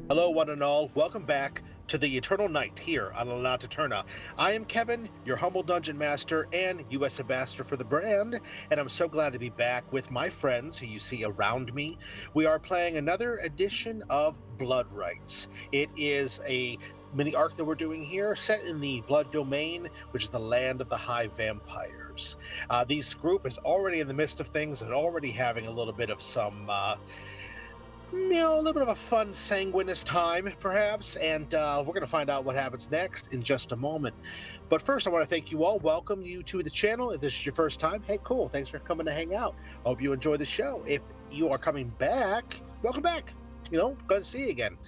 Hello, one and all. Welcome back to the Eternal Night here on Notte Eterna. I am Kevin, your humble dungeon master and U.S. ambassador for the brand, and I'm so glad to be back with my friends who you see around me. We are playing another edition of Blood Rites. It is a mini arc that we're doing here, set in the Blood Domain, which is the land of the High Vampires. This group is already in the midst of things and already having a little bit of some a little bit of a fun, sanguineous time, perhaps, and we're going to find out what happens next in just a moment. But first, I want to thank you all, welcome you to the channel. If this is your first time, hey, cool, thanks for coming to hang out. Hope you enjoy the show. If you are coming back, welcome back. Glad to see you again.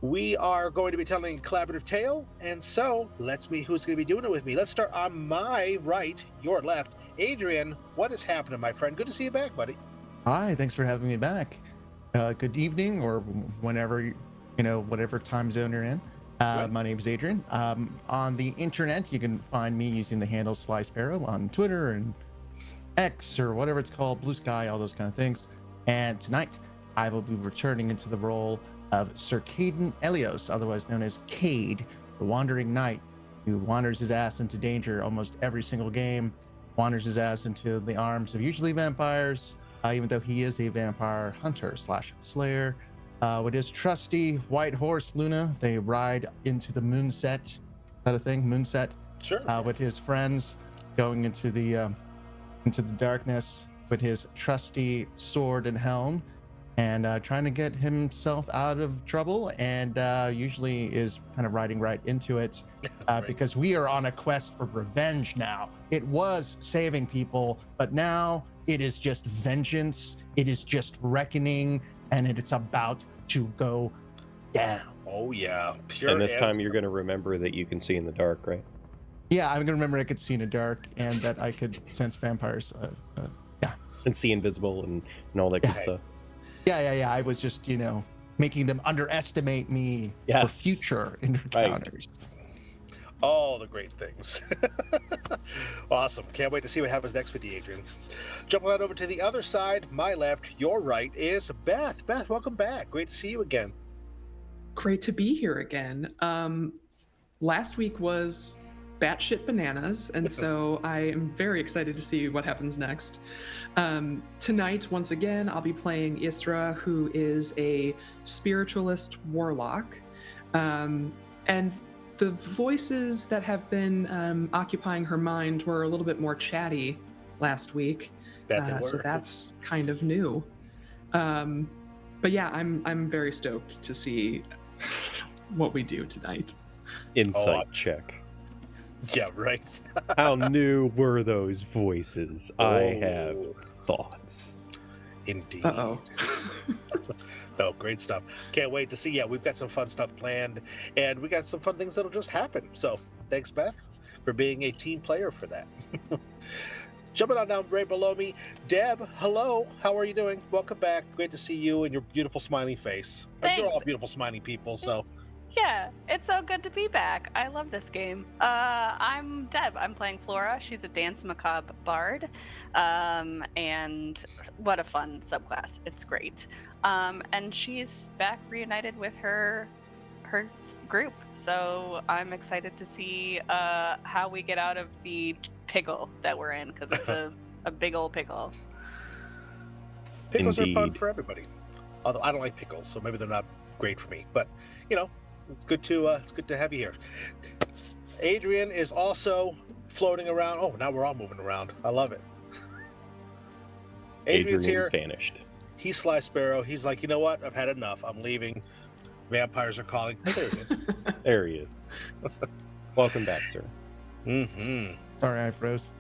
We are going to be telling a collaborative tale, and so let's meet who's going to be doing it with me. Let's start on my right, your left. Adrian, what is happening, my friend? Good to see you back, buddy. Hi, thanks for having me back. Good evening, or whenever, whatever time zone you're in. My name is Adrian. On the internet, you can find me using the handle Sly Sparrow on Twitter and X or whatever it's called, Blue Sky, all those kind of things. And tonight, I will be returning into the role of Sir Caden Elios, otherwise known as Cade, the Wandering Knight, who wanders his ass into danger almost every single game, wanders his ass into the arms of usually vampires, even though he is a vampire hunter / slayer. With his trusty white horse, Luna, they ride into the moonset, kind of thing, moonset. Sure. With his friends, going into the darkness with his trusty sword and helm, and trying to get himself out of trouble, and usually is kind of riding right into it, Right. because we are on a quest for revenge now. It was saving people, but now it is just vengeance, it is just reckoning, and it's about to go down. Oh, yeah. Pure and this time you're going to remember that you can see in the dark, right? Yeah, I'm going to remember I could see in the dark, and that I could sense vampires. Yeah. And see invisible and all that good stuff. Yeah. I was just, making them underestimate me for future encounters. Right. All the great things. Awesome. Can't wait to see what happens next with you, Adrian. Jumping on over to the other side, my left, your right, is Beth. Beth, welcome back. Great to see you again. Great to be here again. Last week was batshit bananas, and so I am very excited to see what happens next. Tonight, once again, I'll be playing Isra, who is a spiritualist warlock. And the voices that have been occupying her mind were a little bit more chatty last week, so that's kind of new. But yeah, I'm very stoked to see what we do tonight. Insight check. Yeah, right. How new were those voices? I have thoughts. Indeed. Uh-oh. Oh, great stuff. Can't wait to see. Yeah, we've got some fun stuff planned, and we got some fun things that'll just happen. So thanks, Beth, for being a team player for that. Jumping on down right below me, Deb, hello. How are you doing? Welcome back. Great to see you and your beautiful smiling face. Thanks. You're all beautiful smiling people, so. Yeah, it's so good to be back. I love this game. I'm Deb. I'm playing Flora. She's a dance macabre bard. And what a fun subclass. It's great. And she's back reunited with her group. So I'm excited to see how we get out of the pickle that we're in, because it's a big old pickle. Pickles Indeed. are fun for everybody. Although I don't like pickles, so maybe they're not great for me. But, it's good to have you here. Adrian is also floating around. Oh, now we're all moving around. I love it. Adrian's Adrian here. vanished. He's Sly Sparrow. He's like, you know what? I've had enough. I'm leaving. Vampires are calling. Oh, there he is. There he is. Welcome back, sir. Mm-hmm. Sorry, I froze.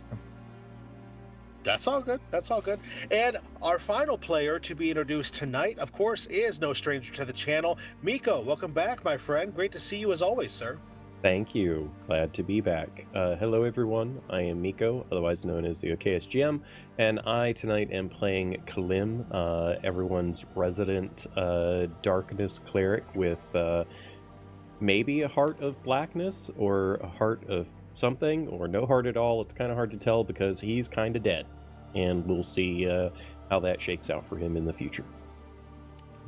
That's all good. That's all good. And our final player to be introduced tonight, of course, is no stranger to the channel. Miko, welcome back, my friend. Great to see you as always, sir. Thank you. Glad to be back. Hello, everyone. I am Miko, otherwise known as the OKSGM, and I tonight am playing Kalim, everyone's resident darkness cleric with maybe a heart of blackness or a heart of something or no heart at all. It's kind of hard to tell because he's kind of dead, and we'll see how that shakes out for him in the future.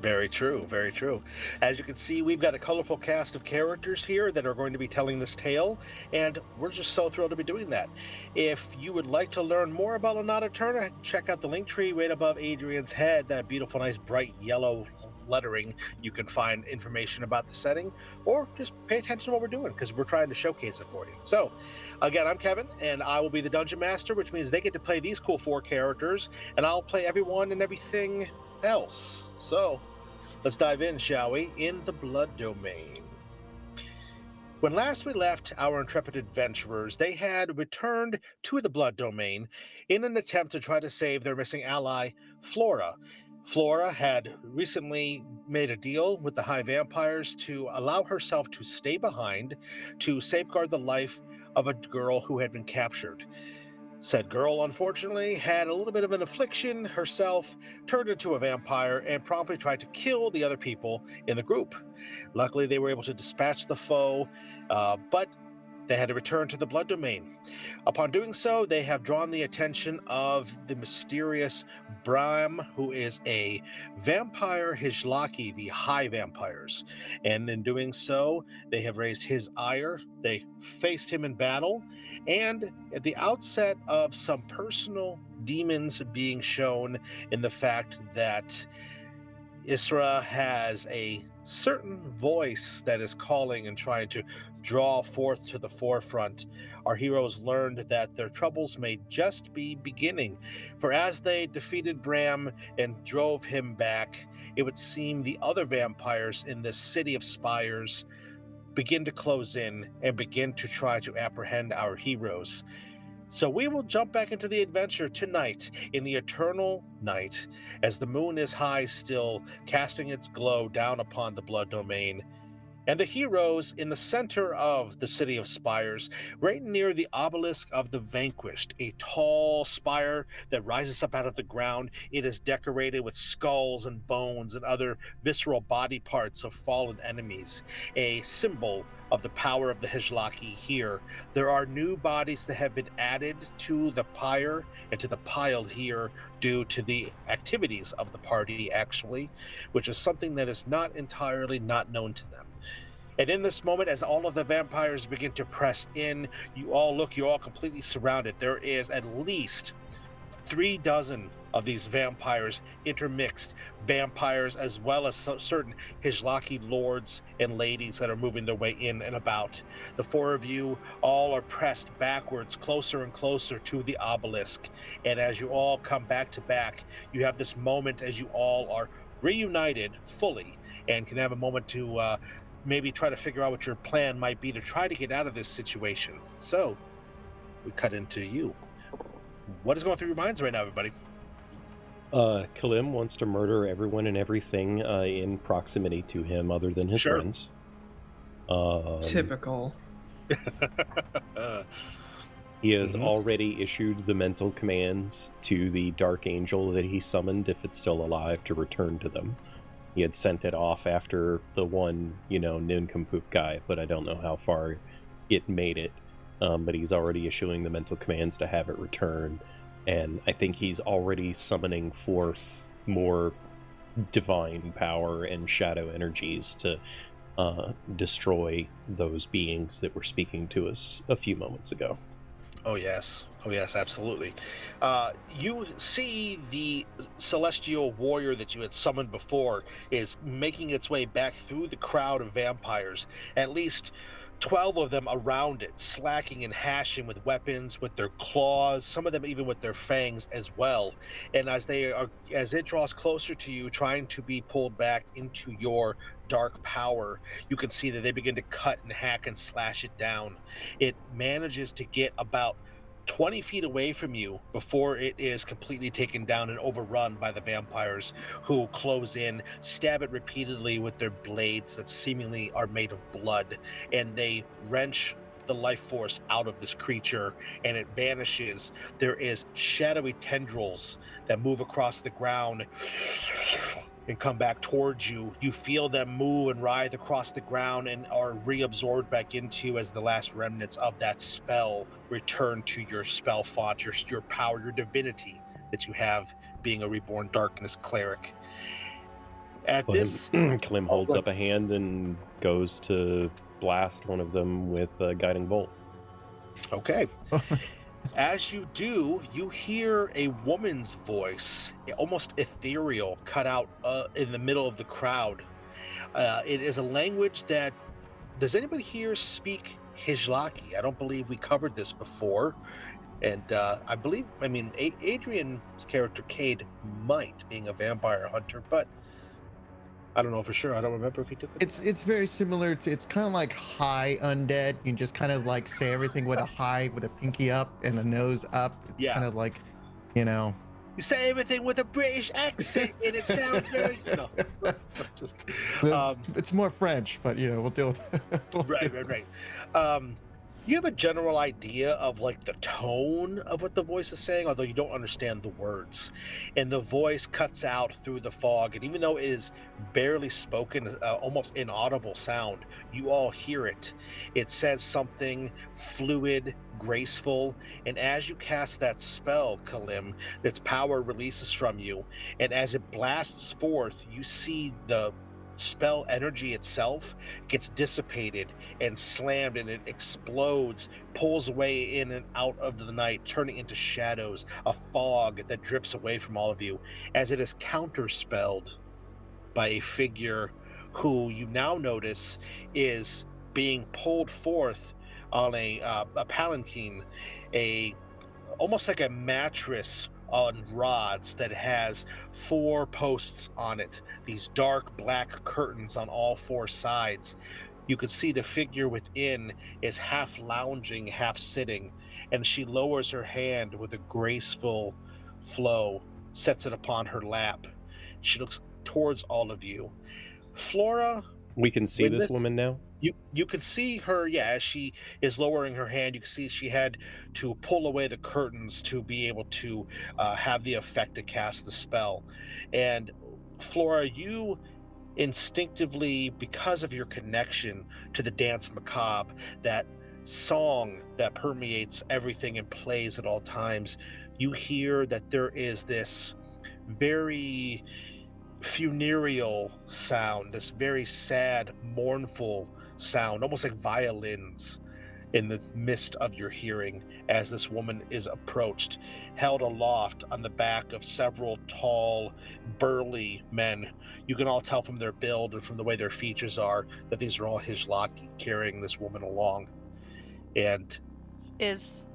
Very true, very true. As you can see, we've got a colorful cast of characters here that are going to be telling this tale, and we're just so thrilled to be doing that. If you would like to learn more about Notte Eterna, check out the link tree right above Adrian's head, that beautiful, nice, bright yellow lettering. You can find information about the setting, or just pay attention to what we're doing, because we're trying to showcase it for you. So, again, I'm Kevin, and I will be the Dungeon Master, which means they get to play these cool 4 characters, and I'll play everyone and everything else. So, let's dive in, shall we? In the Blood Domain. When last we left our intrepid adventurers, they had returned to the Blood Domain in an attempt to try to save their missing ally, Flora. Flora had recently made a deal with the High Vampires to allow herself to stay behind to safeguard the life of a girl who had been captured. Said girl, unfortunately, had a little bit of an affliction herself, turned into a vampire, and promptly tried to kill the other people in the group. Luckily, they were able to dispatch the foe, but they had to return to the Blood Domain. Upon doing so, they have drawn the attention of the mysterious Bram, who is a vampire Hijlaki, the High Vampires. And in doing so, they have raised his ire, they faced him in battle, and at the outset of some personal demons being shown in the fact that Isra has a certain voice that is calling and trying to draw forth to the forefront, our heroes learned that their troubles may just be beginning. For as they defeated Bram and drove him back, it would seem the other vampires in this city of spires begin to close in and begin to try to apprehend our heroes. So we will jump back into the adventure tonight in the eternal night, as the moon is high still, casting its glow down upon the Blood Domain. And the heroes in the center of the city of spires, right near the obelisk of the vanquished, a tall spire that rises up out of the ground. It is decorated with skulls and bones and other visceral body parts of fallen enemies, a symbol of the power of the Hijlaki here. There are new bodies that have been added to the pyre and to the pile here due to the activities of the party, actually, which is something that is not entirely not known to them. And in this moment, as all of the vampires begin to press in, you're all completely surrounded. There is at least 36 of these vampires intermixed, vampires as well as certain Hijlaki lords and ladies that are moving their way in and about. The 4 of you all are pressed backwards, closer and closer to the obelisk. And as you all come back to back, you have this moment as you all are reunited fully and can have a moment to maybe try to figure out what your plan might be to try to get out of this situation. So, we cut into you. What is going through your minds right now, everybody? Kalim wants to murder everyone and everything in proximity to him other than his friends. Typical. He has already issued the mental commands to the Dark Angel that he summoned, if it's still alive, to return to them. He had sent it off after the one, nincompoop guy, but I don't know how far it made it. But he's already issuing the mental commands to have it return. And I think he's already summoning forth more divine power and shadow energies to destroy those beings that were speaking to us a few moments ago. Oh yes, absolutely. You see the celestial warrior that you had summoned before is making its way back through the crowd of vampires. At least 12 of them around it, slacking and hashing with weapons, with their claws, some of them even with their fangs as well. And as it draws closer to you, trying to be pulled back into your dark power, you can see that they begin to cut and hack and slash it down. It manages to get about 20 feet away from you before it is completely taken down and overrun by the vampires, who close in, stab it repeatedly with their blades that seemingly are made of blood, and they wrench the life force out of this creature, and it vanishes. There is shadowy tendrils that move across the ground and come back towards you. You feel them move and writhe across the ground and are reabsorbed back into as the last remnants of that spell return to your spell font, your power, your divinity that you have being a reborn darkness cleric. At this, Klim holds up a hand and goes to blast one of them with a guiding bolt. okay. As you do, you hear a woman's voice, almost ethereal, cut out in the middle of the crowd. It is a language that, does anybody here speak Hijlaki? I don't believe we covered this before. And Adrian's character, Cade, might, being a vampire hunter, but I don't know for sure. I don't remember if he took it. It's very similar to, it's kind of like high undead. You just kind of like say everything with a high, with a pinky up and a nose up. It's kind of like, you know. You say everything with a British accent, and it sounds very, just. It's more French, but we'll deal with it. Right. You have a general idea of like the tone of what the voice is saying, although you don't understand the words. And the voice cuts out through the fog, and even though it is barely spoken, almost inaudible sound, you all hear it. It says something fluid, graceful, and as you cast that spell, Kalim, its power releases from you, and as it blasts forth, you see the spell energy itself gets dissipated and slammed, and it explodes, pulls away in and out of the night, turning into shadows, a fog that drifts away from all of you, as it is counterspelled by a figure who you now notice is being pulled forth on a palanquin, almost like a mattress on rods that has 4 posts on it, these dark black curtains on all 4 sides. You can see the figure within is half lounging, half sitting, and she lowers her hand with a graceful flow, sets it upon her lap. She looks towards all of you. Flora, we can see this woman now? You can see her, as she is lowering her hand. You can see she had to pull away the curtains to be able to have the effect to cast the spell. And Flora, you instinctively, because of your connection to the Dance Macabre, that song that permeates everything and plays at all times, you hear that there is this very funereal sound, this very sad, mournful sound, almost like violins, in the midst of your hearing as this woman is approached, held aloft on the back of several tall, burly men. You can all tell from their build and from the way their features are that these are all Hijlaki carrying this woman along. And is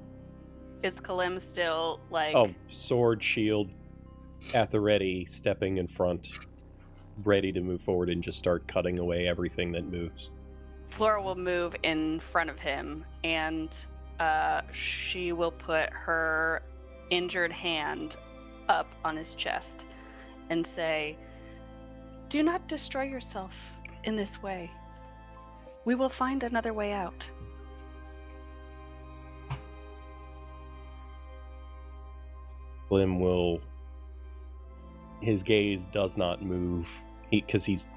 Kalim still like... Oh, sword, shield, at the ready, stepping in front, ready to move forward and just start cutting away everything that moves. Flora will move in front of him, and she will put her injured hand up on his chest and say, "Do not destroy yourself in this way. We will find another way out." Klim will... His gaze does not move, because he's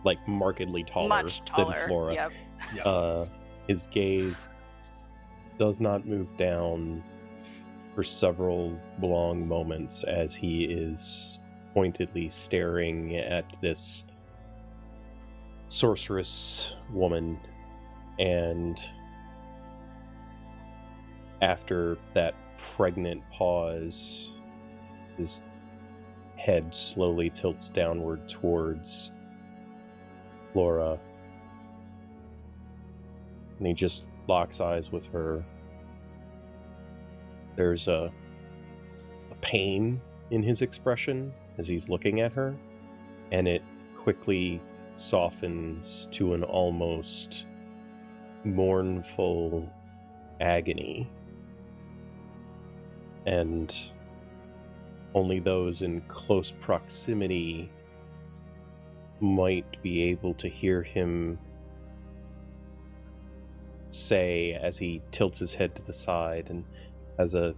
like markedly Much taller than Flora. Yep. His gaze does not move down for several long moments as he is pointedly staring at this sorceress woman, and after that pregnant pause, his head slowly tilts downward towards Flora, and he just locks eyes with her. There's a pain in his expression as he's looking at her, and it quickly softens to an almost mournful agony. And only those in close proximity might be able to hear him say, as he tilts his head to the side and has a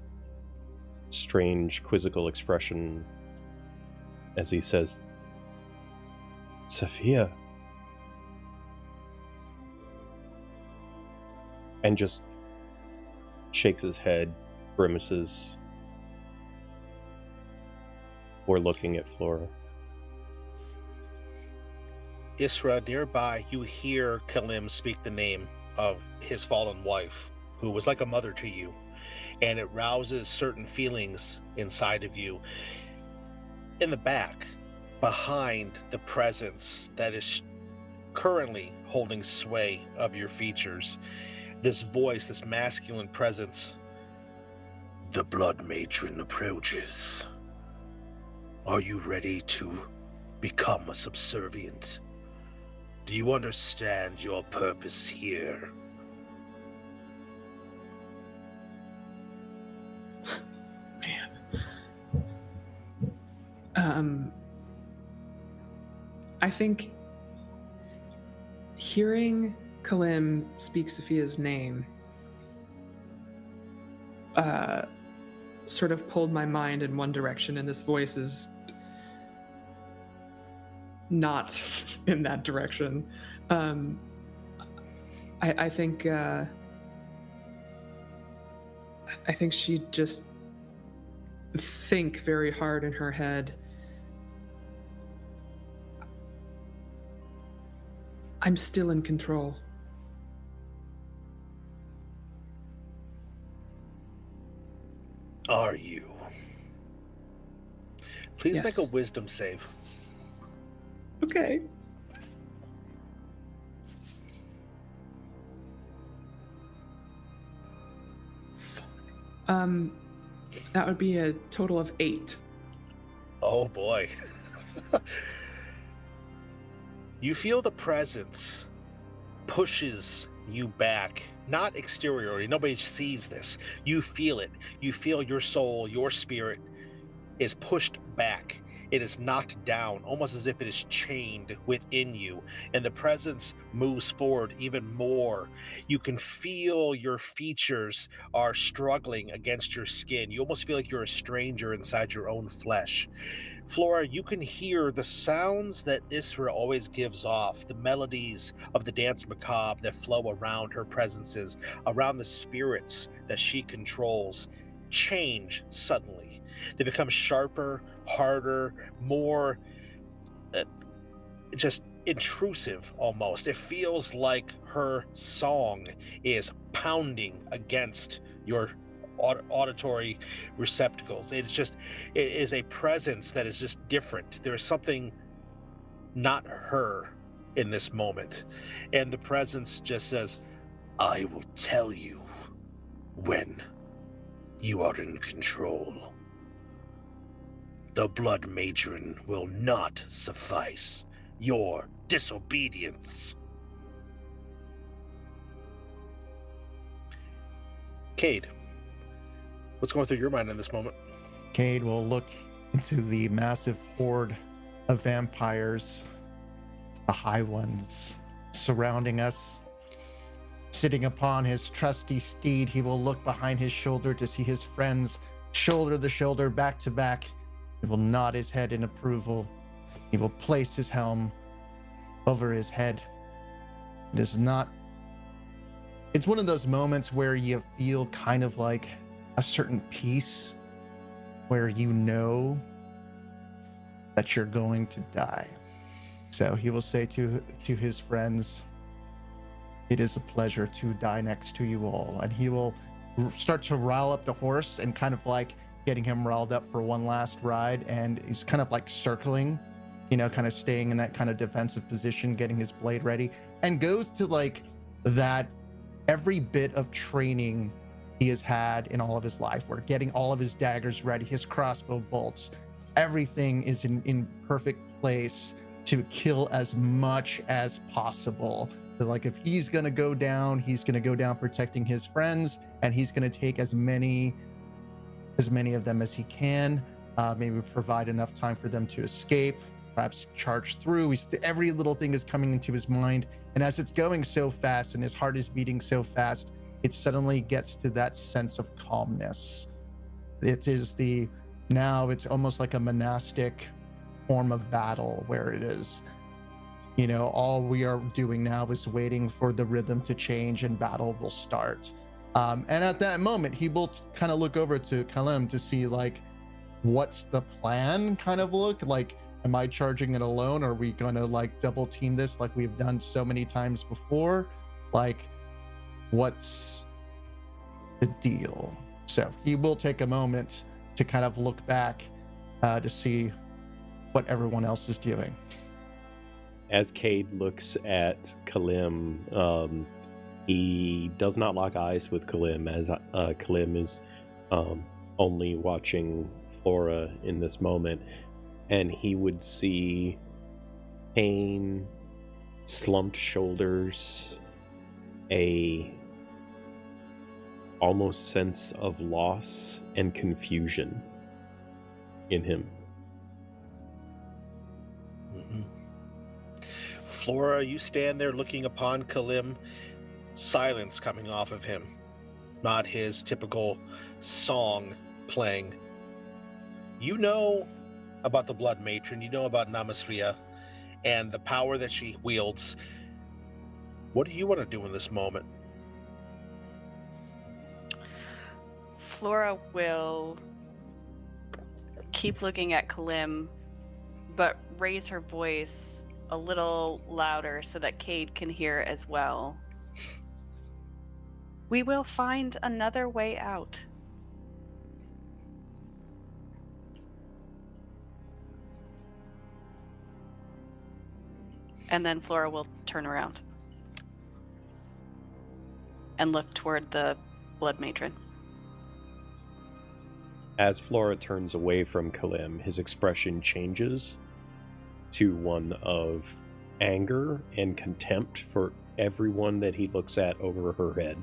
strange quizzical expression as he says, "Sophia," and just shakes his head, grimaces, or looking at Flora. Isra, nearby, you hear Kalim speak the name of his fallen wife, who was like a mother to you, and it rouses certain feelings inside of you. In the back, behind the presence that is currently holding sway of your features, this voice, this masculine presence, the Blood Matron approaches. Are you ready to become a subservient? Do you understand your purpose here? I think hearing Kalim speak Sophia's name sort of pulled my mind in one direction, and this voice is not in that direction. I think she just think very hard in her head. I'm still in control. Are you? Please Yes. make a wisdom save. Okay. That would be a total of 8. Oh boy. You feel the presence pushes you back, not exteriorly. Nobody sees this. You feel it. You feel your soul, your spirit is pushed back. It is knocked down, almost as if it is chained within you, and the presence moves forward even more. You can feel your features are struggling against your skin. You almost feel like you're a stranger inside your own flesh. Flora, you can hear the sounds that Isra always gives off, the melodies of the dance macabre that flow around her presences, around the spirits that she controls, change suddenly. They become sharper, harder, more just intrusive almost. It feels like her song is pounding against your auditory receptacles. It is a presence that is just different. There is something not her in this moment. And the presence just says, I will tell you when you are in control. The Blood Matron will not suffice your disobedience. Cade, what's going through your mind in this moment? Cade will look into the massive horde of vampires, the high ones surrounding us. Sitting upon his trusty steed, he will look behind his shoulder to see his friends shoulder to shoulder, back to back. He will nod his head in approval. He will place his helm over his head. It's one of those moments where you feel kind of like a certain peace, where you know that you're going to die. So he will say to his friends, it is a pleasure to die next to you all. And he will start to rile up the horse and kind of like getting him riled up for one last ride. And he's kind of like circling, kind of staying in that kind of defensive position, getting his blade ready, and goes to like that every bit of training he has had in all of his life. We're getting all of his daggers ready, his crossbow bolts, everything is in perfect place to kill as much as possible. So like if he's gonna go down protecting his friends, and he's gonna take as many of them as he can. Maybe provide enough time for them to escape, perhaps charge through. Every little thing is coming into his mind, and as it's going so fast and his heart is beating so fast, it suddenly gets to that sense of calmness. Now it's almost like a monastic form of battle, where it is, all we are doing now is waiting for the rhythm to change and battle will start. And at that moment, he will kind of look over to Kalim to see like, what's the plan kind of look like. Am I charging it alone? Are we gonna like double team this like we've done so many times before? Like, what's the deal? So he will take a moment to kind of look back to see what everyone else is doing. As Cade looks at Kalim, he does not lock eyes with Kalim, as Kalim is only watching Flora in this moment, and he would see pain, slumped shoulders, a almost sense of loss and confusion in him. Mm-hmm. Flora, you stand there looking upon Kalim, silence coming off of him, not his typical song playing. You know about the Blood Matron, you know about Namasria and the power that she wields. What do you want to do in this moment? Flora will keep looking at Kalim, but raise her voice a little louder so that Cade can hear as well. We will find another way out. And then Flora will turn around and look toward the Blood Matron. As Flora turns away from Kalim, his expression changes to one of anger and contempt for everyone that he looks at over her head.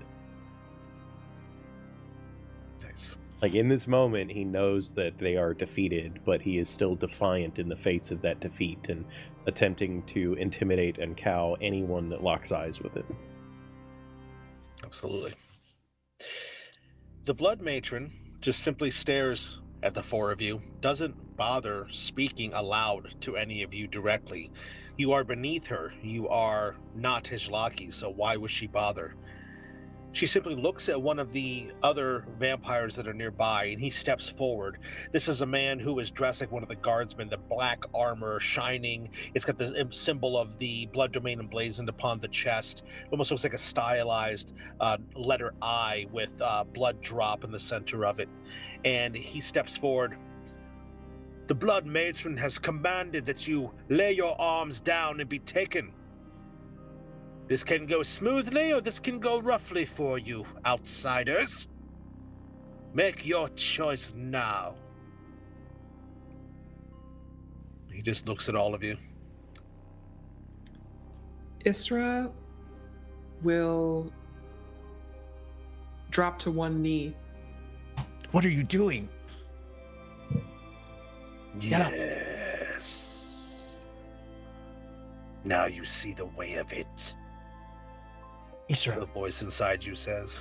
Nice. Like, in this moment, he knows that they are defeated, but he is still defiant in the face of that defeat and attempting to intimidate and cow anyone that locks eyes with him. Absolutely. The Blood Matron just simply stares at the four of you, doesn't bother speaking aloud to any of you directly. You are beneath her. You are not Hijlaki, so why would she bother? She simply looks at one of the other vampires that are nearby, and he steps forward. This is a man who is dressed like one of the guardsmen, the black armor shining. It's got the symbol of the blood domain emblazoned upon the chest. It almost looks like a stylized letter I with blood drop in the center of it. And he steps forward. The Blood Matron has commanded that you lay your arms down and be taken. This can go smoothly, or this can go roughly for you, outsiders. Make your choice now. He just looks at all of you. Isra will drop to one knee. What are you doing? Get up. Yes. Now you see the way of it. The Isra, voice inside you says.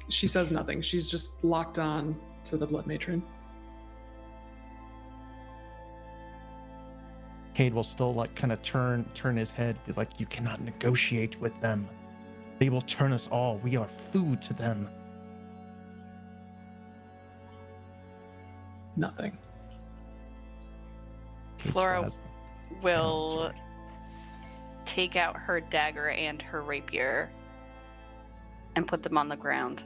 She says nothing. She's just locked on to the Blood Matron. Cade will still like kind of turn his head, be like, you cannot negotiate with them. They will turn us all. We are food to them. Nothing. Cade Flora still has will sword. take out her dagger and her rapier and put them on the ground.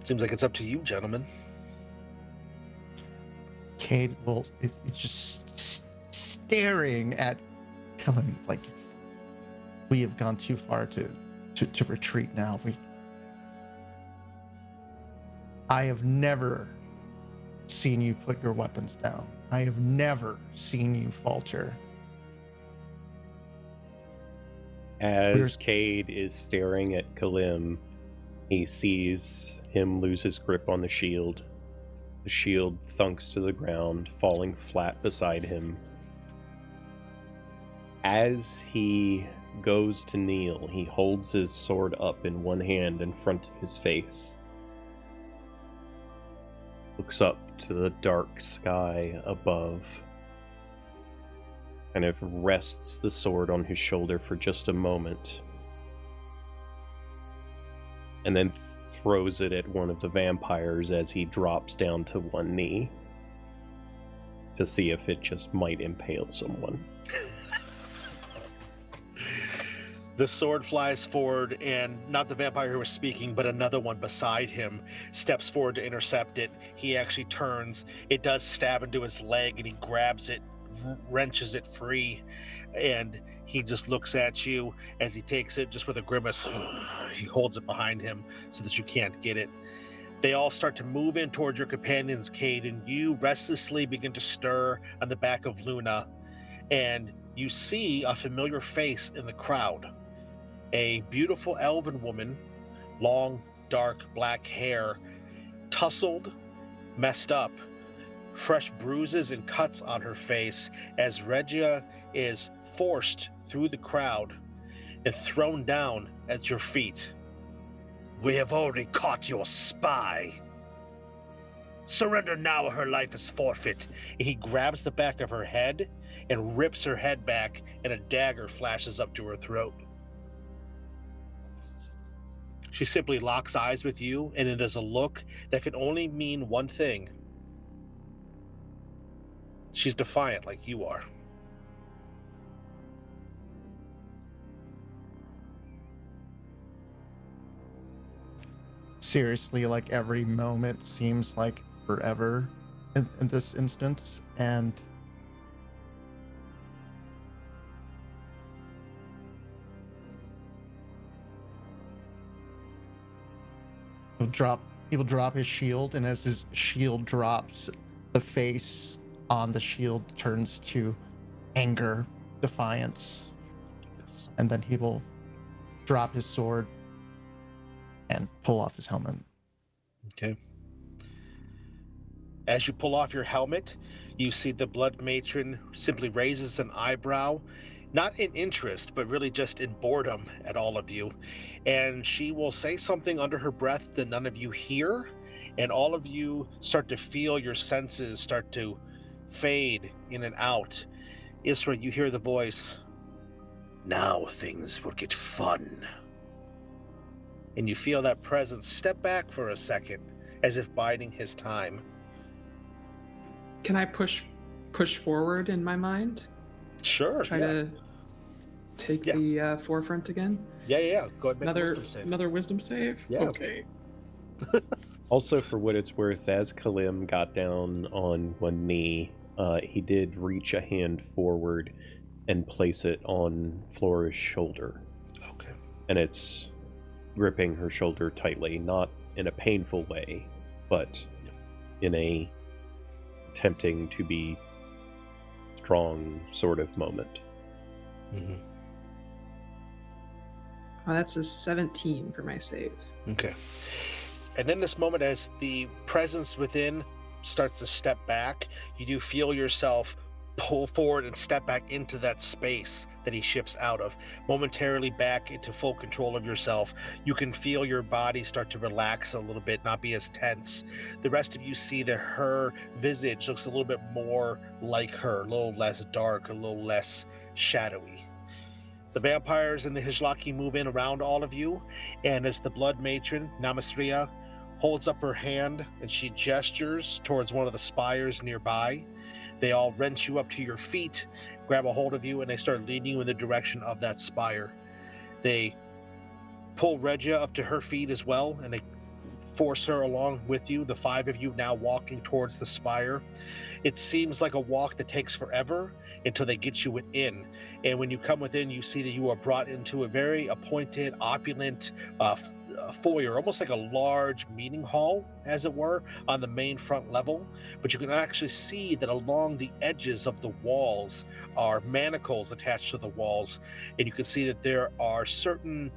Seems like it's up to you, gentlemen. Cade will is just staring at Kalim like, we have gone too far to retreat now. I have never seen you put your weapons down. I have never seen you falter. As Cade is staring at Kalim, he sees him lose his grip on the shield. The shield thunks to the ground, falling flat beside him. As he goes to kneel, he holds his sword up in one hand in front of his face. Looks up to the dark sky above. kind of rests the sword on his shoulder for just a moment, and then throws it at one of the vampires as he drops down to one knee to see if it just might impale someone. The sword flies forward, and not the vampire who was speaking, but another one beside him steps forward to intercept it. He actually turns. It does stab into his leg, and he grabs it, wrenches it free, and he just looks at you as he takes it just with a grimace. He holds it behind him so that you can't get it. They all start to move in towards your companions, Cade, and you restlessly begin to stir on the back of Luna, and you see a familiar face in the crowd. A beautiful elven woman, long, dark, black hair, tousled, messed up, fresh bruises and cuts on her face as Regia is forced through the crowd and thrown down at your feet. We have already caught your spy. Surrender now or her life is forfeit. And he grabs the back of her head and rips her head back, and a dagger flashes up to her throat. She simply locks eyes with you, and it is a look that can only mean one thing. She's defiant like you are. Seriously, like every moment seems like forever in this instance, and he will drop his shield, and as his shield drops, the face on the shield turns to anger, defiance, and then he will drop his sword and pull off his helmet. Okay. As you pull off your helmet, you see the Blood Matron simply raises an eyebrow, not in interest, but really just in boredom at all of you. And she will say something under her breath that none of you hear, and all of you start to feel your senses start to fade in and out. Isra, you hear the voice, "Now things will get fun." And you feel that presence step back for a second, as if biding his time. Can I push forward in my mind? Sure. Try to take the forefront again. Yeah. Go ahead and make a wisdom save. Another wisdom save? Yeah. Okay. Also, for what it's worth, as Kalim got down on one knee, he did reach a hand forward and place it on Flora's shoulder. Okay. And it's gripping her shoulder tightly, not in a painful way, but in a attempting to be strong sort of moment. Mm-hmm. Oh, that's a 17 for my save. Okay. And in this moment, as the presence within starts to step back, you do feel yourself pull forward and step back into that space that he shifts out of, momentarily back into full control of yourself. You can feel your body start to relax a little bit, not be as tense. The rest of you see that her visage looks a little bit more like her, a little less dark, a little less shadowy. The vampires and the Hijlaki move in around all of you, and as the Blood Matron, Namasria, holds up her hand and she gestures towards one of the spires nearby, they all wrench you up to your feet, grab a hold of you, and they start leading you in the direction of that spire. They pull Regia up to her feet as well, and they force her along with you, the five of you now walking towards the spire. It seems like a walk that takes forever until they get you within. And when you come within, you see that you are brought into a very appointed, opulent foyer, almost like a large meeting hall, as it were, on the main front level. But you can actually see that along the edges of the walls are manacles attached to the walls. And you can see that there are certain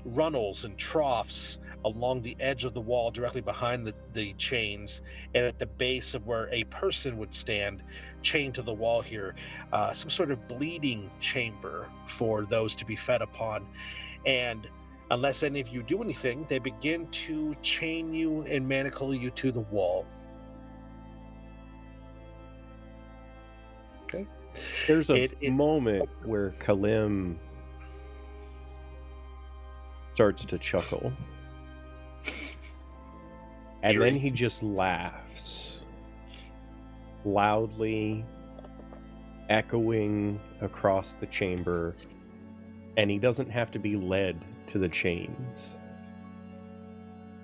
runnels and troughs along the edge of the wall directly behind the chains, and at the base of where a person would stand chained to the wall here, some sort of bleeding chamber for those to be fed upon. And unless any of you do anything, they begin to chain you and manacle you to the wall. Okay. There's a It- moment where Kalim starts to chuckle. And then Eerie. he just laughs loudly, echoing across the chamber, and he doesn't have to be led to the chains.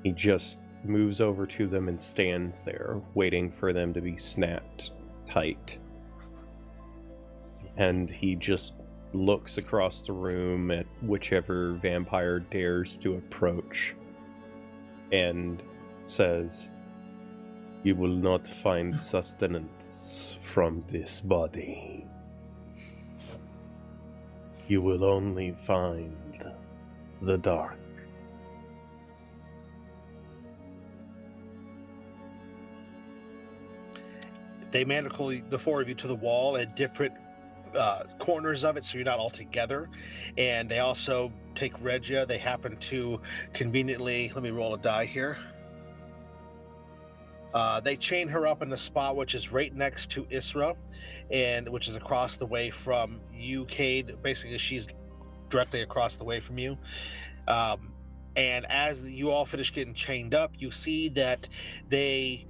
He just moves over to them and stands there, waiting for them to be snapped tight. And he just looks across the room at whichever vampire dares to approach and says, "You will not find sustenance from this body. You will only find the dark." They manacle the four of you to the wall at different corners of it, so you're not all together. And they also take Regia. They happen to conveniently, let me roll a die here. They chain her up in the spot which is right next to Isra, and which is across the way from you, Cade. Basically, she's directly across the way from you. And as you all finish getting chained up, you see that they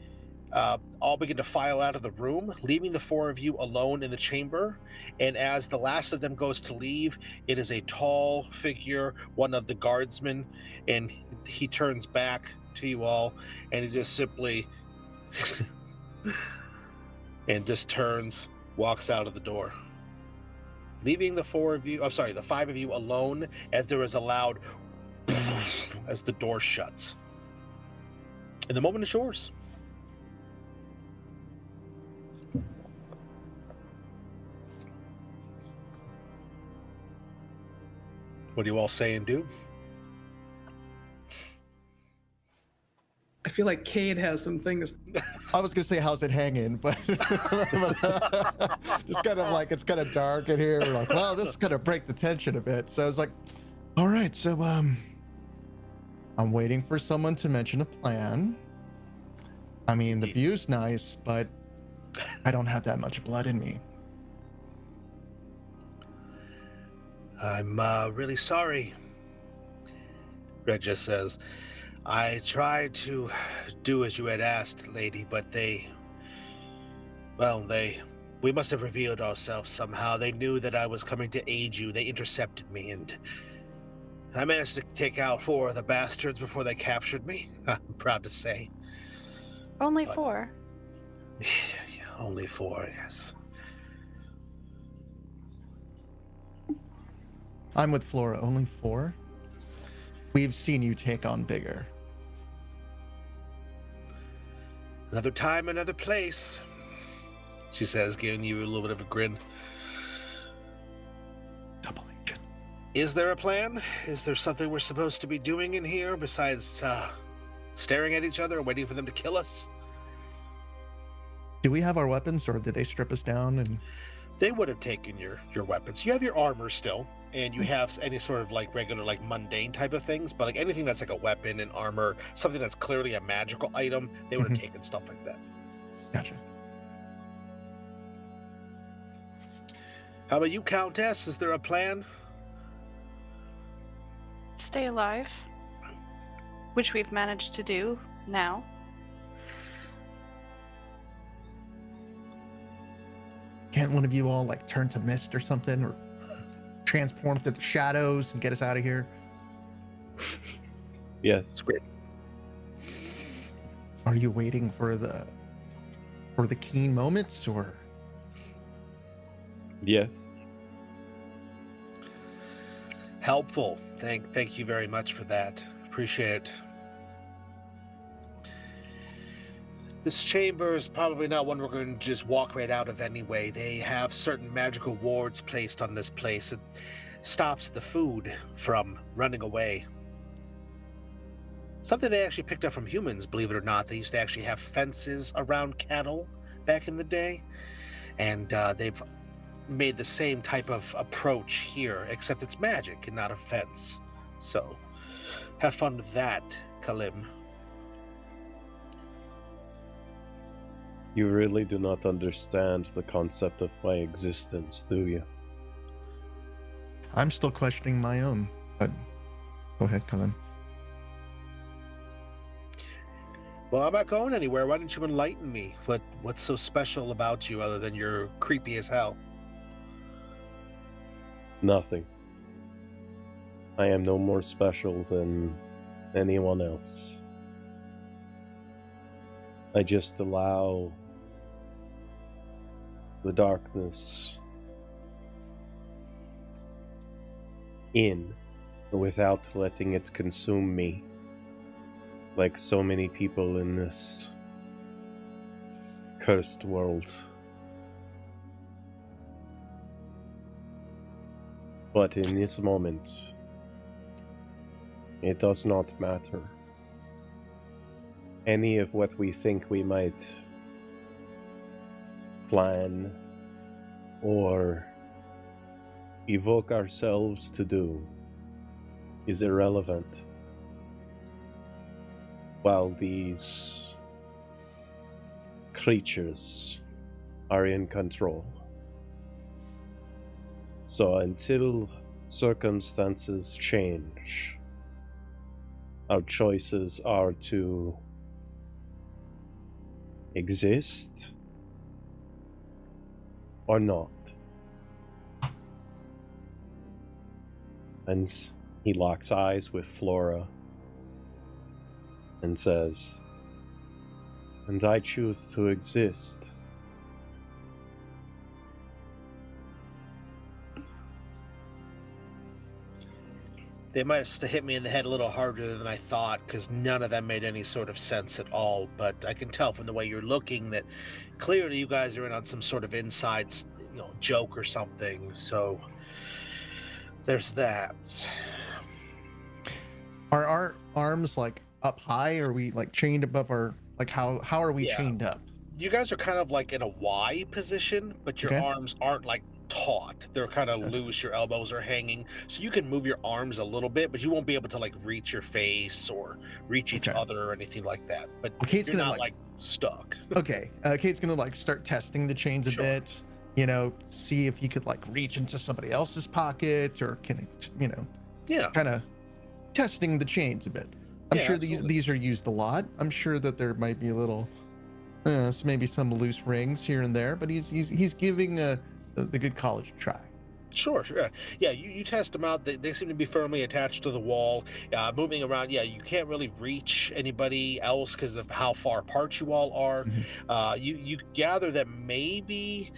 all begin to file out of the room, leaving the four of you alone in the chamber. And as the last of them goes to leave, it is a tall figure, one of the guardsmen, and he turns back to you all, and he just simply and just turns, walks out of the door, leaving the five of you alone, as there is a loud as the door shuts. And the moment is yours. What do you all say and do? I feel like Cade has some things. I was gonna say, how's it hanging? But just kind of like, it's kind of dark in here. We're like, well, this is gonna break the tension a bit. So I was like, all right, so I'm waiting for someone to mention a plan. I mean, the view's nice, but I don't have that much blood in me. I'm really sorry, Regia says. I tried to do as you had asked, lady, but we must have revealed ourselves somehow. They knew that I was coming to aid you. They intercepted me, and I managed to take out 4 of the bastards before they captured me. I'm proud to say. Only 4. Yeah, only 4, yes. I'm with Flora, only 4? We've seen you take on bigger. Another time, another place, she says, giving you a little bit of a grin. Double agent. Is there a plan? Is there something we're supposed to be doing in here besides staring at each other and waiting for them to kill us? Do we have our weapons, or did they strip us down? And They would have taken your weapons. You have your armor still, and you have any sort of like regular, like mundane type of things, but like anything that's like a weapon and armor, something that's clearly a magical item, they would have taken stuff like that. Gotcha. How about you, Countess? Is there a plan? Stay alive, which we've managed to do now. Can't one of you all like turn to mist or something, or transform through the shadows and get us out of here? Yes. It's great. Are you waiting for the keen moments, or? Yes. Helpful. Thank you very much for that. Appreciate it. This chamber is probably not one we're going to just walk right out of anyway. They have certain magical wards placed on this place. It stops the food from running away. Something they actually picked up from humans, believe it or not. They used to actually have fences around cattle back in the day. And they've made the same type of approach here, except it's magic and not a fence. So have fun with that, Kalim. You really do not understand the concept of my existence, do you? I'm still questioning my own, but go ahead, Cullen. Well, I'm not going anywhere. Why don't you enlighten me? What's so special about you other than you're creepy as hell? Nothing. I am no more special than anyone else. I just allow the darkness in without letting it consume me, like so many people in this cursed world. But in this moment, it does not matter. Any of what we think we might plan or evoke ourselves to do is irrelevant while these creatures are in control. So until circumstances change, our choices are to exist or not. And he locks eyes with Flora and says, "And I choose to exist." They might have hit me in the head a little harder than I thought, because none of them made any sort of sense at all. But I can tell from the way you're looking that clearly you guys are in on some sort of inside, joke or something. So there's that. Are our arms like up high? Or are we like chained above our, like how are we Yeah. chained up? You guys are kind of like in a Y position, but your Okay. arms aren't like taut. They're kind of loose. Your elbows are hanging, so you can move your arms a little bit, but you won't be able to like reach your face or reach each Okay. other or anything like that. But Kate's you're gonna not like stuck. Okay, Kate's gonna like start testing the chains a Sure. bit, see if you could like reach into somebody else's pocket, or can it, Yeah. kind of testing the chains a bit. I'm Yeah, sure absolutely. these are used a lot. I'm sure that there might be a little, maybe some loose rings here and there, but he's giving the good college a try. Sure. Yeah, you test them out. They seem to be firmly attached to the wall. Moving around, yeah, you can't really reach anybody else because of how far apart you all are. Mhm. You gather that maybe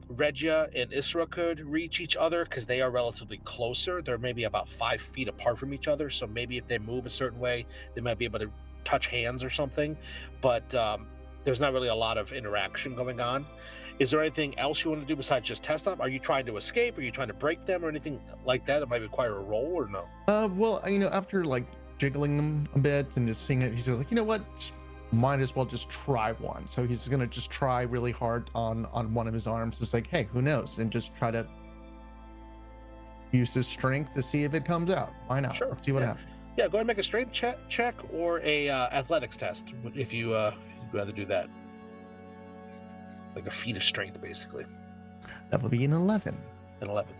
Regia and Isra could reach each other because they are relatively closer. They're maybe about 5 feet apart from each other. So maybe if they move a certain way, they might be able to touch hands or something. But there's not really a lot of interaction going on. Is there anything else you want to do besides just test them? Are you trying to escape? Are you trying to break them or anything like that? It might require a roll or no? Well, after like jiggling them a bit and just seeing it, he's just like, you know what? Might as well just try one. So he's gonna just try really hard on one of his arms. It's like, hey, who knows? And just try to use his strength to see if it comes out. Why not? Sure. Let's see what happens. Yeah, go ahead and make a strength check or a athletics test if you'd rather do that. Like a feat of strength, basically. That would be an 11. An 11.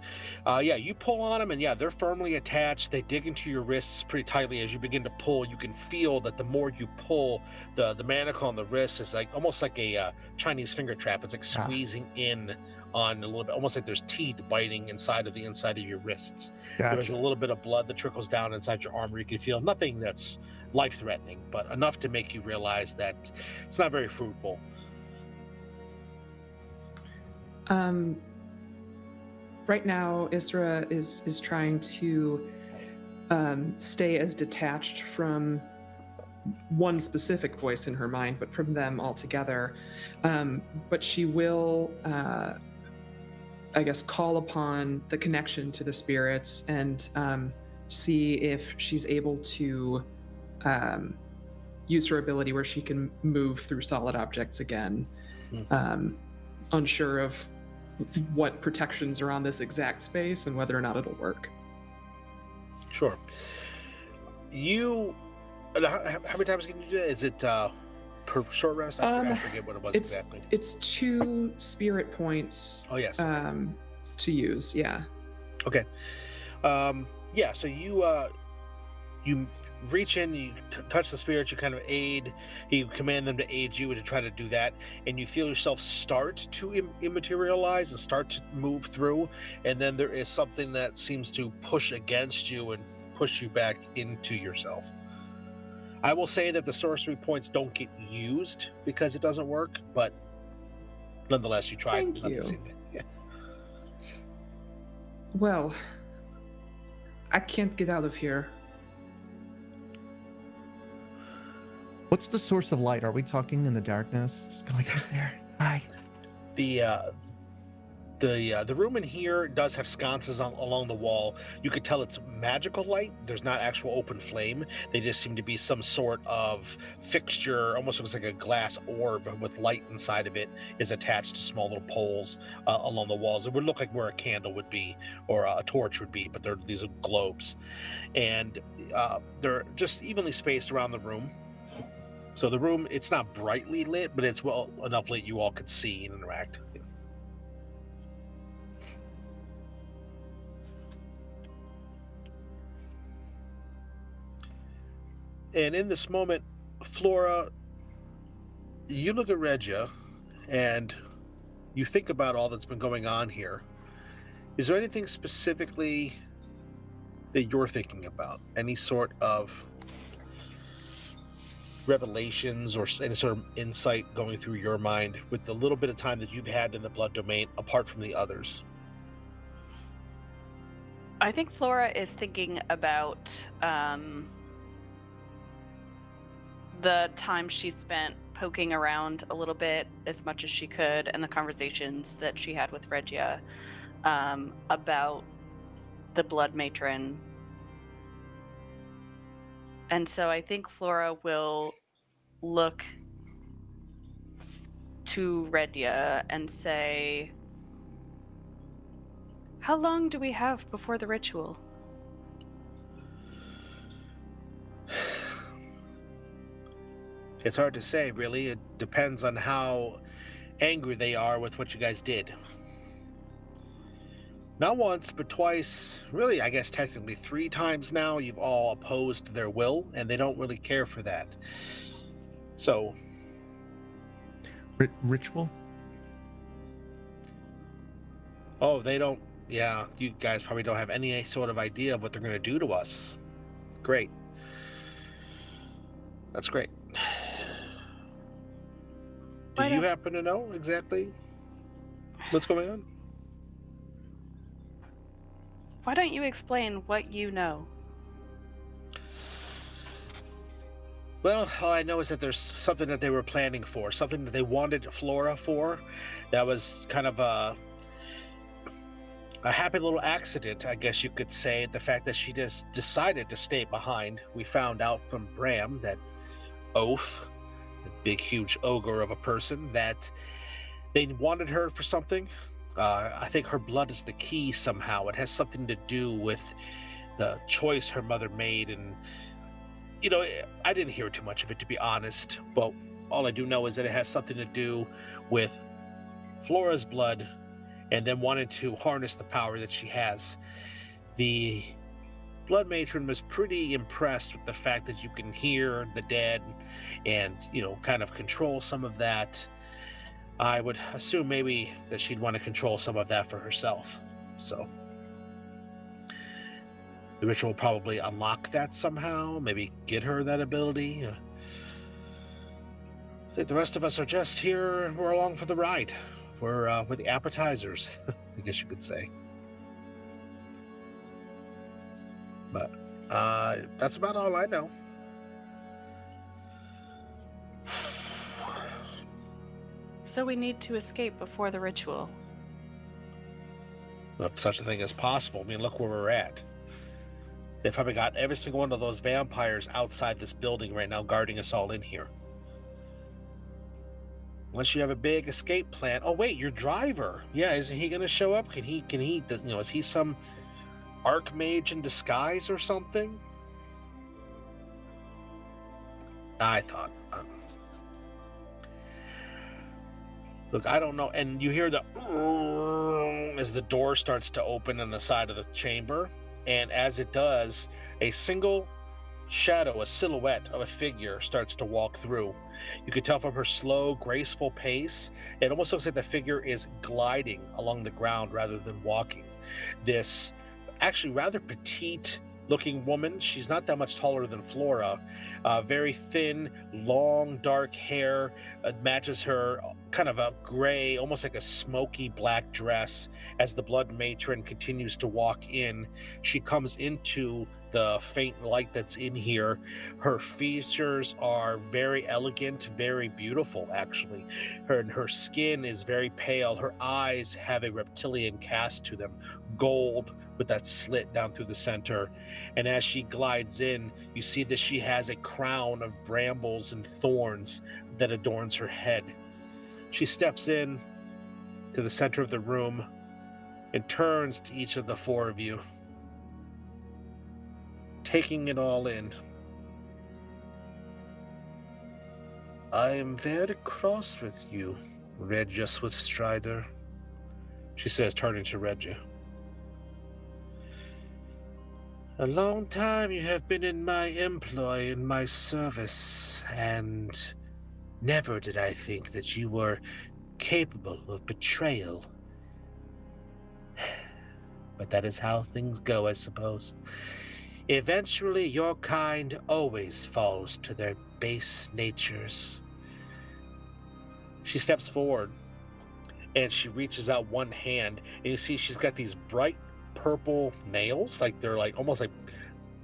Yeah, you pull on them, and yeah, they're firmly attached. They dig into your wrists pretty tightly. As you begin to pull, you can feel that the more you pull, the manacle on the wrist is like almost like a Chinese finger trap. It's like squeezing in on a little bit, almost like there's teeth biting inside of your wrists. Gotcha. There's a little bit of blood that trickles down inside your arm where you can feel nothing that's life-threatening, but enough to make you realize that it's not very fruitful. Right now, Isra is trying to stay as detached from one specific voice in her mind, but from them all together. But she will, I guess, call upon the connection to the spirits and see if she's able to use her ability where she can move through solid objects again. Unsure of what protections are on this exact space and whether or not it'll work. Sure. How many times can you do that? Is it per short rest? I forget what it was exactly. It's 2 spirit points. Oh yes. To use, yeah. Okay. Yeah. So you reach in, you touch the spirits, you kind of aid, you command them to aid you to try to do that, and you feel yourself start to immaterialize and start to move through, and then there is something that seems to push against you and push you back into yourself. I will say that the sorcery points don't get used because it doesn't work, but nonetheless, you tried. Thank you. Yeah. Well, I can't get out of here. What's the source of light? Are we talking in the darkness? Just go like, who's there? Hi. The room in here does have sconces along the wall. You could tell it's magical light. There's not actual open flame. They just seem to be some sort of fixture, almost looks like a glass orb with light inside of it is attached to small little poles along the walls. It would look like where a candle would be or a torch would be, but these are globes. And they're just evenly spaced around the room. So the room, it's not brightly lit, but it's well enough lit you all could see and interact. And in this moment, Flora, you look at Regia and you think about all that's been going on here. Is there anything specifically that you're thinking about? Any sort of revelations or any sort of insight going through your mind with the little bit of time that you've had in the blood domain apart from the others? I think Flora is thinking about the time she spent poking around a little bit as much as she could and the conversations that she had with Regia about the blood matron. And so I think Flora will look to Regia and say, how long do we have before the ritual? It's hard to say, really. It depends on how angry they are with what you guys did. Not once, but twice, really, I guess technically 3 times now, you've all opposed their will, and they don't really care for that. So... Ritual? Oh, they don't... Yeah, you guys probably don't have any sort of idea of what they're going to do to us. Great. That's great. Do you happen to know exactly what's going on? Why don't you explain what you know? Well, all I know is that there's something that they were planning for, something that they wanted Flora for. That was kind of a happy little accident, I guess you could say. The fact that she just decided to stay behind. We found out from Bram that Oaf, a big, huge ogre of a person, that they wanted her for something. I think her blood is the key somehow. It has something to do with the choice her mother made. And, you know, I didn't hear too much of it, to be honest. But all I do know is that it has something to do with Flora's blood and then wanted to harness the power that she has. The Blood Matron was pretty impressed with the fact that you can hear the dead and, you know, kind of control some of that. I would assume maybe that she'd want to control some of that for herself. So the ritual will probably unlock that somehow, maybe get her that ability. I think the rest of us are just here, we're along for the ride. We're the appetizers, I guess you could say. But that's about all I know. So we need to escape before the ritual. If such a thing is possible. I mean, look where we're at. They've probably got every single one of those vampires outside this building right now, guarding us all in here. Unless you have a big escape plan. Oh wait, your driver. Yeah, isn't he going to show up? Can he? You know, is he some archmage in disguise or something? I thought. Look, I don't know. And you hear the as the door starts to open on the side of the chamber. And as it does, a single shadow, a silhouette of a figure starts to walk through. You can tell from her slow, graceful pace, it almost looks like the figure is gliding along the ground rather than walking. This actually rather petite looking woman, she's not that much taller than Flora, very thin, long, dark hair, matches her kind of a gray, almost like a smoky black dress. As the Blood Matron continues to walk in, she comes into the faint light that's in here. Her features are very elegant, very beautiful, actually. Her skin is very pale. Her eyes have a reptilian cast to them, gold with that slit down through the center. And as she glides in, you see that she has a crown of brambles and thorns that adorns her head. She steps in to the center of the room and turns to each of the four of you, taking it all in. I am very cross with you, Regius with Strider, she says, turning to Reggie. A long time you have been in my employ, in my service, and never did I think that you were capable of betrayal. But that is how things go, I suppose. Eventually, your kind always falls to their base natures. She steps forward, and she reaches out one hand, and you see she's got these bright purple nails, like they're like almost like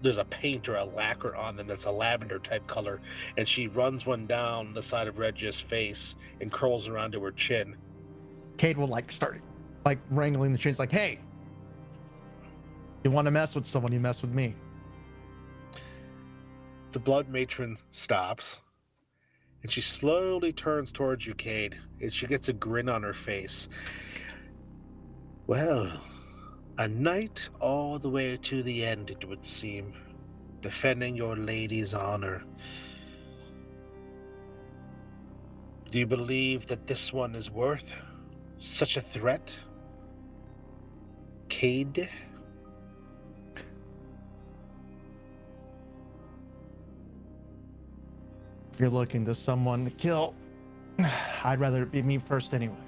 there's a paint or a lacquer on them that's a lavender type color, and she runs one down the side of Regia's face and curls around to her chin. Cade will start wrangling the chins, like, hey, you want to mess with someone, you mess with me. The Blood Matron stops, and she slowly turns towards you, Cade, and she gets a grin on her face. Well, a knight all the way to the end, it would seem, defending your lady's honor. Do you believe that this one is worth such a threat, Cade? If you're looking to someone to kill, I'd rather it be me first anyway.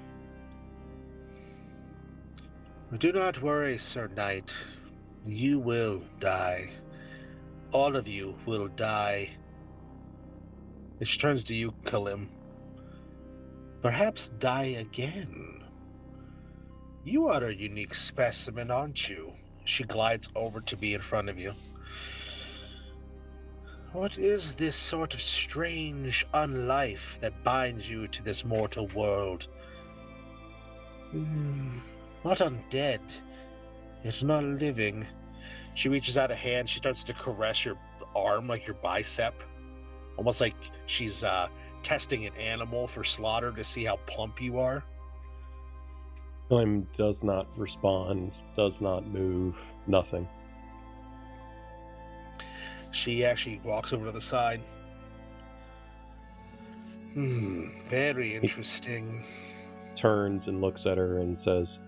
Do not worry, Sir Knight. You will die. All of you will die. And she turns to you, Kalim. Perhaps die again. You are a unique specimen, aren't you? She glides over to be in front of you. What is this sort of strange unlife that binds you to this mortal world? Not undead, yet not living. She reaches out a hand, she starts to caress your arm, like your bicep. Almost like she's testing an animal for slaughter to see how plump you are. Kalim does not respond, does not move, nothing. She actually walks over to the side. Very interesting. He turns and looks at her and says,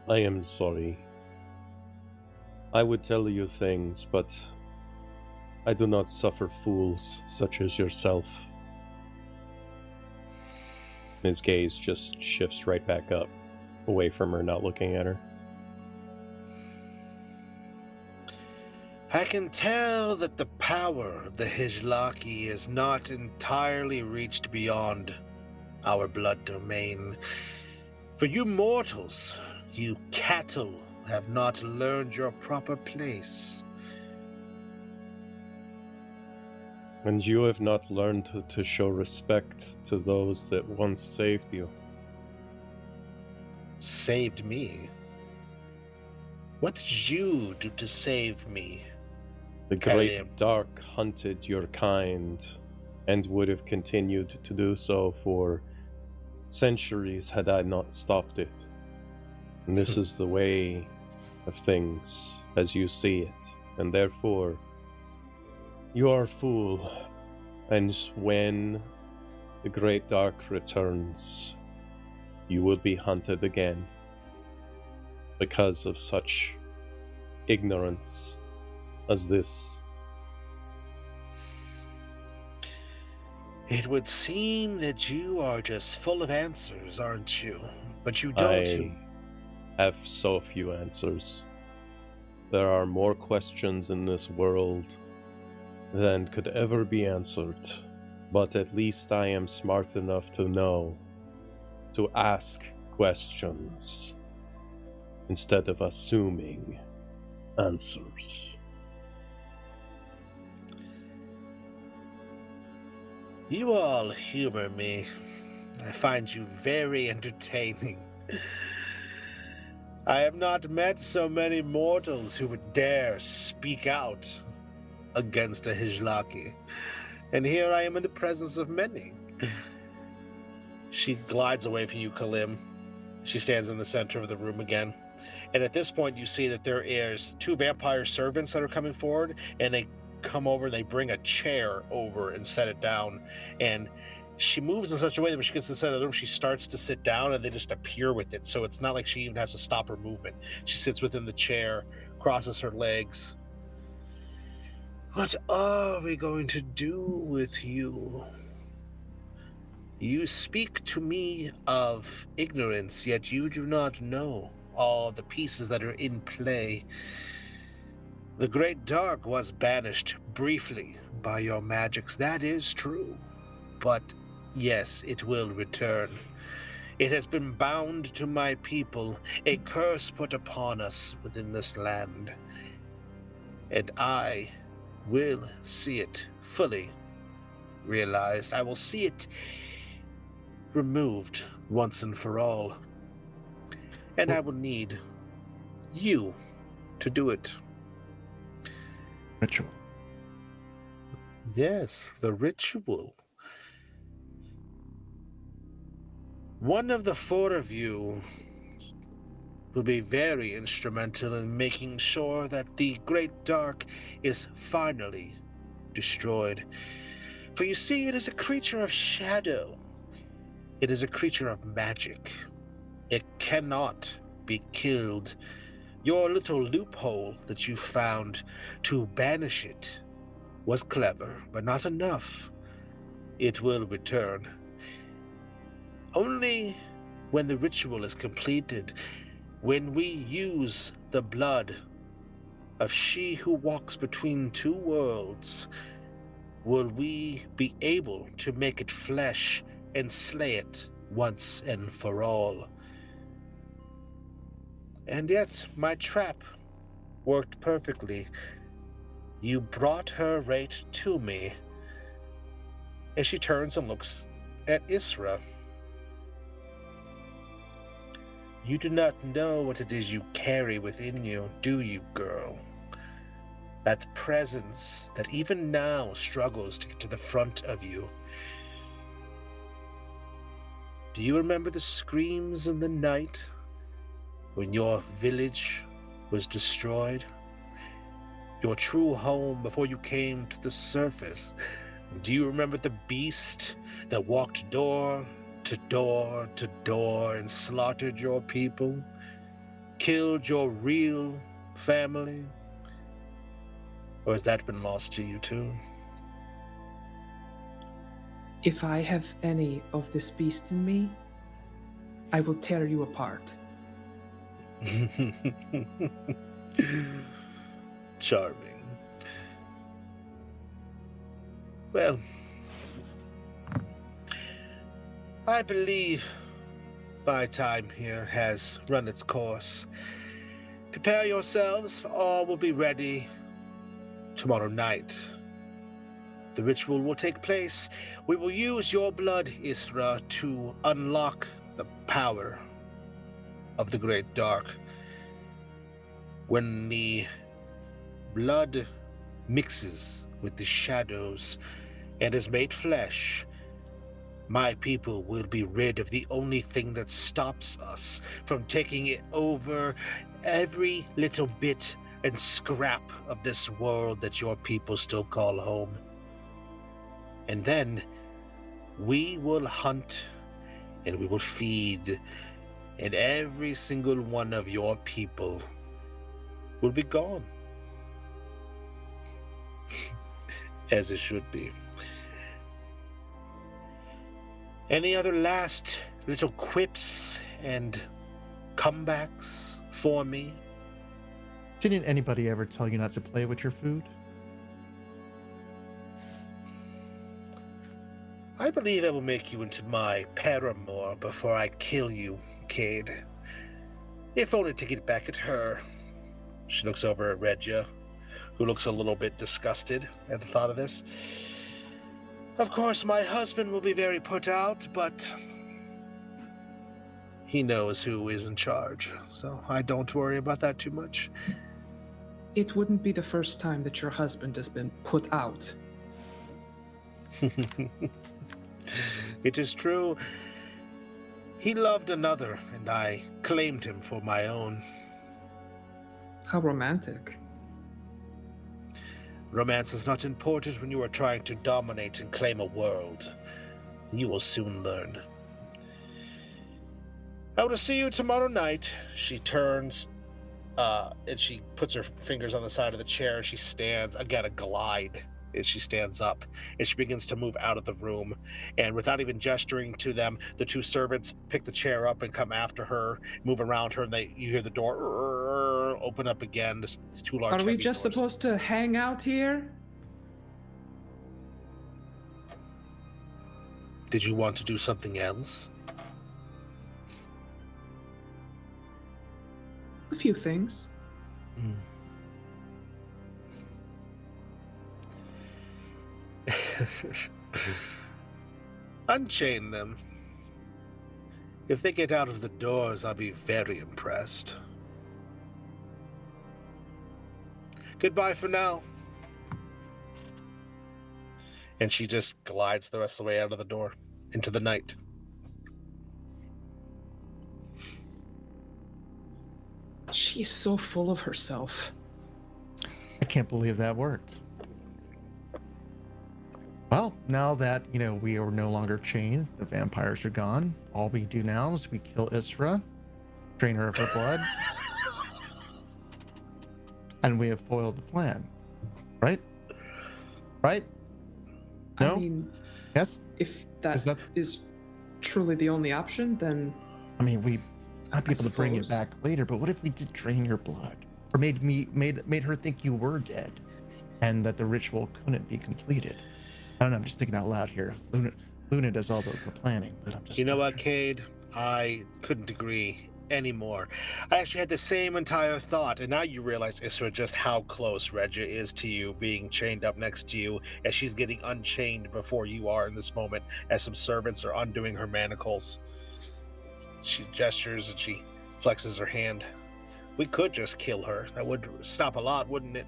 I am sorry. I would tell you things, but I do not suffer fools such as yourself. His gaze just shifts right back up, away from her, not looking at her. I can tell that the power of the Hijlaki is not entirely reached beyond our blood domain. For you mortals, you cattle, have not learned your proper place. And you have not learned to show respect to those that once saved you. Saved me? What did you do to save me? The Great Dark hunted your kind, and would have continued to do so for centuries had I not stopped it. And this is the way of things as you see it, and therefore you are a fool. And when the Great Dark returns, you will be hunted again because of such ignorance as this. It would seem that you are just full of answers, aren't you? But you don't. I have so few answers. There are more questions in this world than could ever be answered, but at least I am smart enough to know to ask questions instead of assuming answers. You all humor me. I find you very entertaining. I have not met so many mortals who would dare speak out against a Hijlaki. And here I am in the presence of many. She glides away from you, Kalim. She stands in the center of the room again. And at this point, you see that there is 2 vampire servants that are coming forward, and they come over, they bring a chair over and set it down. And she moves in such a way that when she gets to the center of the room, she starts to sit down, and they just appear with it. So it's not like she even has to stop her movement. She sits within the chair, crosses her legs. What are we going to do with you? You speak to me of ignorance, yet you do not know all the pieces that are in play. The Great Dark was banished briefly by your magics, that is true. But yes, it will return. It has been bound to my people, a curse put upon us within this land. And I will see it fully realized. I will see it removed once and for all. And I will need you to do it. Ritual. Yes, the ritual. One of the 4 of you will be very instrumental in making sure that the Great Dark is finally destroyed. For you see, it is a creature of shadow. It is a creature of magic. It cannot be killed. Your little loophole that you found to banish it was clever, but not enough. It will return. Only when the ritual is completed, when we use the blood of she who walks between 2 worlds, will we be able to make it flesh and slay it once and for all. And yet, my trap worked perfectly. You brought her right to me. And she turns and looks at Isra. You do not know what it is you carry within you, do you, girl? That presence that even now struggles to get to the front of you. Do you remember the screams in the night when your village was destroyed? Your true home before you came to the surface? Do you remember the beast that walked door to door to door and slaughtered your people? Killed your real family? Or has that been lost to you too? If I have any of this beast in me, I will tear you apart. Charming. Well, I believe my time here has run its course. Prepare yourselves, for all will be ready tomorrow night. The ritual will take place. We will use your blood, Isra, to unlock the power of the Great Dark. When the blood mixes with the shadows and is made flesh, my people will be rid of the only thing that stops us from taking it over every little bit and scrap of this world that your people still call home. And then we will hunt and we will feed, and every single one of your people will be gone. As it should be. Any other last little quips and comebacks for me? Didn't anybody ever tell you not to play with your food? I believe I will make you into my paramour before I kill you, Cade. If only to get back at her. She looks over at Regia, who looks a little bit disgusted at the thought of this. Of course, my husband will be very put out, but he knows who is in charge, so I don't worry about that too much. It wouldn't be the first time that your husband has been put out. It is true. He loved another, and I claimed him for my own. How romantic. Romance is not important when you are trying to dominate and claim a world. You will soon learn. I will see you tomorrow night. She turns, and she puts her fingers on the side of the chair, and she stands, again, a glide, as she stands up, and she begins to move out of the room. And without even gesturing to them, the two servants pick the chair up and come after her, move around her, and you hear the door open up again. This two large Are we heavy just doors. supposed to hang out here? Did you want to do something else? A few things. Unchain them. If they get out of the doors, I'll be very impressed. Goodbye for now. And she just glides the rest of the way out of the door into the night. She's so full of herself. I can't believe that worked. Well, now that, we are no longer chained, the vampires are gone. All we do now is we kill Isra, drain her of her blood, and we have foiled the plan. Right? Right? No? I mean, Yes? if that is truly the only option, then I mean, we might be able to bring it suppose. back later, but what if we did drain your blood? Or made her think you were dead and that the ritual couldn't be completed? I don't know, I'm just thinking out loud here. Luna does all the planning, but I'm just... You know what, Cade? I couldn't agree anymore. I actually had the same entire thought, and now you realize, Isra, just how close Regia is to you, being chained up next to you, as she's getting unchained before you are in this moment, as some servants are undoing her manacles. She gestures and she flexes her hand. We could just kill her. That would stop a lot, wouldn't it?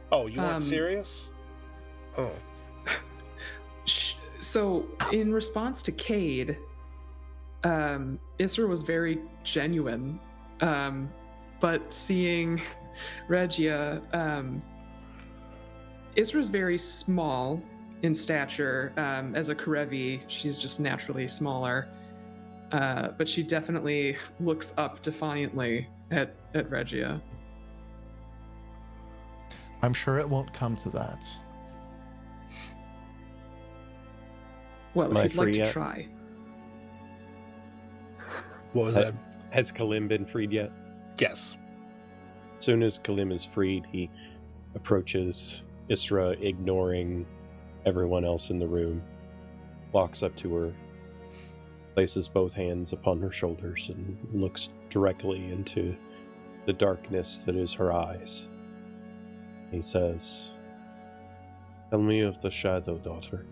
Oh, you weren't serious? Oh. So, in response to Cade, Isra was very genuine, but seeing Regia, Isra's very small in stature. As a Karevi, she's just naturally smaller, but she definitely looks up defiantly at Regia. I'm sure it won't come to that. Well, Am I if you'd like free to yet? try. What was that? Has Kalim been freed yet? Yes. As soon as Kalim is freed, he approaches Isra, ignoring everyone else in the room, walks up to her, places both hands upon her shoulders, and looks directly into the darkness that is her eyes. He says, "Tell me of the shadow, daughter."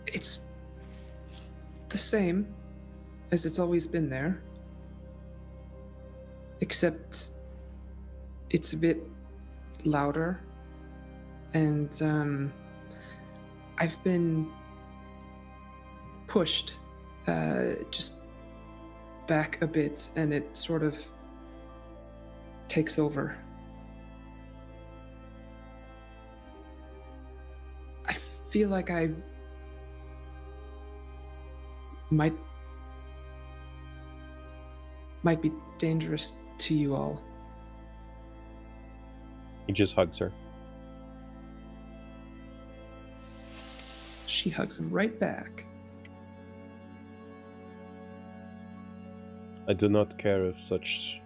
It's the same as it's always been there, except it's a bit louder, and I've been pushed just back a bit, and it sort of takes over. I feel like I might be dangerous to you all. He just hugs her. She hugs him right back. I do not care of such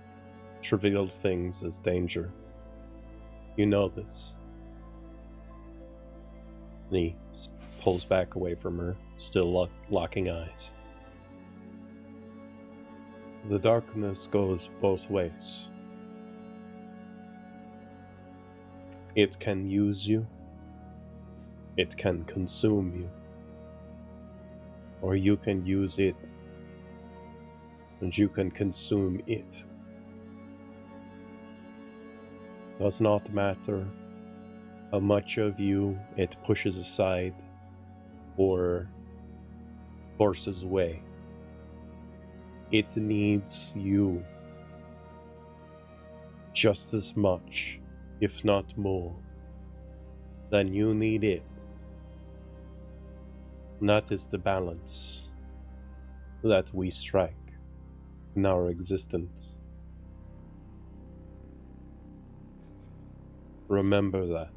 trivial things as danger. You know this. And he pulls back away from her, still locking eyes. The darkness goes both ways. It can use you. It can consume you. Or you can use it, and you can consume it. Does not matter how much of you it pushes aside or forces away. It needs you just as much, if not more, than you need it. And that is the balance that we strike in our existence. Remember that.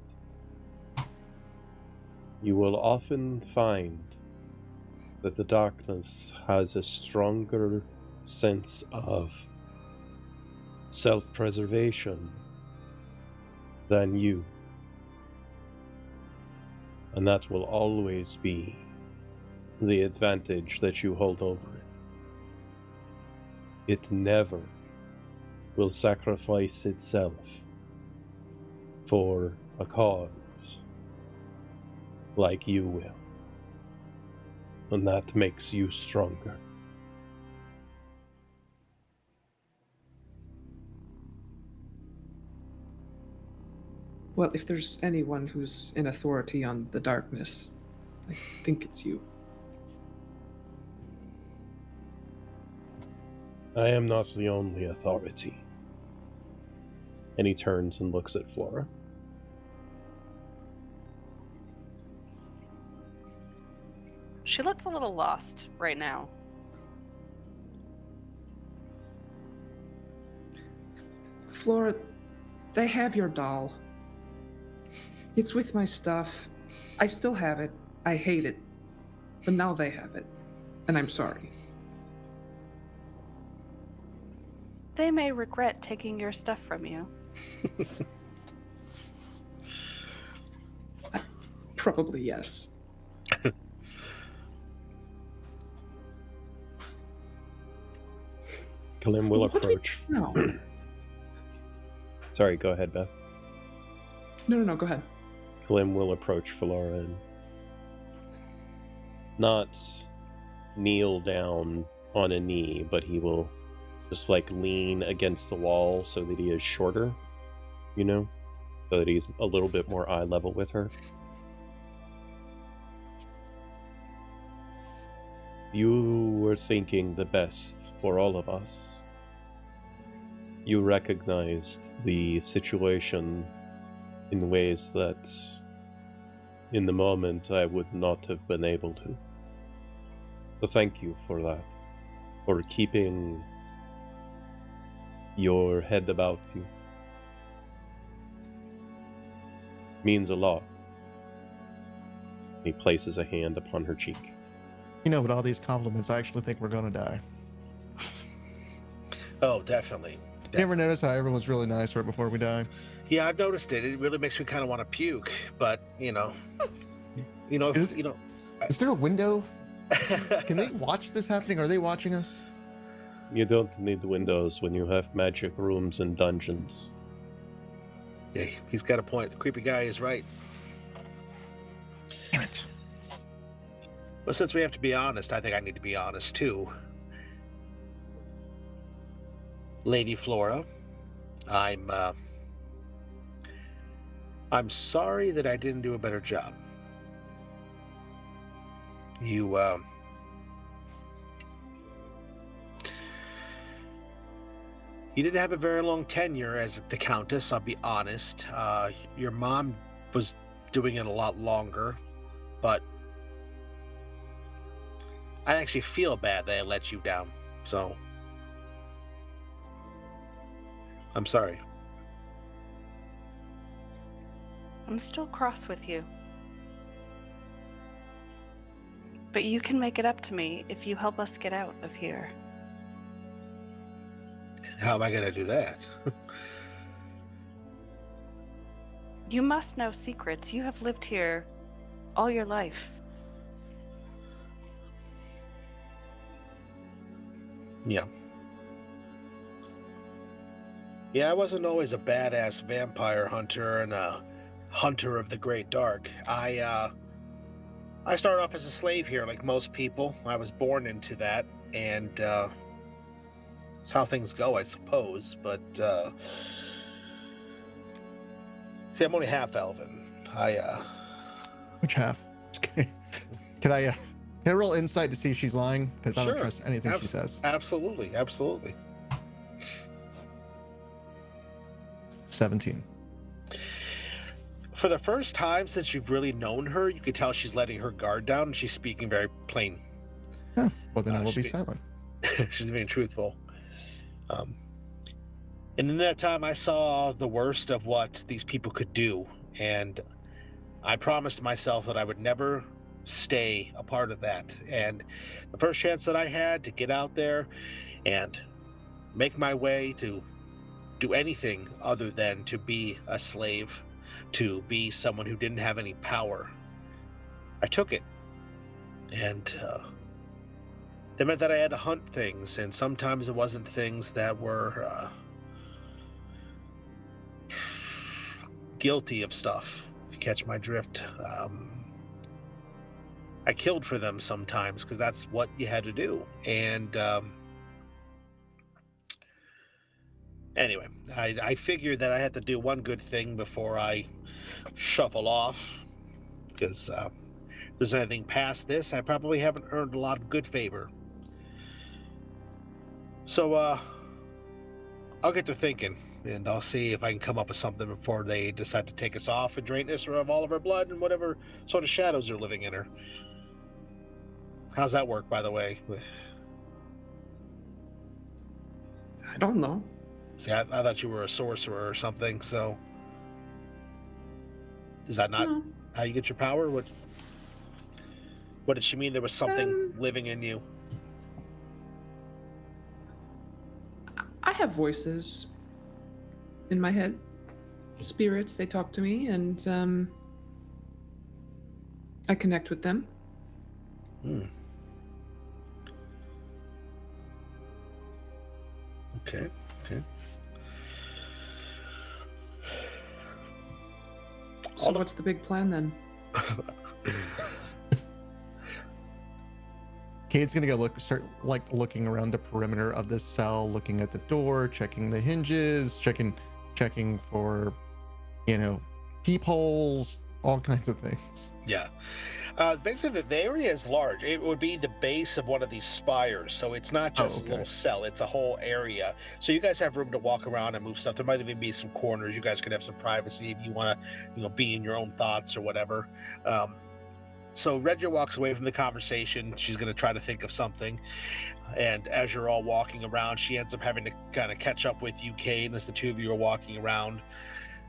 You will often find that the darkness has a stronger sense of self-preservation than you. And that will always be the advantage that you hold over it. It never will sacrifice itself for a cause like you will. And that makes you stronger. Well, if there's anyone who's in authority on the darkness, I think it's you. I am not the only authority. And he turns and looks at Flora. She looks a little lost right now. Flora, they have your doll. It's with my stuff. I still have it. I hate it. But now they have it. And I'm sorry. They may regret taking your stuff from you. Probably yes. Kalim will approach. No. Sorry, go ahead, Beth. No, go ahead. Kalim will approach Flora and not kneel down on a knee, but he will just lean against the wall so that he is shorter, so that he's a little bit more eye level with her. You were thinking the best for all of us. You recognized the situation in ways that, in the moment, I would not have been able to. So thank you for that, for keeping your head about you. Means a lot. He places a hand upon her cheek. With all these compliments, I actually think we're going to die. Oh, definitely. You ever notice how everyone's really nice right before we die? Yeah, I've noticed it. It really makes me kind of want to puke, but Is there a window? Can they watch this happening? Are they watching us? You don't need windows when you have magic rooms and dungeons. Yeah, he's got a point. The creepy guy is right. Damn it. Well, since we have to be honest, I think I need to be honest too. Lady Flora, I'm sorry that I didn't do a better job. You didn't have a very long tenure as the Countess, I'll be honest. Your mom was doing it a lot longer, but I actually feel bad that I let you down, so I'm sorry. I'm still cross with you. But you can make it up to me if you help us get out of here. How am I going to do that? You must know secrets. You have lived here all your life. Yeah. Yeah, I wasn't always a badass vampire hunter and a hunter of the Great Dark. I started off as a slave here, like most people. I was born into that, and it's how things go, I suppose. But see, I'm only half elven. Which half? Just kidding. Can I roll insight to see if she's lying? Because I don't Sure. trust anything she says. Absolutely, absolutely. 17. For the first time since you've really known her, you could tell she's letting her guard down, and she's speaking very plain. Yeah. Well, then I will she'd be silent. She's being truthful. And in that time, I saw the worst of what these people could do, and I promised myself that I would never stay a part of that. And the first chance that I had to get out there and make my way to do anything other than to be a slave, to be someone who didn't have any power, I took it. And that meant that I had to hunt things, and sometimes it wasn't things that were guilty of stuff, if you catch my drift. I killed for them sometimes because that's what you had to do. And anyway, I figured that I had to do one good thing before I shuffle off, because if there's anything past this, I probably haven't earned a lot of good favor. So I'll get to thinking, and I'll see if I can come up with something before they decide to take us off and drain us of all of her blood and whatever sort of shadows are living in her. How's that work, by the way? I don't know. See, I thought you were a sorcerer or something, so is that not No. how you get your power? What did she mean there was something living in you? I have voices in my head. Spirits, they talk to me, and I connect with them. Okay. So what's the big plan then? Kate's gonna go start looking around the perimeter of this cell, looking at the door, checking the hinges, checking for, peepholes, all kinds of things. Yeah. Basically, the area is large. It would be the base of one of these spires, so it's not just a little cell, it's a whole area. So you guys have room to walk around and move stuff. There might even be some corners. You guys could have some privacy if you want to, be in your own thoughts or whatever. So Regia walks away from the conversation. She's going to try to think of something. And as you're all walking around, she ends up having to kind of catch up with you, Kane, as the two of you are walking around.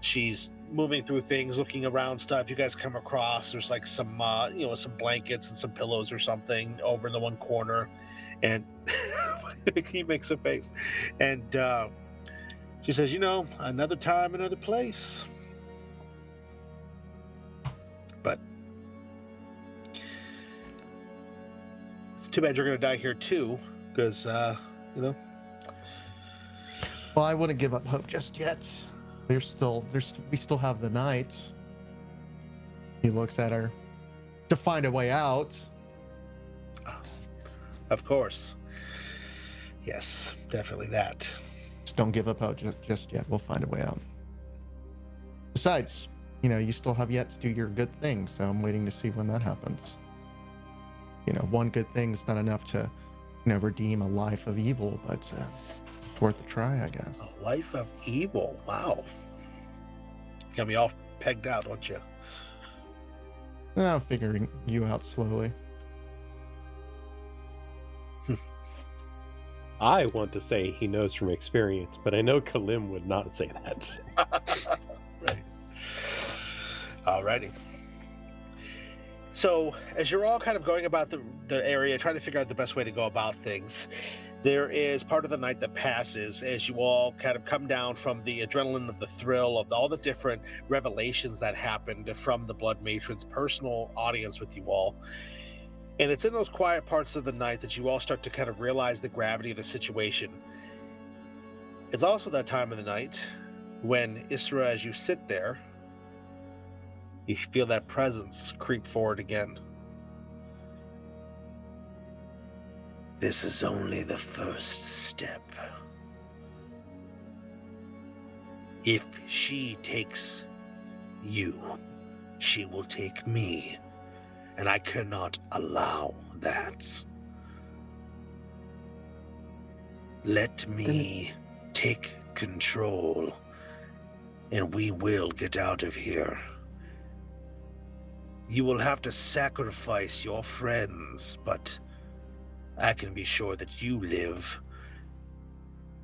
She's moving through things, looking around stuff. You guys come across, there's like some, some blankets and some pillows or something over in the one corner. And he makes a face. And she says, another time, another place. But it's too bad you're going to die here too, because, Well, I wouldn't give up hope just yet. We still have the night. He looks at her. To find a way out. Of course. Yes, definitely that. Just don't give up hope just yet. We'll find a way out. Besides, you still have yet to do your good thing, so I'm waiting to see when that happens. One good thing is not enough to, redeem a life of evil, but worth a try, I guess. A life of evil. Wow. Got me all pegged out, don't you? I'm figuring you out slowly. I want to say he knows from experience, but I know Kalim would not say that. Right. Alrighty. So, as you're all kind of going about the area, trying to figure out the best way to go about things, there is part of the night that passes as you all kind of come down from the adrenaline of the thrill of all the different revelations that happened from the Blood Matron's personal audience with you all. And it's in those quiet parts of the night that you all start to kind of realize the gravity of the situation. It's also that time of the night when, Isra, as you sit there, you feel that presence creep forward again. This is only the first step. If she takes you, she will take me, and I cannot allow that. Let me take control, and we will get out of here. You will have to sacrifice your friends, but I can be sure that you live,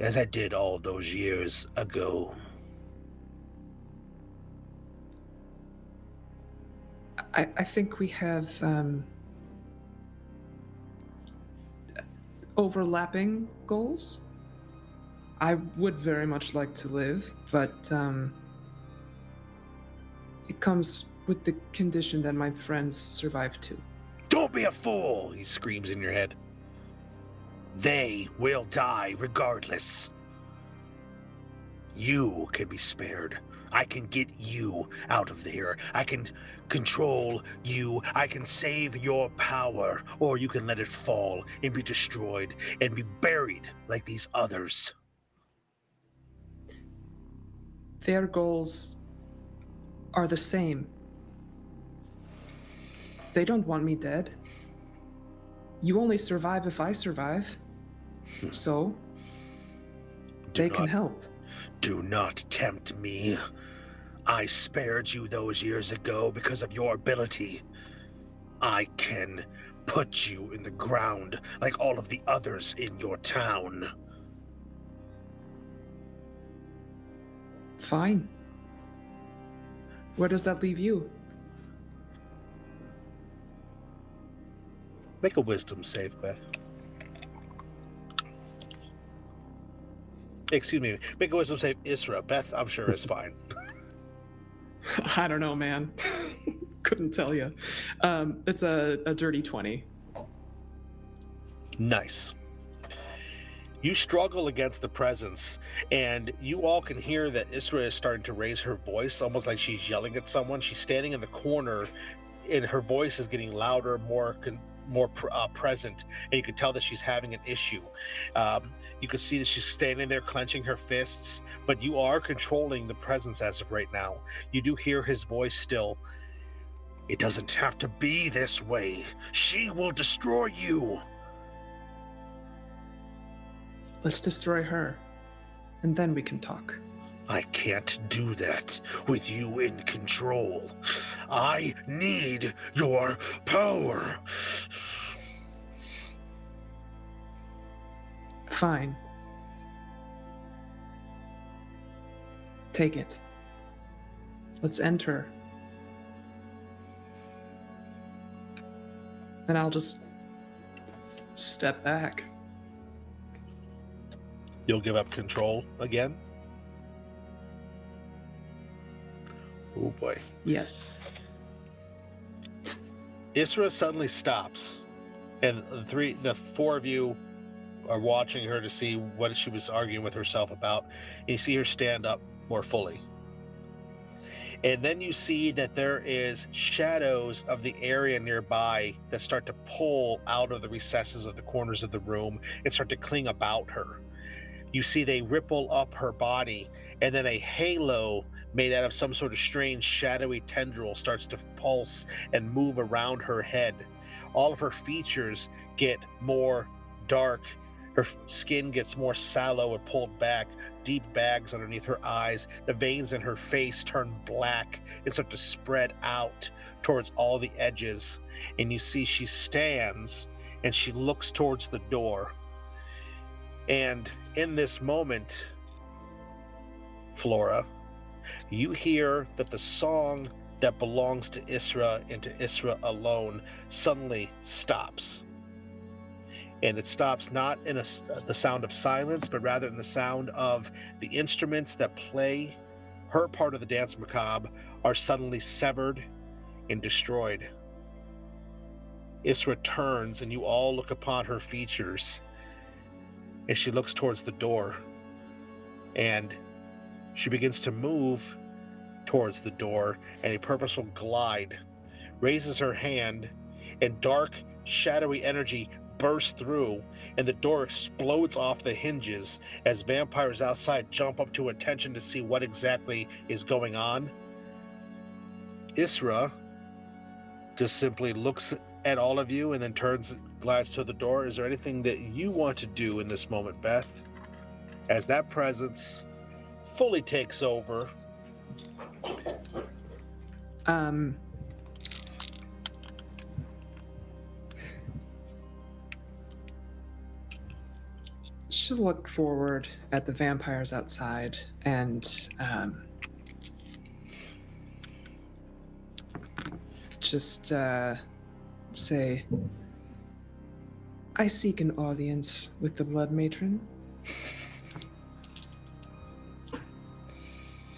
as I did all those years ago. I think we have overlapping goals. I would very much like to live, but it comes with the condition that my friends survive too. Don't be a fool, he screams in your head. They will die regardless. You can be spared. I can get you out of here. I can control you. I can save your power, or you can let it fall and be destroyed and be buried like these others. Their goals are the same. They don't want me dead. You only survive if I survive. So, they can help. Do not tempt me. I spared you those years ago because of your ability. I can put you in the ground like all of the others in your town. Fine. Where does that leave you? Make a wisdom save, Beth. Excuse me. Make a wisdom save, Isra. Beth, I'm sure is fine. I don't know, man. Couldn't tell you. It's a dirty 20. Nice. You struggle against the presence, and you all can hear that Isra is starting to raise her voice, almost like she's yelling at someone. She's standing in the corner, and her voice is getting louder, more present, and you can tell that she's having an issue. You can see that she's standing there clenching her fists, but you are controlling the presence as of right now. You do hear his voice still. It doesn't have to be this way. She will destroy you. Let's destroy her, and then we can talk. I can't do that with you in control. I need your power. Fine. Take it. Let's end her. And I'll just step back. You'll give up control again? Oh boy. Yes. Isra suddenly stops, and the four of you are watching her to see what she was arguing with herself about, and you see her stand up more fully. And then you see that there is shadows of the area nearby that start to pull out of the recesses of the corners of the room and start to cling about her. You see they ripple up her body, and then a halo made out of some sort of strange shadowy tendril starts to pulse and move around her head. All of her features get more dark. Her skin gets more sallow and pulled back, deep bags underneath her eyes. The veins in her face turn black and start to spread out towards all the edges. And you see she stands and she looks towards the door. And in this moment, Flora, you hear that the song that belongs to Isra and to Isra alone suddenly stops. And it stops not in the sound of silence, but rather in the sound of the instruments that play her part of the dance macabre are suddenly severed and destroyed. Isra turns and you all look upon her features as she looks towards the door, and she begins to move towards the door, and a purposeful glide raises her hand, and dark, shadowy energy bursts through, and the door explodes off the hinges as vampires outside jump up to attention to see what exactly is going on. Isra just simply looks at all of you and then glides to the door. Is there anything that you want to do in this moment, Beth, as that presence fully takes over? She'll look forward at the vampires outside and just say, "I seek an audience with the Blood Matron."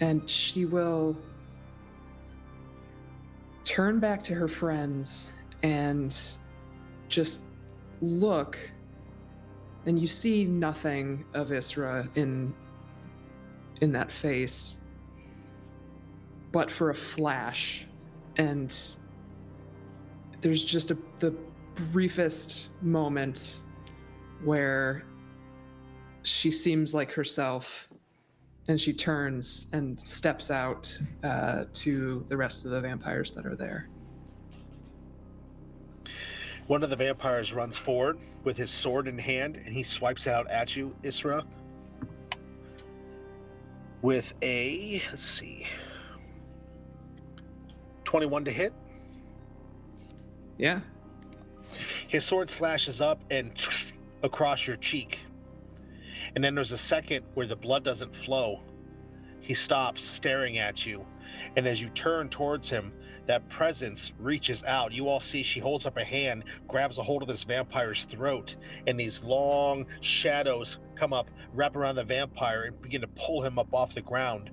And she will turn back to her friends and just look, and you see nothing of Isra in that face, but for a flash, and there's just the briefest moment where she seems like herself, and she turns and steps out to the rest of the vampires that are there. One of the vampires runs forward with his sword in hand, and he swipes it out at you, Isra, with a, let's see, 21 to hit. Yeah. His sword slashes up and across your cheek. And then there's a second where the blood doesn't flow. He stops staring at you. And as you turn towards him, that presence reaches out. You all see she holds up a hand, grabs a hold of this vampire's throat, and these long shadows come up, wrap around the vampire, and begin to pull him up off the ground.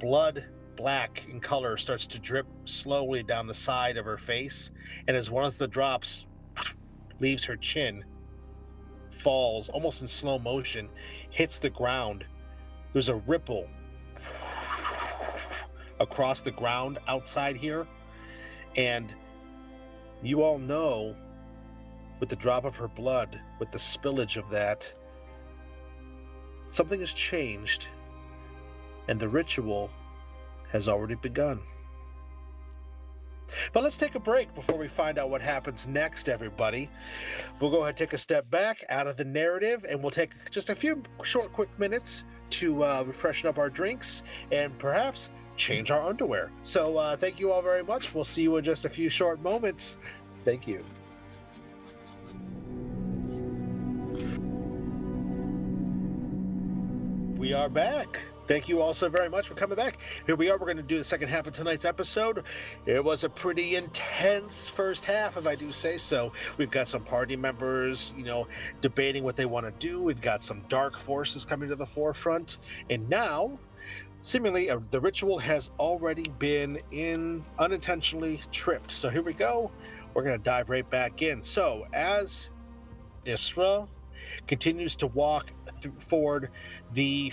Blood, black in color, starts to drip slowly down the side of her face. And as one of the drops leaves her chin, falls almost in slow motion, hits the ground, there's a ripple across the ground outside here, and you all know, with the drop of her blood, with the spillage of that, something has changed, and the ritual has already begun. But let's take a break before we find out what happens next, everybody. We'll go ahead and take a step back out of the narrative, and we'll take just a few short, quick minutes to freshen up our drinks and perhaps change our underwear. So thank you all very much. We'll see you in just a few short moments. Thank you. We are back. Thank you all so very much for coming back. Here we are. We're going to do the second half of tonight's episode. It was a pretty intense first half, if I do say so. We've got some party members, debating what they want to do. We've got some dark forces coming to the forefront. And now, seemingly, the ritual has already been unintentionally tripped. So here we go. We're going to dive right back in. So as Isra continues to walk forward, the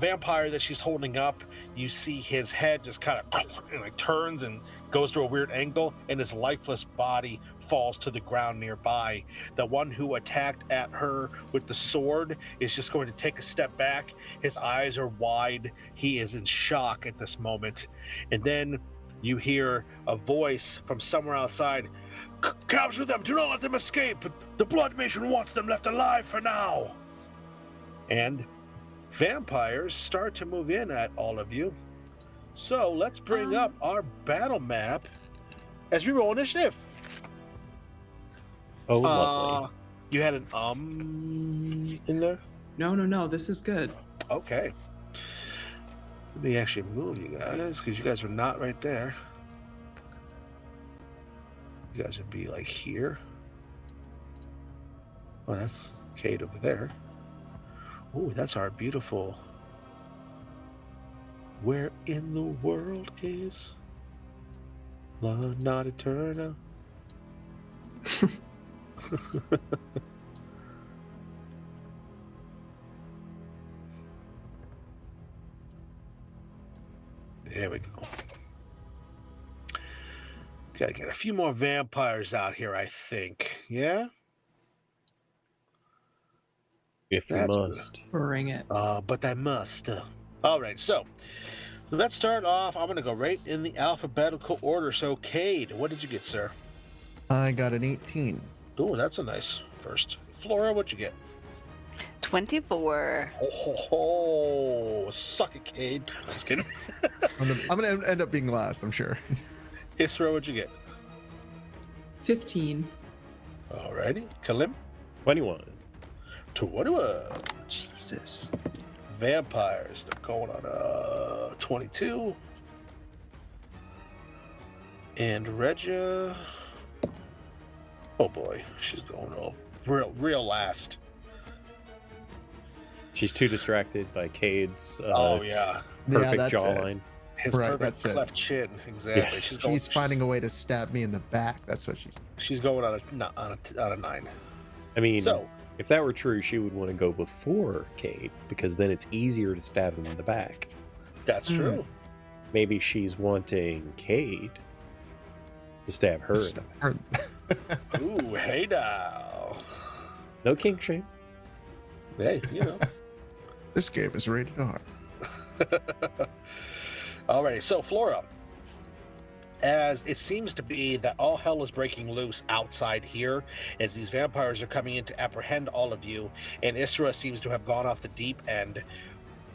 vampire that she's holding up, you see his head just kind of turns and goes to a weird angle, and his lifeless body falls to the ground nearby. The one who attacked at her with the sword is just going to take a step back. His eyes are wide. He is in shock at this moment. And then you hear a voice from somewhere outside. Capture them! Do not let them escape! The Blood Mission wants them left alive for now! And vampires start to move in at all of you. So let's bring up our battle map as we roll initiative. Oh, lovely. You had an in there? No, this is good. Okay. Let me actually move you guys, because you guys are not right there. You guys would be like here. Oh, that's Kate over there. Oh, that's our beautiful... Where in the world is La Notte Eterna? There we go. Gotta get a few more vampires out here, I think. Yeah? If you That's must. Bring it. But I must. All right, so let's start off. I'm going to go right in the alphabetical order. So, Cade, what did you get, sir? I got an 18. Oh, that's a nice first. Flora, what'd you get? 24. Oh, suck it, Cade. I'm just kidding. I'm gonna end up being last, I'm sure. Isra, what'd you get? 15. All righty. Kalim? 21. 21. Jesus. Vampires, they're going on 22. And Regia, oh boy, she's going all real last. She's too distracted by Cade's Oh yeah, perfect that's jawline. his Right, perfect that's it. cleft chin. Exactly. Yes. She's finding a way to stab me in the back. That's what She's going on a 9. I mean, So if that were true, she would want to go before Cade, because then it's easier to stab him in the back. that's true. Maybe she's wanting Cade to stab her. Ooh, hey now. No kink shame. Hey, you know. This game is rated R. Alrighty, so Flora, as it seems to be that all hell is breaking loose outside here as these vampires are coming in to apprehend all of you, and Isra seems to have gone off the deep end.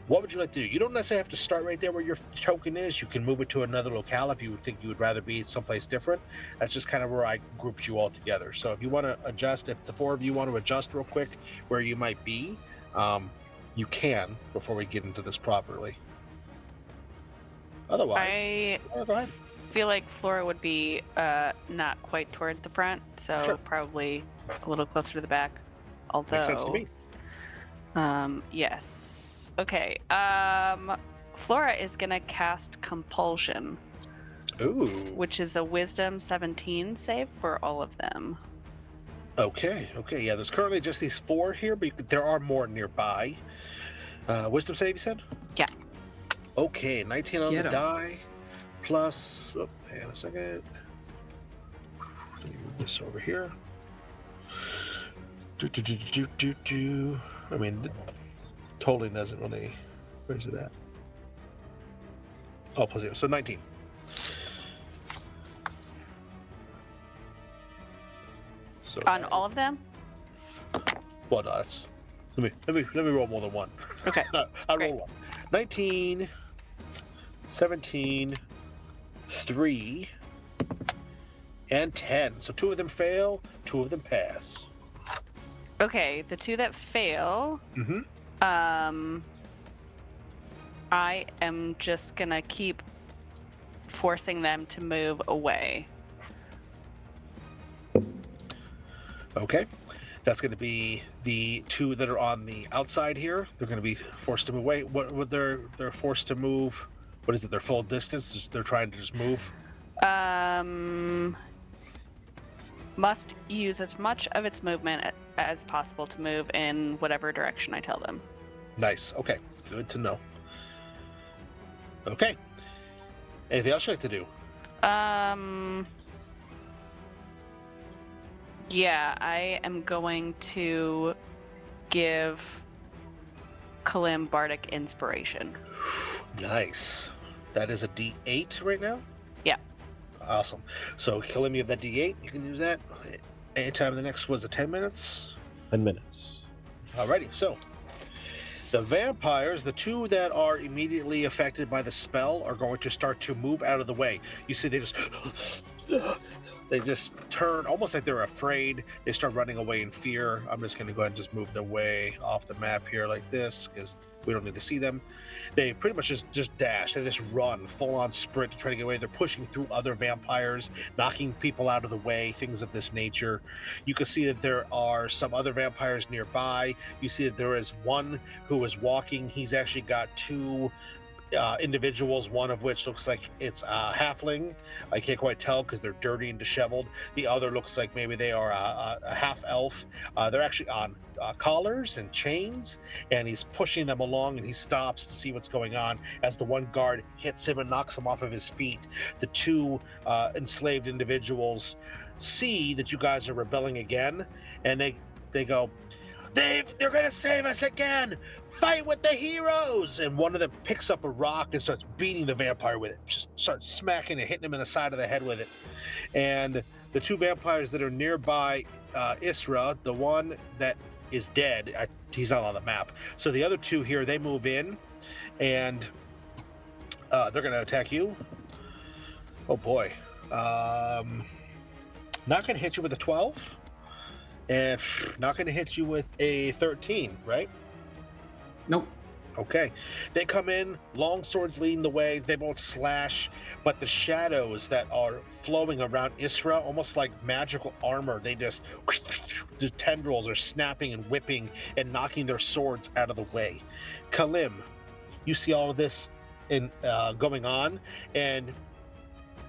What would you like to do? You don't necessarily have to start right there where your token is. You can move it to another locale if you would think you would rather be someplace different. That's just kind of where I grouped you all together. So if you want to adjust, if the four of you want to adjust real quick where you might be, you can before we get into this properly. Otherwise, I go ahead. feel like Flora would be not quite toward the front, so Sure. probably a little closer to the back. Although, Makes sense to me. yes. Okay. Flora is gonna cast Compulsion, Ooh. which is a Wisdom 17 save for all of them. Okay. Yeah, there's currently just these 4 here, but there are more nearby. Wisdom save, you said? Yeah. Okay, 19 on Get the 'em. die, plus... Oh, hang on a second. Let me move this over here. I mean, totally doesn't really... Where's it at? Oh, plus 0, so 19. So On that all is- of them? Well, no, that's... Let me roll more than one. Okay. I Great. roll one. 19, 17, 3, and 10. So 2 of them fail, 2 of them pass. Okay, the 2 that fail, Mm-hmm. I am just gonna keep forcing them to move away. Okay. That's going to be the 2 that are on the outside here. They're going to be forced to move away. What they're forced to move? What is it? Their full distance? They're trying to just move? Must use as much of its movement as possible to move in whatever direction I tell them. Nice. Okay. Good to know. Okay. Anything else you like to do? Yeah, I am going to give Kalim Bardic Inspiration. Nice. That is a D8 right now? Yeah. Awesome. So killing me of that D8, you can use that anytime. The next was 10 minutes. 10 minutes. Alrighty, so the vampires, the two that are immediately affected by the spell, are going to start to move out of the way. You see, they just turn almost like they're afraid. They start running away in fear. I'm just going to go ahead and just move their way off the map here like this because we don't need to see them. They pretty much just dash. They just run, full-on sprint to try to get away. They're pushing through other vampires, knocking people out of the way, things of this nature. You can see that there are some other vampires nearby. You see that there is one who is walking. He's actually got two individuals, one of which looks like it's a halfling. I can't quite tell because they're dirty and disheveled. The other looks like maybe they are a half elf. They're actually on collars and chains, and he's pushing them along, and he stops to see what's going on as the one guard hits him and knocks him off of his feet. The two enslaved individuals see that you guys are rebelling again, and they go, they're gonna save us again! Fight with the heroes! And one of them picks up a rock and starts beating the vampire with it. Just starts smacking and hitting him in the side of the head with it. And the two vampires that are nearby Isra, the one that is dead, he's not on the map. So the other two here, they move in, and they're gonna attack you. Oh boy. Not gonna hit you with a 12. And not going to hit you with a 13, right? Nope. Okay. They come in, long swords leading the way. They both slash, but the shadows that are flowing around Isra, almost like magical armor, the tendrils are snapping and whipping and knocking their swords out of the way. Kalim, you see all of this going on, and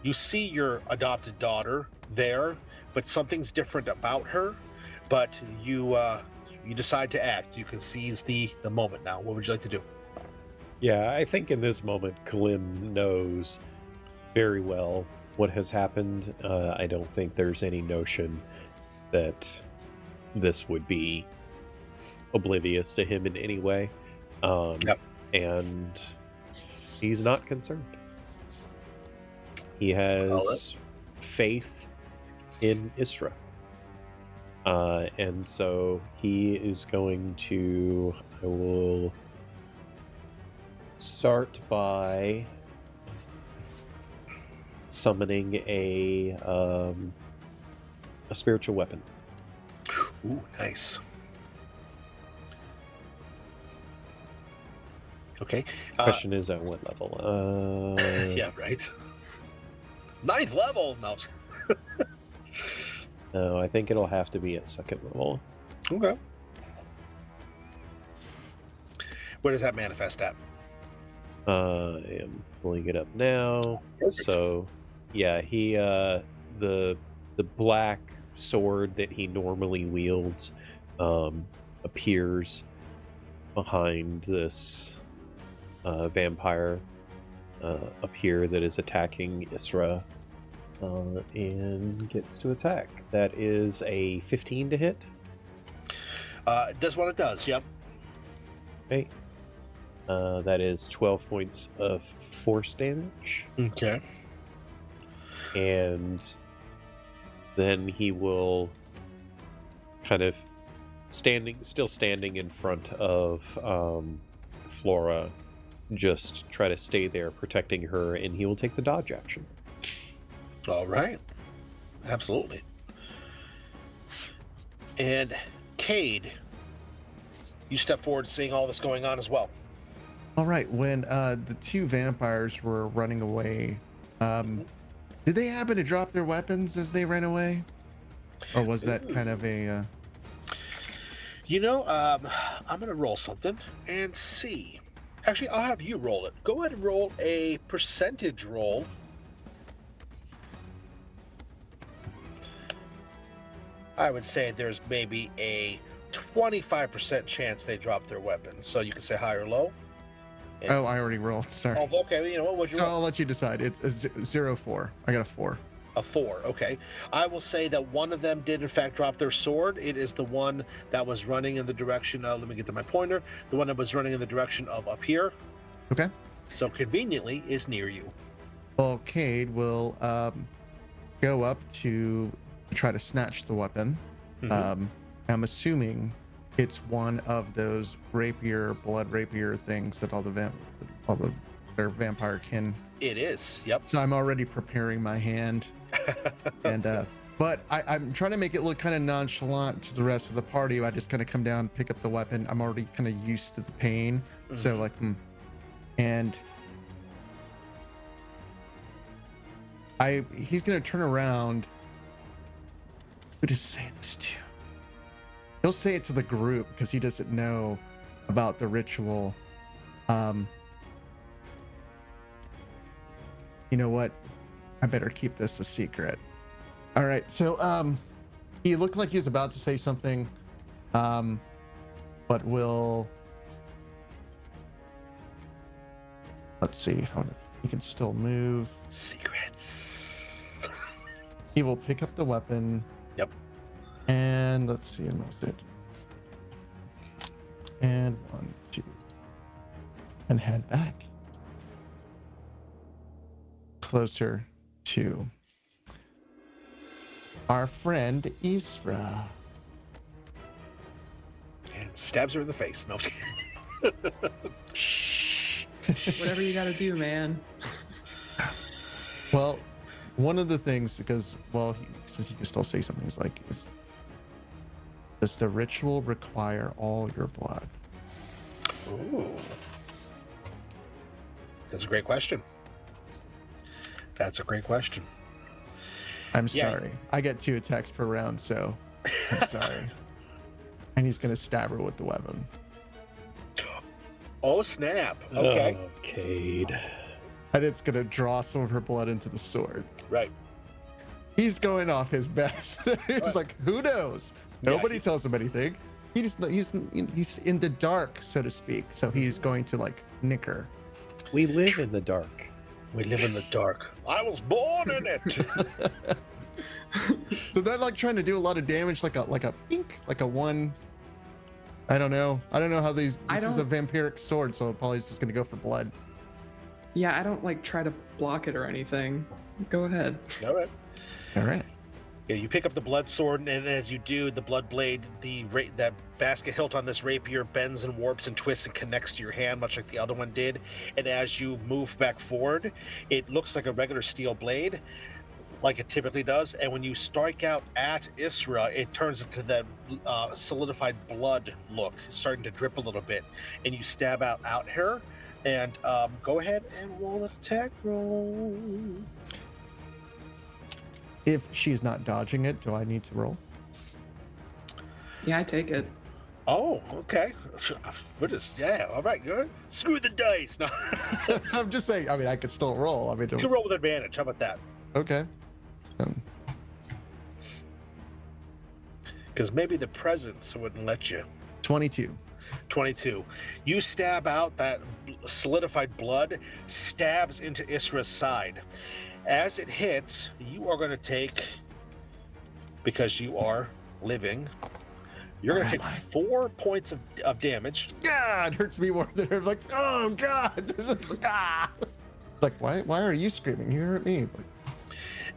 you see your adopted daughter there, but something's different about her. But you decide to act. You can seize the moment now. What would you like to do? Yeah, I think in this moment, Kalim knows very well what has happened. I don't think there's any notion that this would be oblivious to him in any way. Yep. And he's not concerned. He has faith in Isra. And so he is going to, I will start by summoning a spiritual weapon. Ooh, nice. Okay. Question is at what level? Yeah, right. 9th level. No. No, I think it'll have to be at 2nd level. Okay. Where does that manifest at? I am pulling it up now. Perfect. So, yeah, he the black sword that he normally wields appears behind this vampire up here that is attacking Isra. And gets to attack. That is a 15 to hit. It does what it does, yep. Okay. That is 12 points of force damage. Okay. And then he will kind of still standing in front of Flora, just try to stay there protecting her, and he will take the dodge action. All right. Absolutely. And Cade, you step forward seeing all this going on as well. All right. When the two vampires were running away, did they happen to drop their weapons as they ran away? Or was that kind of a... I'm going to roll something and see. Actually, I'll have you roll it. Go ahead and roll a percentage roll. I would say there's maybe a 25% chance they drop their weapons. So you can say high or low. And... Oh, I already rolled. Sorry. Oh, okay. You know what? What'd you So roll? I'll let you decide. It's a 0-4. I got a 4. A 4. Okay. I will say that one of them did in fact drop their sword. It is the one that was running in the direction of, let me get to my pointer, the one that was running in the direction of up here. Okay. So conveniently is near you. Well, Cade will go up to try to snatch the weapon. Mhm. I'm assuming it's one of those blood rapier things that all their vampire kin. It is. Yep. So I'm already preparing my hand, and but I'm trying to make it look kind of nonchalant to the rest of the party. I just kind of come down, pick up the weapon. I'm already kind of used to the pain, so like, and he's gonna turn around. Who to say this to? He'll say it to the group because he doesn't know about the ritual. You know what? I better keep this a secret. All right. So he looked like he was about to say something, but let's see how he can still move. Secrets. He will pick up the weapon. Yep. And let's see, and that's it. And 1, 2, and head back closer to our friend Isra. And stabs her in the face. No. Shh. Whatever you gotta do, man. Well, one of the things, because, well, since he can still say something, is like, does the ritual require all your blood? Ooh. That's a great question. That's a great question. I'm Yeah. sorry. I get 2 attacks per round, so I'm sorry. And he's going to stab her with the weapon. Oh, snap. Okay. Oh, Cade. And it's going to draw some of her blood into the sword. Right. He's going off his best. He's like, who knows? Yeah, Nobody tells him anything. He's in the dark, so to speak. So he's going to like nick her. We live in the dark. We live in the dark. I was born in it. So they're like trying to do a lot of damage, like a pink, like a 1. I don't know how this is a vampiric sword, so it probably is just gonna go for blood. Yeah, I don't like try to block it or anything. Go ahead. All right. All right. Yeah, you pick up the blood sword, and as you do, the blood blade, that basket hilt on this rapier bends and warps and twists and connects to your hand, much like the other one did. And as you move back forward, it looks like a regular steel blade, like it typically does. And when you strike out at Isra, it turns into that solidified blood look, starting to drip a little bit. And you stab out her. And go ahead and roll an attack roll. If she's not dodging it, do I need to roll? Yeah, I take it. Oh, okay. All right, good. Screw the dice. No. I'm just saying. I mean, I could still roll. I mean, You can roll with advantage. How about that? okay. Because maybe the presence wouldn't let you. 22. 22. You stab out that solidified blood, stabs into Isra's side. As it hits, you are going to take, because you are living, you're going to take 4 points of damage. Yeah, it hurts me more than her. Like, oh god. Ah. Like, why are you screaming? You hurt me.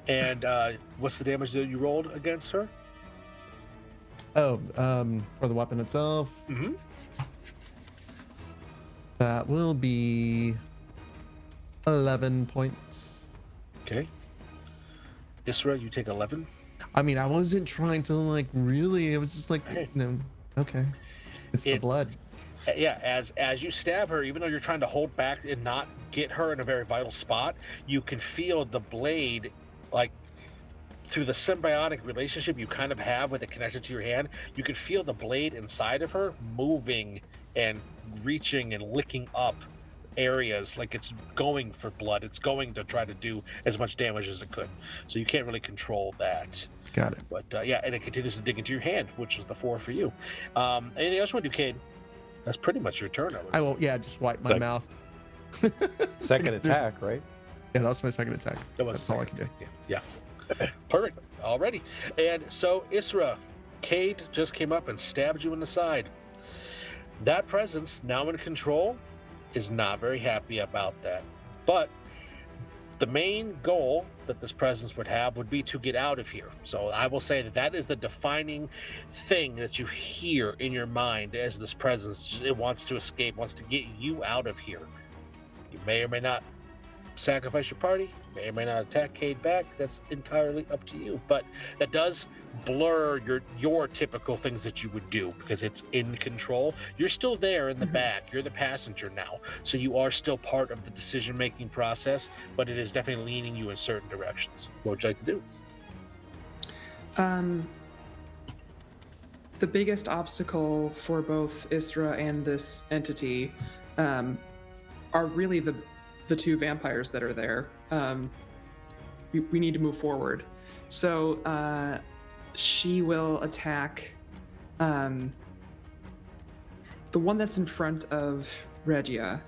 And what's the damage that you rolled against her? Oh, for the weapon itself, Mm-hmm. that will be 11 points. Okay. Isra, you take 11. I mean, I wasn't trying to like really. It was just like, Hey. okay. It's the blood. Yeah, as you stab her, even though you're trying to hold back and not get her in a very vital spot, you can feel the blade, like through the symbiotic relationship you kind of have with it connected to your hand, you can feel the blade inside of her moving and reaching and licking up areas, like it's going for blood. It's going to try to do as much damage as it could. So you can't really control that. Got it. But yeah, and it continues to dig into your hand, which is the 4 for you. Anything else you want to do, Cade? That's pretty much your turn. I will. Yeah, just wipe my Like- mouth. Second attack, right? Yeah, that's my second attack. That was That's all I can do. Yeah. Perfect. Alrighty. And so Isra, Cade just came up and stabbed you in the side. That presence, now in control, is not very happy about that. But The main goal that this presence would have would be to get out of here. So I will say that that is the defining thing that you hear in your mind as this presence. It wants to escape, wants to get you out of here. You may or may not sacrifice your party, may or may not attack Cade back. That's entirely up to you. But that does blur your typical things that you would do because it's in control. You're still there in the back. You're the passenger now. So you are still part of the decision-making process, but it is definitely leaning you in certain directions. What would you like to do? The biggest obstacle for both Istra and this entity are really the two vampires that are there. We need to move forward. So she will attack the one that's in front of Regia.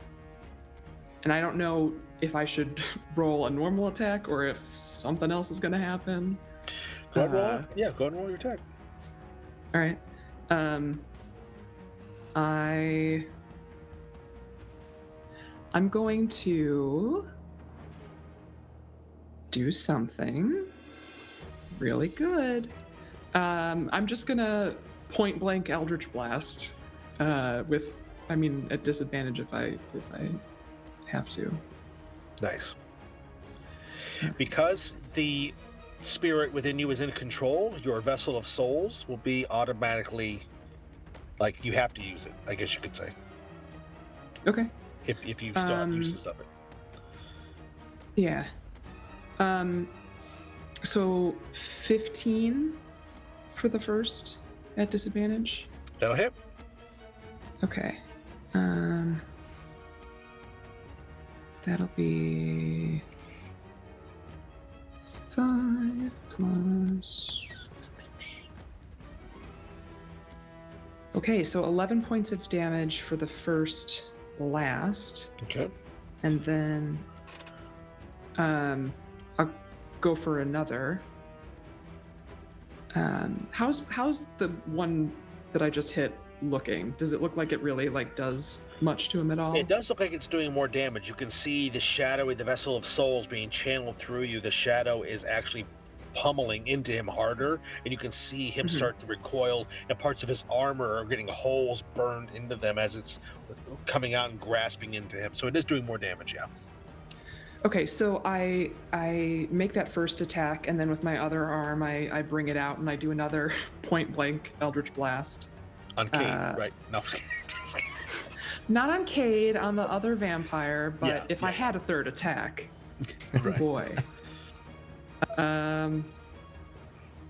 And I don't know if I should roll a normal attack or if something else is going to happen. Go ahead and roll. Yeah, go ahead and roll your attack. All right. I'm going to do something really good. I'm just gonna point blank Eldritch Blast with, I mean, at disadvantage if I have to. Nice. Because the spirit within you is in control, your vessel of souls will be automatically, like, you have to use it, I guess you could say. Okay. If you still have uses of it. Yeah. So 15 for the first at disadvantage. That'll hit. Okay. That'll be 5 plus. Okay, so 11 points of damage for the first blast. Okay. And then I'll go for another. How's the one that I just hit looking? Does it look like it really does much to him at all? It does look like it's doing more damage. You can see the shadow of the vessel of souls being channeled through you. The shadow is actually pummeling into him harder, and you can see him start to recoil, and parts of his armor are getting holes burned into them as it's coming out and grasping into him. So it is doing more damage, yeah. Okay, so I make that first attack, and then with my other arm, I bring it out, and I do another point blank Eldritch Blast. On Cade, right? No. Not on Cade, on the other vampire, but Yeah, if I had a third attack, Right. boy.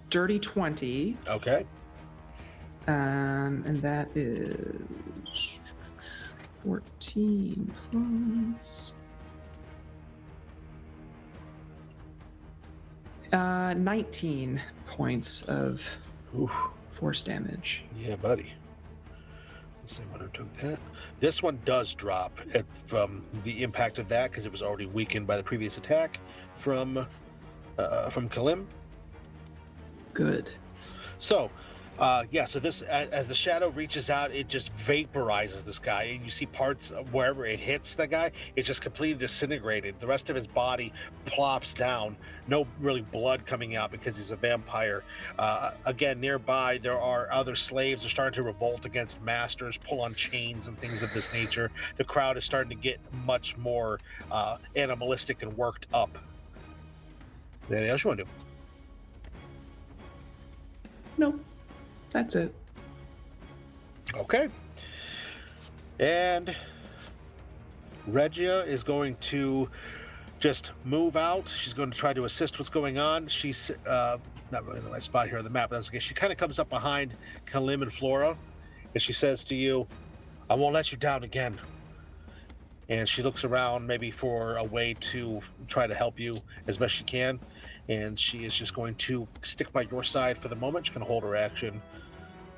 Dirty 20. Okay. And that is 14 plus 19 points of Oof. force damage. Yeah, buddy. The same one who took that. This one does drop from the impact of that because it was already weakened by the previous attack from Kalim. Good. So, so this, as the shadow reaches out, it just vaporizes this guy. And you see parts of wherever it hits the guy, it's just completely disintegrated. The rest of his body plops down. No really blood coming out because he's a vampire. Again, nearby, there are other slaves. They're starting to revolt against masters, pull on chains and things of this nature. The crowd is starting to get much more animalistic and worked up. Anything else you want to do? Nope. That's it. Okay. And Regia is going to just move out. She's going to try to assist what's going on. She's not really in the right spot here on the map, but that's okay. She kind of comes up behind Kalim and Flora, and she says to you, "I won't let you down again." And she looks around maybe for a way to try to help you as best she can. And she is just going to stick by your side for the moment. She's going to hold her action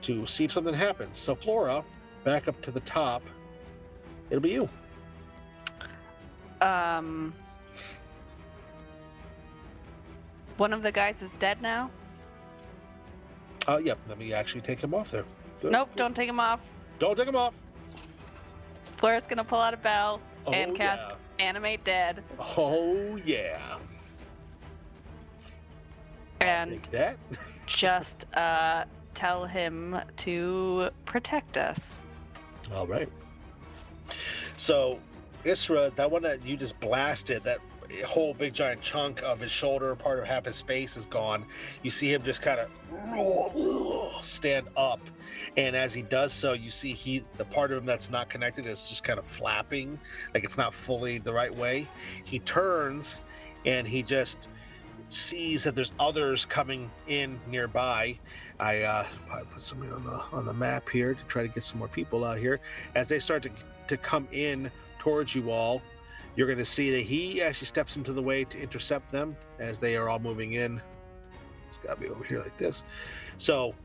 to see if something happens. So Flora, back up to the top. It'll be you. One of the guys is dead now? Yep. Let me actually take him off there. Good. Nope, don't take him off. Don't take him off. Flora's gonna pull out a bell and Oh, cast yeah. Animate dead. Oh yeah. And Take that. just tell him to protect us. All right. So, Isra, that one that you just blasted, that whole big giant chunk of his shoulder, part of half his face is gone. You see him just kind of stand up, and as he does so, you see the part of him that's not connected is just kind of flapping, like it's not fully the right way. He turns, and he just sees that there's others coming in nearby. I probably put something on the map here to try to get some more people out here. As they start to come in towards you all, you're going to see that he actually steps into the way to intercept them as they are all moving in. It's got to be over here like this. So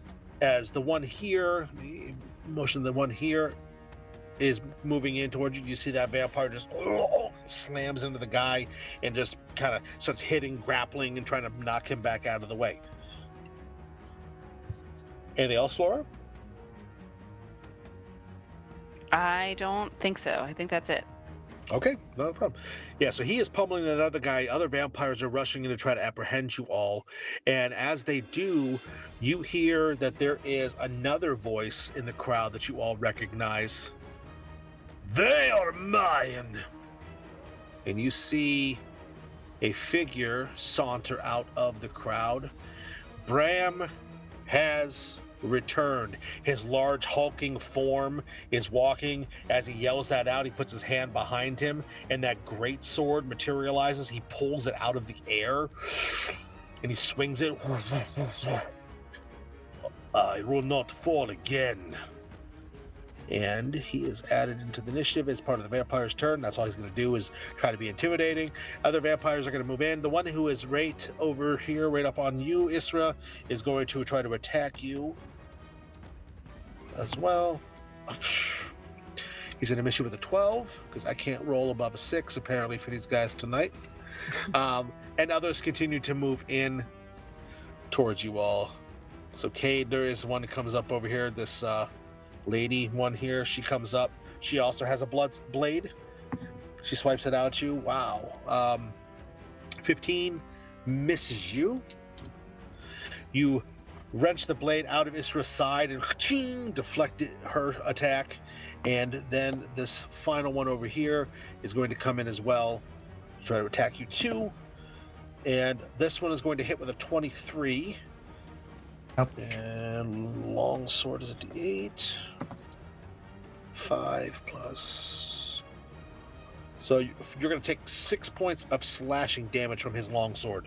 as the one here, the motion of the one here is moving in towards you, you see that vampire just slams into the guy and just kind of starts hitting, grappling, and trying to knock him back out of the way. Anything else, Laura? I don't think so. I think that's it. Okay, no problem. Yeah, so he is pummeling that other guy. Other vampires are rushing in to try to apprehend you all. And as they do, you hear that there is another voice in the crowd that you all recognize. They are mine! And you see a figure saunter out of the crowd. Bram has returned. His large hulking form is walking. As he yells that out, he puts his hand behind him, and that great sword materializes. He pulls it out of the air, and he swings it. I will not fall again. And he is added into the initiative as part of the vampire's turn. That's all he's going to do is try to be intimidating. Other vampires are going to move in. The one who is right over here, right up on you, Isra, is going to try to attack you as well. He's going to miss you with a 12 because I can't roll above a 6 apparently for these guys tonight. And others continue to move in towards you all. So Cade, there is one that comes up over here. This lady one here, she comes up. She also has a blood blade. She swipes it out at you. Wow. 15 misses you. You wrench the blade out of Isra's side and deflect her attack. And then this final one over here is going to come in as well, try to attack you too. And this one is going to hit with a 23. And long sword is a d8. 5 plus. So you're going to take 6 points of slashing damage from his long sword.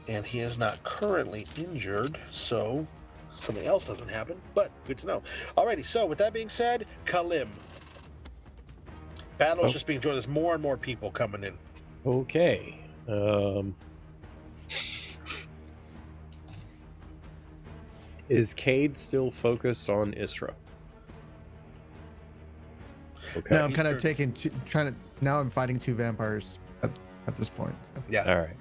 And he is not currently injured, so something else doesn't happen, but good to know. Alrighty, so with that being said, Kalim. Battle's just being joined. There's more and more people coming in. Okay. Is Cade still focused on Isra? Okay. No, I'm kind of now I'm fighting two vampires at this point. So. Yeah. All right.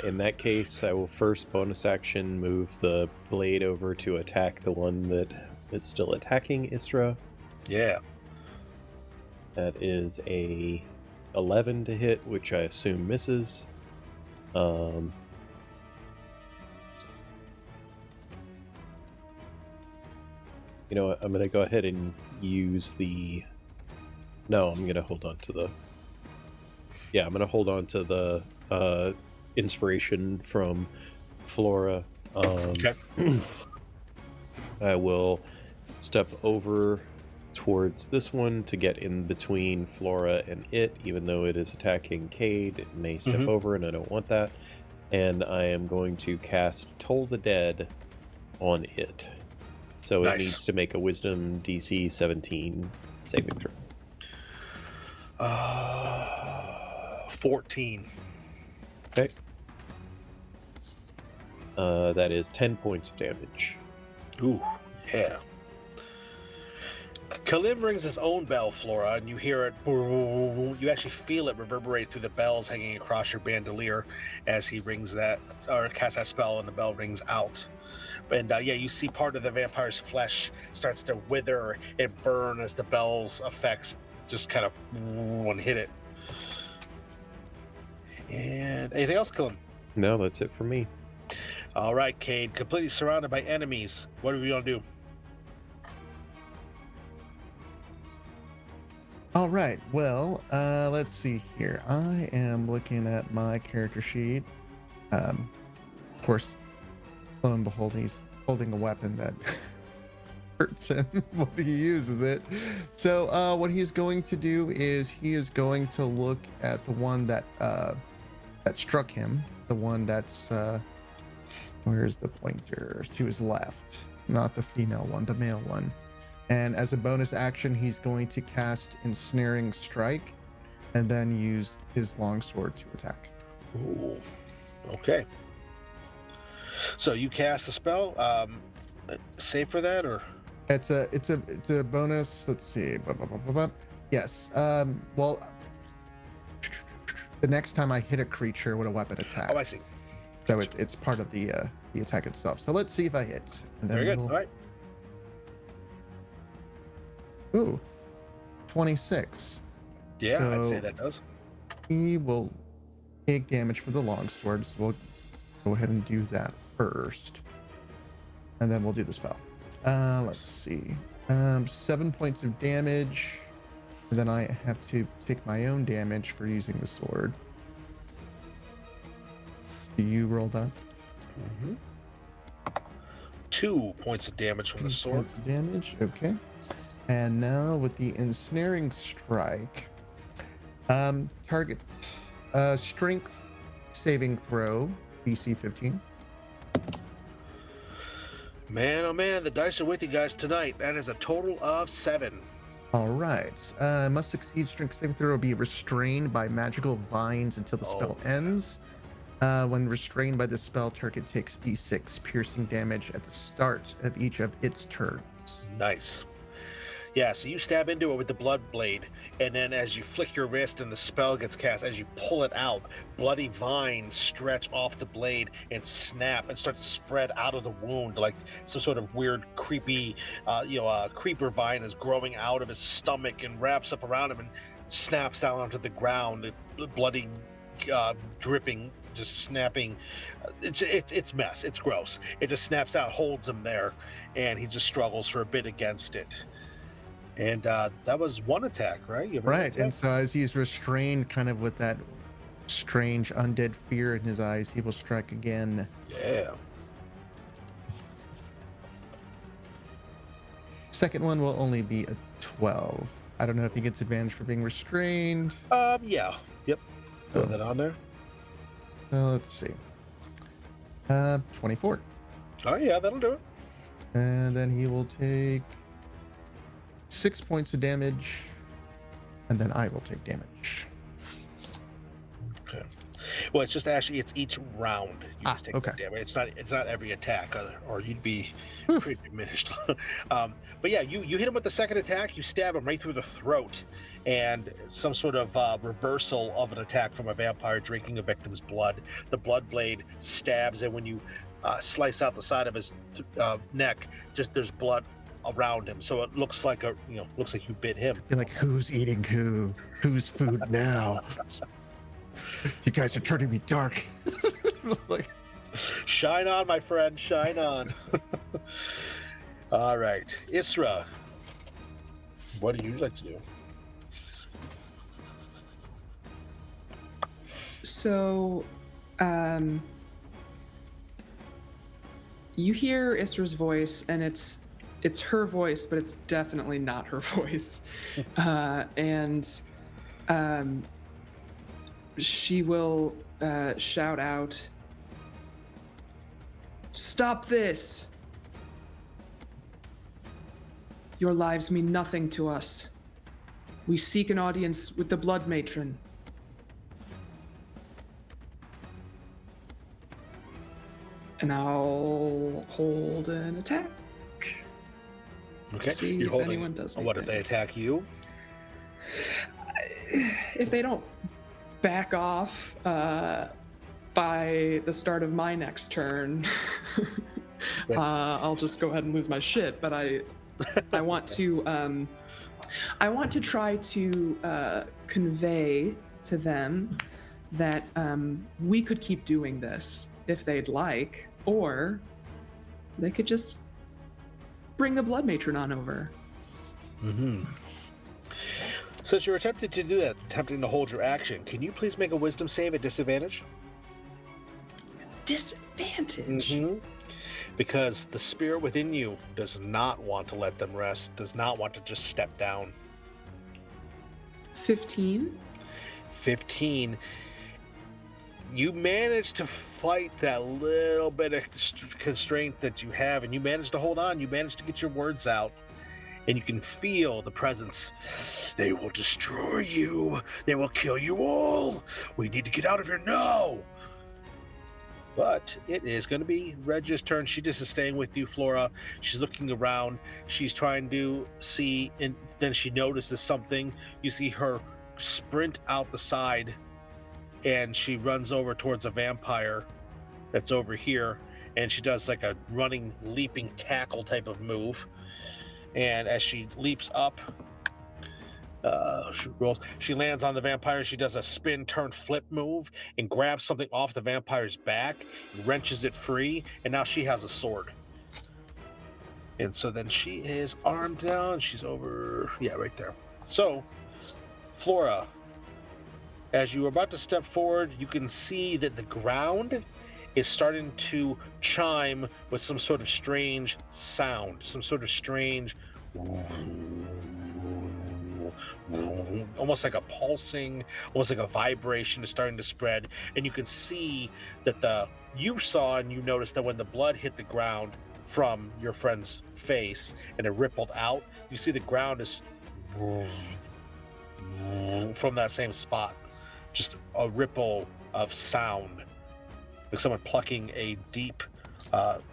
In that case, I will first bonus action move the blade over to attack the one that is still attacking Isra. Yeah. That is a 11 to hit, which I assume misses. You know what? I'm going to go ahead and use the... No, I'm going to hold on to the... Yeah, I'm going to hold on to the inspiration from Flora. Okay. I will step over towards this one to get in between Flora and it, even though it is attacking Cade. It may step over, and I don't want that. And I am going to cast Toll the Dead on it. So it needs to make a Wisdom DC 17 saving throw. 14. Okay. That is 10 points of damage. Ooh, yeah. Kalim rings his own bell, Flora, and you hear it. You actually feel it reverberate through the bells hanging across your bandolier as he rings that, or casts that spell, and the bell rings out. And yeah, you see part of the vampire's flesh starts to wither and burn as the bell's effects just kind of one hit it. And anything else kill him? No, that's it for me. All right, Cade, completely surrounded by enemies. What are we gonna do? All right. Well, let's see here. I am looking at my character sheet. Of course, lo and behold, he's holding a weapon that hurts him when he uses it. So, what he's going to do is he is going to look at the one that struck him. The one that's where's the pointer? To his left, not the female one, the male one. And as a bonus action, he's going to cast Ensnaring Strike and then use his longsword to attack. Ooh. Okay. So you cast a spell. Save for that, or It's a bonus. Let's see. Yes. Well, the next time I hit a creature with a weapon attack. oh, I see. So it's part of the attack itself. So let's see if I hit. And then Very good. All right. Ooh, 26. Yeah, I'd say So- that does. He will take damage for the longsword. So we'll go ahead and do that first, and then we'll do the spell. Let's see. 7 points of damage, and then I have to take my own damage for using the sword. Do you roll that? 2 points of damage from the 2 sword. points of damage. Okay. And now with the Ensnaring Strike, target strength saving throw, DC 15. Man, oh man, the dice are with you guys tonight. That is a total of 7. All right. Must succeed strength saving throw or be restrained by magical vines until the spell ends. When restrained by the spell, target takes D6 piercing damage at the start of each of its turns. Nice. Yeah, so you stab into it with the blood blade, and then as you flick your wrist and the spell gets cast, as you pull it out, bloody vines stretch off the blade and snap and start to spread out of the wound like some sort of weird, creepy, creeper vine is growing out of his stomach and wraps up around him and snaps down onto the ground, bloody, dripping, just snapping. It's mess. It's gross. It just snaps out, holds him there, and he just struggles for a bit against it. And that was one attack, right? You have another Right. attack? And so as he's restrained kind of with that strange undead fear in his eyes, he will strike again. Yeah. Second one will only be a 12. I don't know if he gets advantage for being restrained. Yeah. Yep. Throw that on there. Let's see. 24. Oh, yeah, that'll do it. And then he will take 6 points of damage. And then I will take damage. Okay. Well, it's just actually, it's each round you just take okay. that damage. It's not every attack, or you'd be pretty diminished. But yeah, you hit him with the second attack. You stab him right through the throat, and some sort of reversal of an attack from a vampire drinking a victim's blood. The blood blade stabs, and when you slice out the side of his neck, just there's blood around him, so it looks like looks like you bit him. You're like, who's eating who? Whose food now? You guys are turning me dark. Like, Shine on, my friend, shine on. All right, Isra, what do you like to do? So, you hear Isra's voice, and it's her voice, but it's definitely not her voice. And she will shout out, "Stop this! Your lives mean nothing to us. We seek an audience with the Blood Matron." And I'll hold an attack. Okay, See you're if holding. anyone does What if they anything. attack you? If they don't back off by the start of my next turn, I'll just go ahead and lose my shit. But I want to I want to try to convey to them that we could keep doing this if they'd like, or they could just bring the Blood Matron on over. Mm-hmm. Since you're attempting to do that, attempting to hold your action, can you please make a wisdom save at disadvantage? Disadvantage? Mm-hmm. Because the spirit within you does not want to let them rest, does not want to just step down. 15? 15. You manage to fight that little bit of constraint that you have, and you manage to hold on. You manage to get your words out, and you can feel the presence. They will destroy you. They will kill you all. We need to get out of here now. But it is going to be Regia's turn. She just is staying with you, Flora. She's looking around. She's trying to see, and then she notices something. You see her sprint out the side, and she runs over towards a vampire that's over here, and she does like a running, leaping tackle type of move. And as she leaps up, she lands on the vampire. She does a spin, turn, flip move and grabs something off the vampire's back, wrenches it free, and now she has a sword. And so then she is armed down. She's over, right there. So, Flora, as you are about to step forward, you can see that the ground is starting to chime with some sort of strange sound, some sort of strange, almost like a pulsing, almost like a vibration is starting to spread. And you can see that you saw and you noticed that when the blood hit the ground from your friend's face and it rippled out, you see the ground is from that same spot, just a ripple of sound, like someone plucking a deep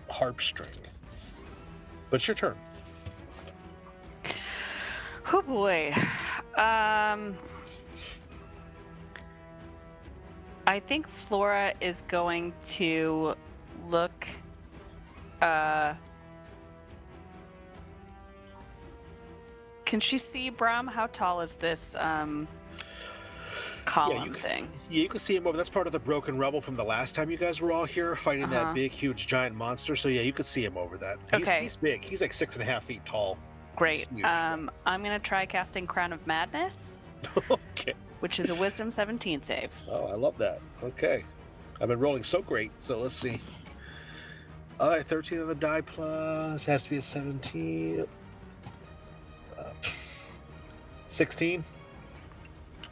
harp string. But it's your turn. Oh boy. I think Flora is going to look can she see Bram? How tall is this column thing? Yeah, you can see him over. That's part of the broken rubble from the last time you guys were all here fighting that big, huge, giant monster. So yeah, you can see him over that. He's big. He's like 6.5 feet tall. Great. I'm gonna try casting Crown of Madness. Okay. Which is a Wisdom 17 save. Oh, I love that. Okay. I've been rolling so great. So let's see. All right, 13 on the die plus. Has to be a 17. 16.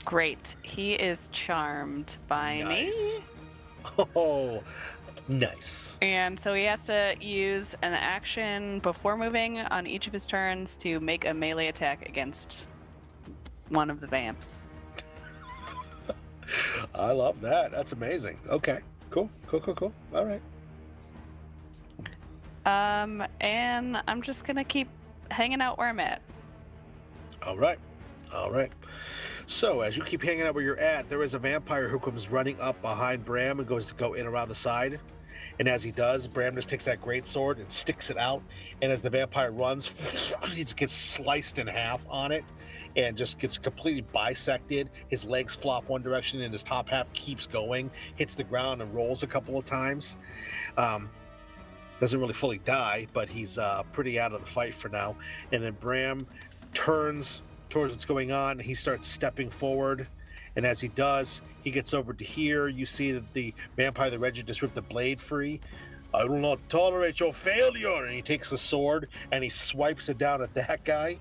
Great. He is charmed by me. Oh, nice. And so he has to use an action before moving on each of his turns to make a melee attack against one of the vamps. I love that. That's amazing. Okay. Cool. All right. And I'm just gonna keep hanging out where I'm at. All right. So as you keep hanging out where you're at, there is a vampire who comes running up behind Bram and goes to go in around the side. And as he does, Bram just takes that great sword and sticks it out. And as the vampire runs, he just gets sliced in half on it and just gets completely bisected. His legs flop one direction and his top half keeps going, hits the ground and rolls a couple of times. Doesn't really fully die, but he's pretty out of the fight for now. And then Bram turns towards what's going on. He starts stepping forward. And as he does, he gets over to here. You see that the vampire, the Reggie, just ripped the blade free. I will not tolerate your failure. And he takes the sword and he swipes it down at that guy.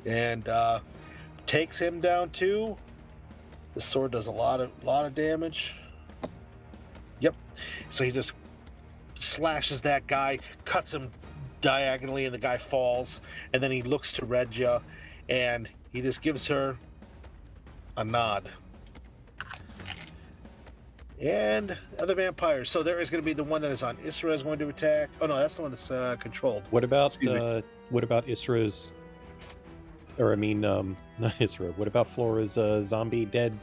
And takes him down too. The sword does a lot of damage. Yep. So he just slashes that guy, cuts him diagonally, and the guy falls. And then he looks to Regia and he just gives her a nod. And other vampires. So there is going to be the one that is on Isra is going to attack. Oh no, that's the one that's controlled. What about Isra's? Or I mean, not Isra. What about Flora's zombie dead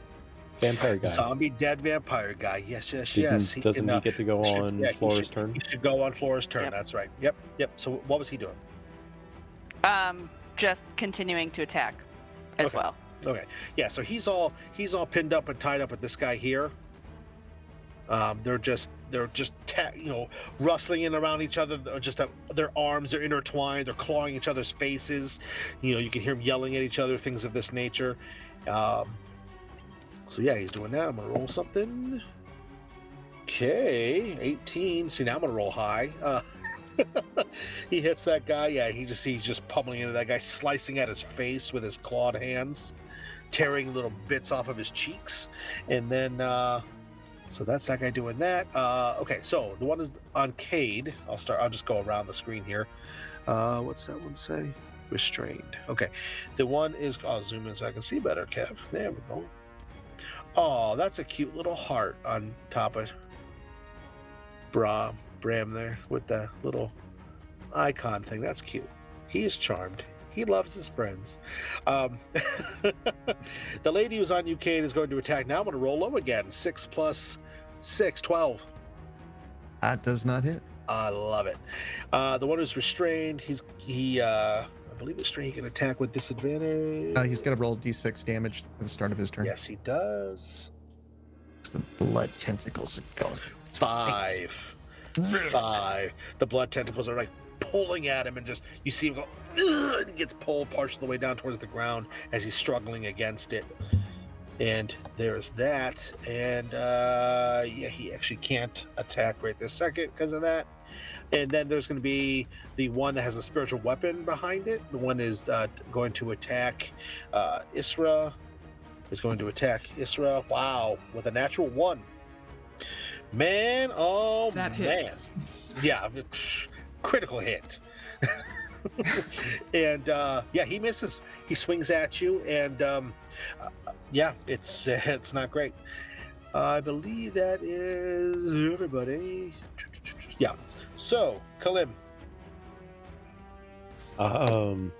vampire guy? Zombie dead vampire guy. Yes. Doesn't he get to go on Flora's turn? He should go on Flora's turn. Yep. That's right. Yep. So what was he doing? just continuing to attack as Okay. well. Okay. Yeah. So he's all pinned up and tied up with this guy here. They're just rustling in around each other. Their arms are intertwined. They're clawing each other's faces. You can hear them yelling at each other, things of this nature. So yeah, he's doing that. I'm gonna roll something. Okay, 18. See, now I'm gonna roll high. He hits that guy. Yeah, he's just pummeling into that guy, slicing at his face with his clawed hands, tearing little bits off of his cheeks, and then so that's that guy doing that. Okay, so the one is on Cade. I'll just go around the screen here. What's that one say? Restrained. Okay, the one is. I'll zoom in so I can see better. Kev, there we go. Oh, that's a cute little heart on top of Bram there with the little icon thing. That's cute. He is charmed. He loves his friends. The lady who's on UK is going to attack. Now I'm going to roll low again. 6 plus 6, 12. That does not hit. I love it. The one who's restrained, I believe restrained, he can attack with disadvantage. He's got to roll d6 damage at the start of his turn. Yes, he does. The blood tentacles are going. 5. The blood tentacles are like pulling at him, and just you see him go, and he gets pulled partially the way down towards the ground as he's struggling against it. And there's that. And he actually can't attack right this second because of that. And then there's going to be the one that has a spiritual weapon behind it. The one is going to attack Isra. Is going to attack Isra. Wow, with a natural 1. Man, oh That hits. man. Yeah, critical hit. And he misses. He swings at you, and it's not great. I believe that is everybody. Yeah. So, Kalim. I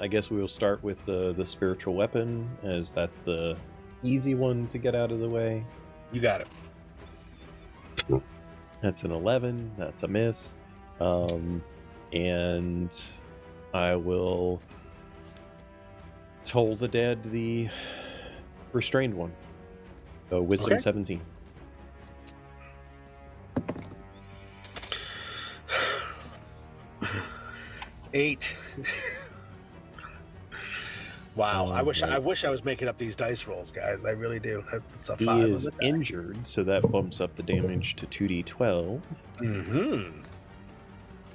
guess we will start with the spiritual weapon, as that's the easy one to get out of the way. You got it. That's an 11. That's a miss. And I will toll the dead the restrained one. So wisdom Okay. 17. Eight. Wow, I wish right. I was making up these dice rolls, guys. I really do. That's a He 5. is injured, so that bumps up the damage to 2d12. Mm-hmm.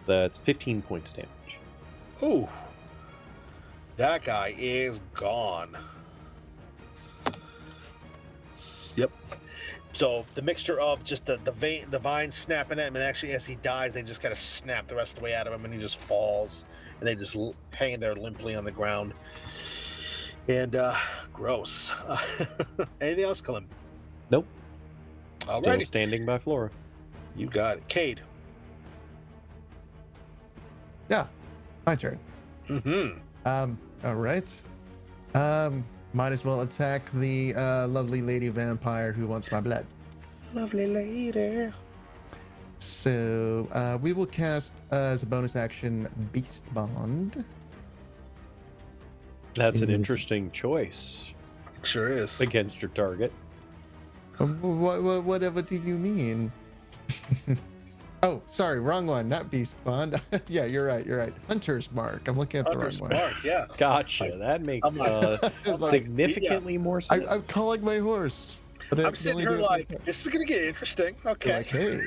That's 15 points of damage. Ooh. That guy is gone. Yep. So the mixture of just the vines snapping at him, and actually as he dies, they just kind of snap the rest of the way out of him, and he just falls, and they just hang there limply on the ground. And gross. Anything else, Kalim? Nope. Still Alrighty. standing by Flora. You got it. Cade. Yeah, my turn. Mm-hmm. All right. Might as well attack the lovely lady vampire who wants my blood. Lovely lady. So we will cast as a bonus action Beast Bond. That's an It is- interesting choice Sure is. against your target. Whatever do you mean? Oh, sorry, wrong one. Not Beast Bond. Yeah, you're right. Hunter's Mark. I'm looking at the Hunter's wrong one. Mark, yeah. Gotcha. That makes I'm like- It's like, significantly more sense. I'm calling my horse. But I'm sitting here like, this is gonna get interesting. Okay. Like, hey,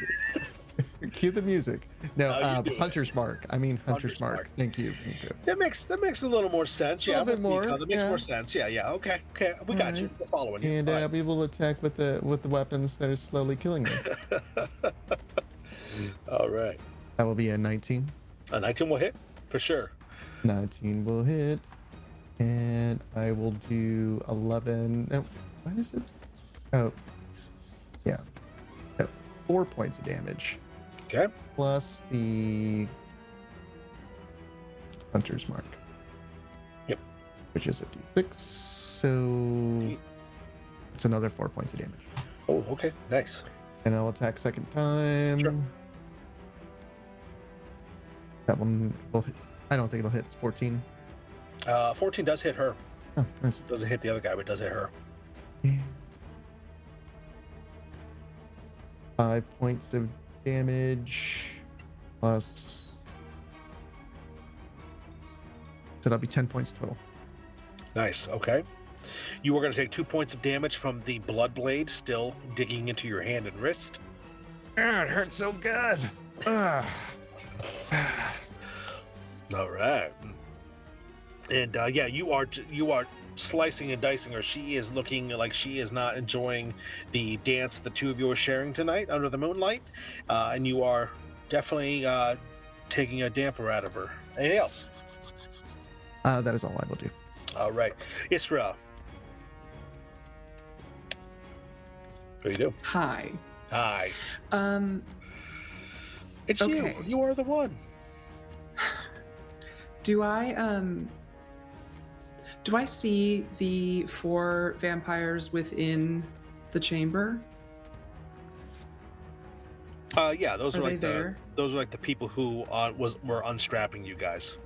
cue the music. No, you do it. Hunter's Mark. I mean Hunter's Hunter's Mark. Mark. Thank you. That makes a little more sense. A Yeah, little bit with more, decal, that makes yeah. more sense. Yeah. Okay. We got you. Alright. We're following you. And All right. we will attack with the weapons that are slowly killing me. All right. That will be a 19. A 19 will hit for sure. 19 will hit, and I will do 11. No, what is it? Oh, yeah. No, 4 points of damage Okay. plus the Hunter's Mark. Yep. Which is a d6. So it's another 4 points of damage. Oh, okay. Nice. And I'll attack second time. Sure. That one will hit. I don't think it'll hit. It's 14. 14 does hit her. Oh, nice. Doesn't hit the other guy, but it does hit her. 5 points of damage plus. So that'll be 10 points total. Nice. Okay. You are going to take 2 points of damage from the blood blade still digging into your hand and wrist. Ah, it hurts so good. Ah. All right. And yeah, you are slicing and dicing her. She is looking like she is not enjoying the dance the two of you are sharing tonight under the moonlight, and you are definitely taking a damper out of her. Anything else? That is all I will do. All right, Isra. What do you do? Hi. Hi. It's Okay. you. You are the one. Do I see the 4 vampires within the chamber? Yeah, those are Are they like there? those are like the people who were unstrapping you guys.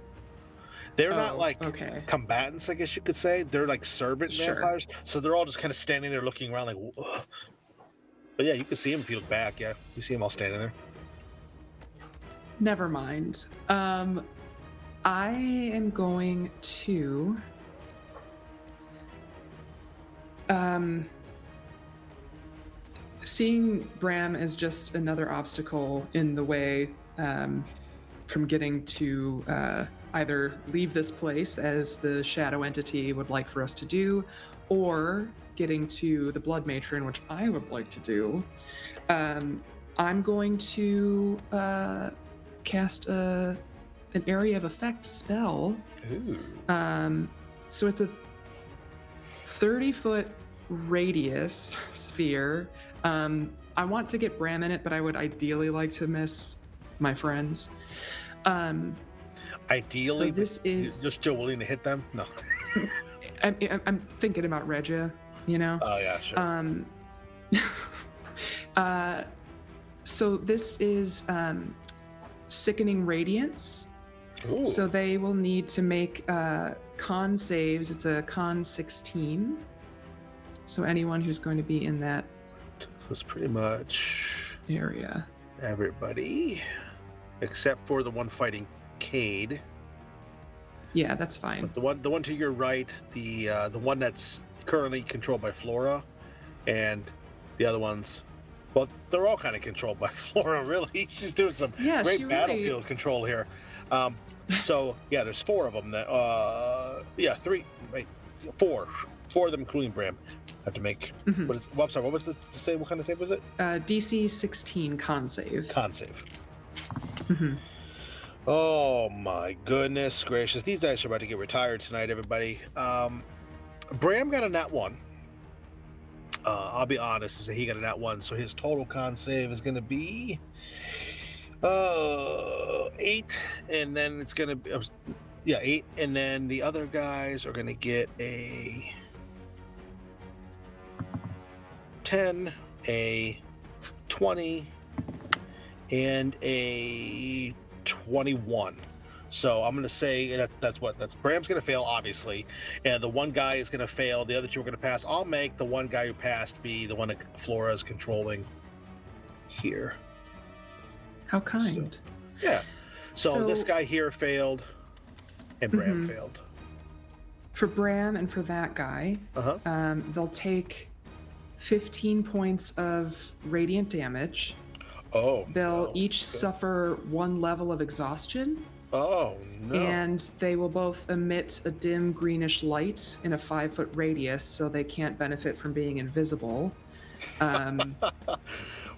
They're not Oh, like okay. combatants, I guess you could say. They're like servant Sure. vampires, so they're all just kind of standing there looking around like. Ugh. But yeah, you can see them if you look back. Yeah, you see them all standing there. Never mind. I am going to seeing Bram as just another obstacle in the way from getting to either leave this place as the shadow entity would like for us to do, or getting to the blood matron, which I would like to do. I'm going to cast an area of effect spell. Ooh. So it's a 30-foot radius sphere. I want to get Bram in it, but I would ideally like to miss my friends. Ideally, So this is. you're still willing to hit them? No. I'm thinking about Regia, you know? Oh yeah, sure. So this is Sickening Radiance. Ooh. So they will need to make con saves. It's a con 16. So anyone who's going to be in that It's pretty much area. everybody, except for the one fighting Cade. Yeah, that's fine. But the one to your right, the one that's currently controlled by Flora, and the other ones, well, they're all kind of controlled by Flora. Really, she's doing some Yeah, great she battlefield really- control here. So yeah, there's 4 of them. That yeah, 3, wait, 4 of them, including Bram, have to make. Mhm. What is? Well, I'm sorry. What was the save? What kind of save was it? DC 16 con save. Con save. Mhm. Oh my goodness gracious! These dice are about to get retired tonight, everybody. Bram got a nat 1. I'll be honest, is that he got a nat 1, so his total con save is going to be 8, and then it's going to be 8, and then the other guys are going to get a 10, a 20, and a 21. So I'm going to say that's Bram's going to fail, obviously, and the one guy is going to fail. The other 2 are going to pass. I'll make the one guy who passed be the one that Flora is controlling here. How kind. Yeah. So this So- guy here failed, and Bram Mhm. failed. For Bram and for that guy, Uh-huh. they'll take 15 points of radiant damage. Oh. They'll no. each suffer 1 level of exhaustion, Oh no. and they will both emit a dim greenish light in a 5-foot radius, so they can't benefit from being invisible.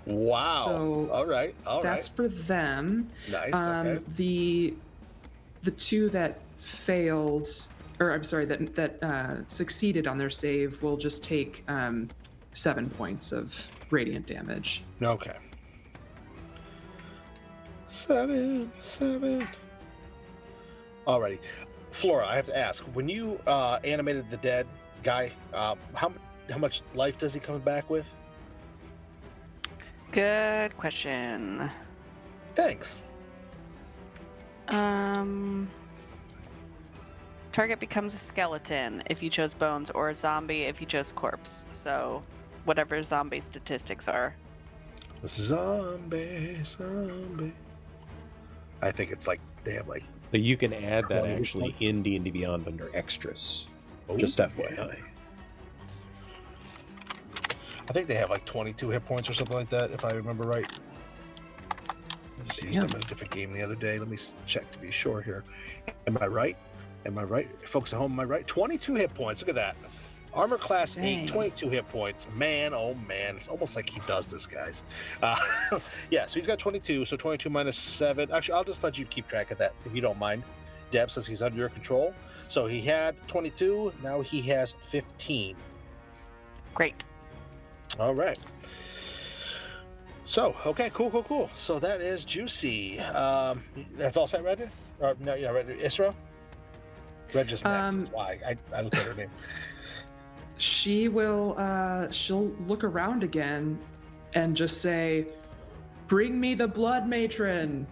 Wow. so all right. That's for them. Nice. Okay. The 2 that failed, or I'm sorry, that succeeded on their save will just take 7 points of radiant damage. Okay. 7. Alrighty. Flora, I have to ask, when you animated the dead guy, how much life does he come back with? Good question. Thanks. Target becomes a skeleton if you chose bones, or a zombie if you chose corpse. So, whatever zombie statistics are. Zombie. I think it's like they have like. But you can add that 20 actually points. in D&D Beyond under extras. Oh, Just yeah. FYI. I think they have like 22 hit points or something like that, if I remember right. I just used them in a different game the other day. Let me check to be sure here. Am I right? Folks at home, am I right? 22 hit points. Look at that. Armor class 8, Dang. 22 hit points. Man, oh man. It's almost like he does this, guys. Yeah, so he's got 22. So 22 minus 7. Actually, I'll just let you keep track of that if you don't mind, Deb, since he's under your control. So he had 22. Now he has 15. Great. All right. So, okay, cool. So that is juicy. That's all set, Red? Or no, yeah, Red. Isra? Red just next. That's why I looked at her name. She will she'll look around again and just say, "Bring me the blood matron."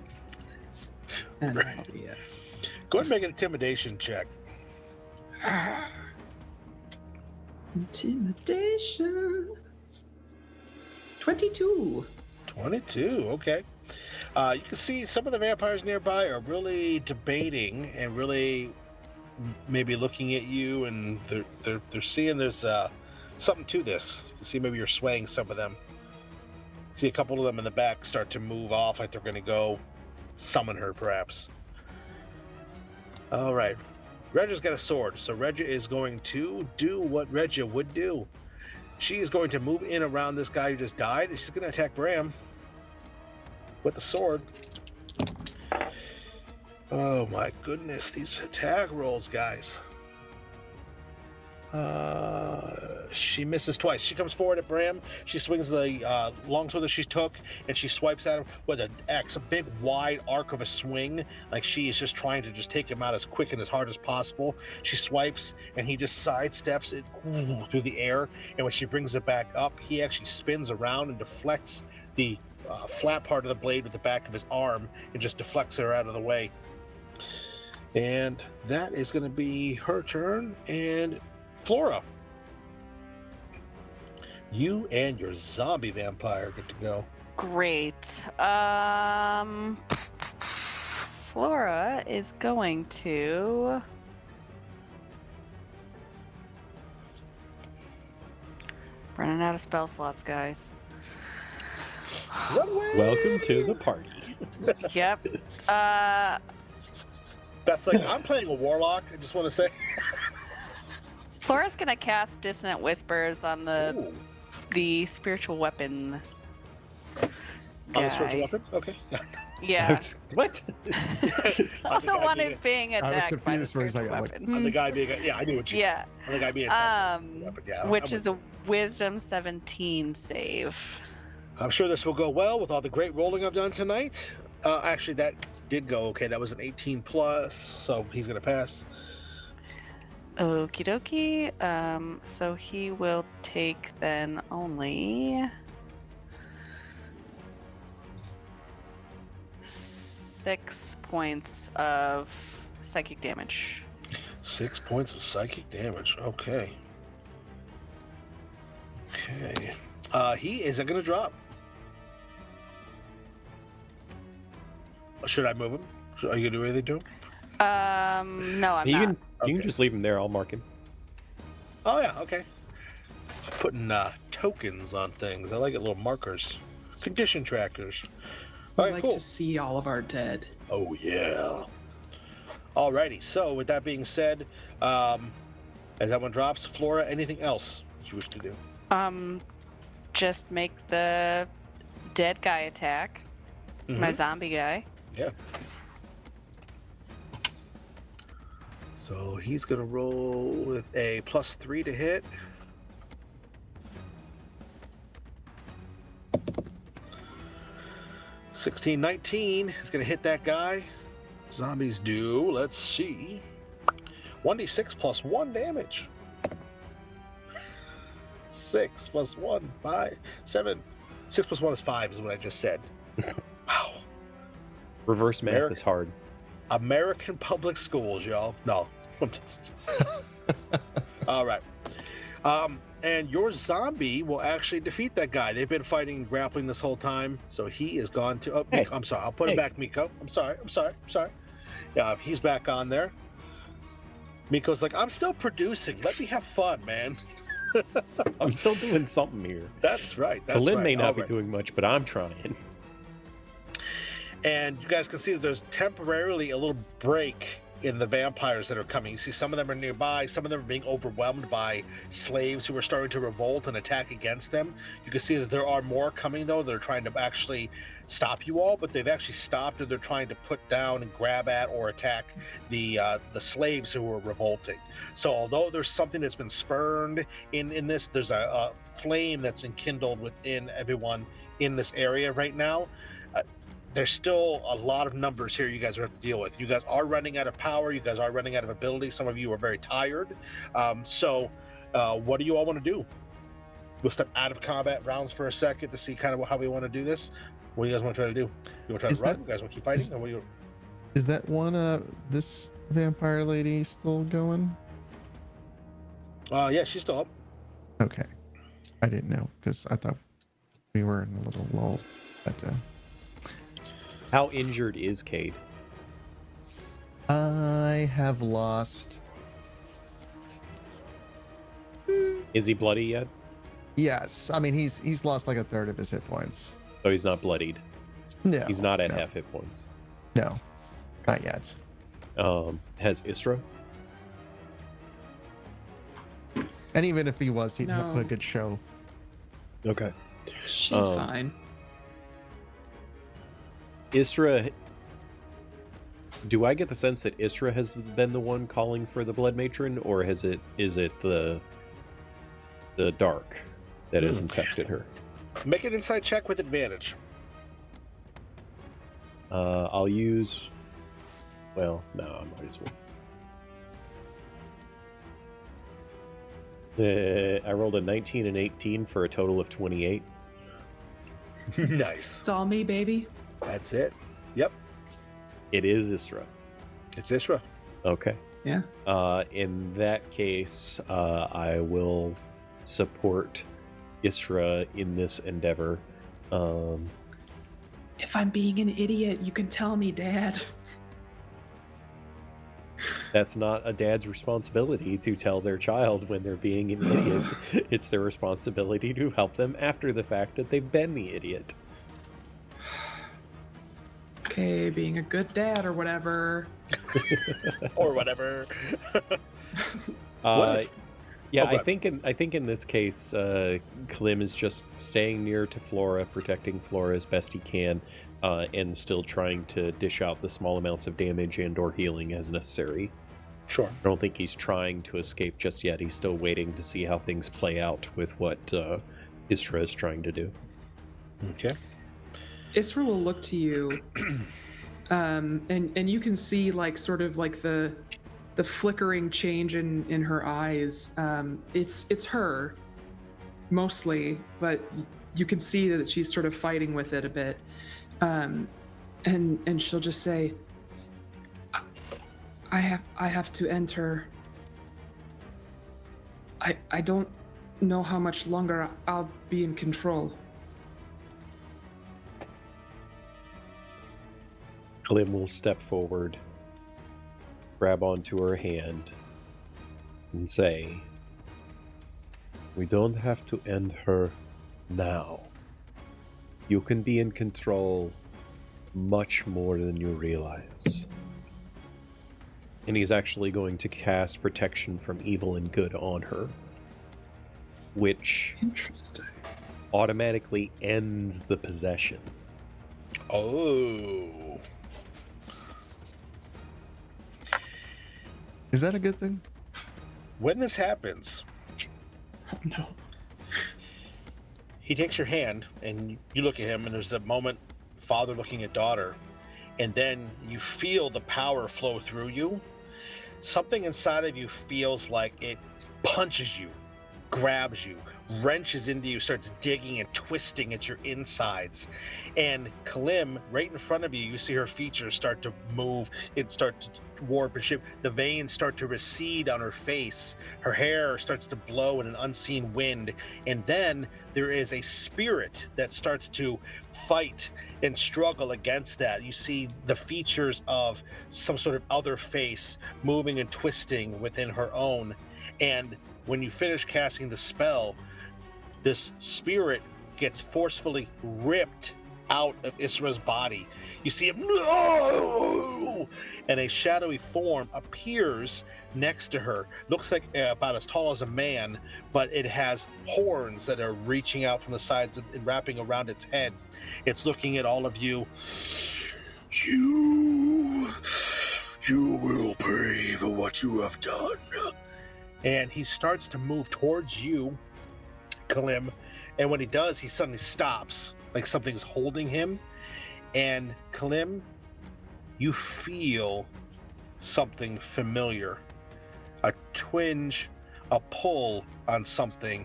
And that'll be it. Go ahead and make an intimidation check. Intimidation. 22. 22, okay. You can see some of the vampires nearby are really debating and really maybe looking at you, and they're seeing there's something to this. You can see maybe you're swaying some of them. See a couple of them in the back start to move off like they're going to go summon her, perhaps. All right. Regia's got a sword, so Regia is going to do what Regia would do. She is going to move in around this guy who just died, and she's going to attack Bram with the sword. Oh my goodness, these attack rolls, guys. She misses twice. She comes forward at Bram. She swings the longsword that she took, and she swipes at him with an axe, a big wide arc of a swing. Like she is just trying to just take him out as quick and as hard as possible. She swipes, and he just sidesteps it through the air. And when she brings it back up, he actually spins around and deflects the flat part of the blade with the back of his arm, and just deflects her out of the way. And that is going to be her turn. And Flora, you and your zombie vampire get to go. Great. Flora is going to running out of spell slots, guys. Run away! Welcome to the party. Yep. That's like, I'm playing a warlock, I just want to say. Flora's gonna cast Dissonant Whispers on Ooh. the spiritual weapon On the spiritual guy. weapon? Okay. Yeah. What? On the one who's being I was attacked by the confused for a spiritual second, like, weapon. On the guy being, yeah, I knew what you Yeah. On the guy being attacked by the weapon. Yeah, Which I'm is a Wisdom 17 save. I'm sure this will go well with all the great rolling I've done tonight. Actually, that did go okay. That was an 18 plus, so he's going to pass. Okie dokie. So he will take then only 6 points of psychic damage. 6 points of psychic damage. Okay. Okay. He isn't going to drop. Should I move him? Are you going to do anything to him? No, I'm You not. can you can Okay. just leave him there. I'll mark him. Oh, yeah, okay. Putting tokens on things. I like it, little markers. Condition trackers. All I'd right, like cool. to see all of our dead. Oh, yeah. Alrighty, so with that being said, as that one drops, Flora, anything else you wish to do? Just make the dead guy attack. My zombie guy. Yeah. So he's going to roll with a +3 to hit. $16, 19 is going to hit that guy. Zombies do, let's see, 1d6 plus 1 damage. 6 plus 1, 5, 7. 6 plus 1 is 5 is what I just said. Wow. Reverse math Eric? is hard. American public schools, y'all. No. I'm just. All right. And your zombie will actually defeat that guy. They've been fighting and grappling this whole time, so he is gone to. Oh, Hey. Miko, I'm sorry. I'll put him back, Miko. I'm sorry. Yeah, he's back on there. Miko's like, I'm still producing. Let me have fun, man. I'm still doing something here. That's right. Kalim may not be doing much, but I'm trying. And you guys can see that there's temporarily a little break in the vampires that are coming. You see some of them are nearby, some of them are being overwhelmed by slaves who are starting to revolt and attack against them. You can see that there are more coming, though. They're trying to actually stop you all, but they've actually stopped, and they're trying to put down and grab at or attack the slaves who are revolting. So although there's something that's been spurned in this, there's a flame that's enkindled within everyone in this area right now. There's still a lot of numbers here you guys have to deal with. You guys are running out of power. You guys are running out of ability. Some of you are very tired. So what do you all want to do? We'll step out of combat rounds for a second to see kind of how we want to do this. What do you guys want to try to do? You want to try to run? You guys want to keep fighting? Or what do you... Is that one, this vampire lady still going? Yeah, she's still up. Okay. I didn't know, because I thought we were in a little lull. But, How injured is Cade? I have lost. Is he bloody yet? Yes, I mean he's lost like a third of his hit points. So he's not bloodied. No, He's not at half hit points. No, not yet. Has Isra? And even if he was, he'd No. put a good show. Okay. She's fine. Isra, do I get the sense that Isra has been the one calling for the Blood Matron, or is it the dark that has infected her? Make an insight check with advantage. I'll use. Well, no, I might as well. I rolled a 19 and 18 for a total of 28. Nice. It's all me, baby. That's it. Yep. It is Isra. It's Isra. Okay. Yeah. In that case, I will support Isra in this endeavor. If I'm being an idiot, you can tell me, Dad. That's not a dad's responsibility to tell their child when they're being an idiot. It's their responsibility to help them after the fact that they've been the idiot. Okay, being a good dad or whatever. Or whatever. Yeah, Oh, I think in this case, Klim is just staying near to Flora, protecting Flora as best he can, and still trying to dish out the small amounts of damage and/or healing as necessary. Sure. I don't think he's trying to escape just yet. He's still waiting to see how things play out with what Isra is trying to do. Okay. Isra will look to you, and you can see like sort of like the flickering change in her eyes. It's her mostly, but you can see that she's sort of fighting with it a bit. And she'll just say, I have to enter. I don't know how much longer I'll be in control. Klim will step forward, grab onto her hand, and say, "We don't have to end her now. You can be in control much more than you realize." And he's actually going to cast protection from evil and good on her, which Interesting. automatically ends the possession. Oh. Is that a good thing? When this happens, Oh no. he takes your hand and you look at him, and there's that moment, father looking at daughter, and then you feel the power flow through you. Something inside of you feels like it punches you, grabs you, wrenches into you, starts digging and twisting at your insides. And Kalim, right in front of you, you see her features start to move, it starts to warp and shift. The veins start to recede on her face. Her hair starts to blow in an unseen wind. And then there is a spirit that starts to fight and struggle against that. You see the features of some sort of other face moving and twisting within her own. And when you finish casting the spell, this spirit gets forcefully ripped out of Isra's body. You see him, no! And a shadowy form appears next to her. Looks like about as tall as a man, but it has horns that are reaching out from the sides and wrapping around its head. It's looking at all of you. You will pay for what you have done. And he starts to move towards you, Kalim, and when he does, he suddenly stops, like something's holding him. And Kalim, you feel something familiar, a twinge, a pull on something.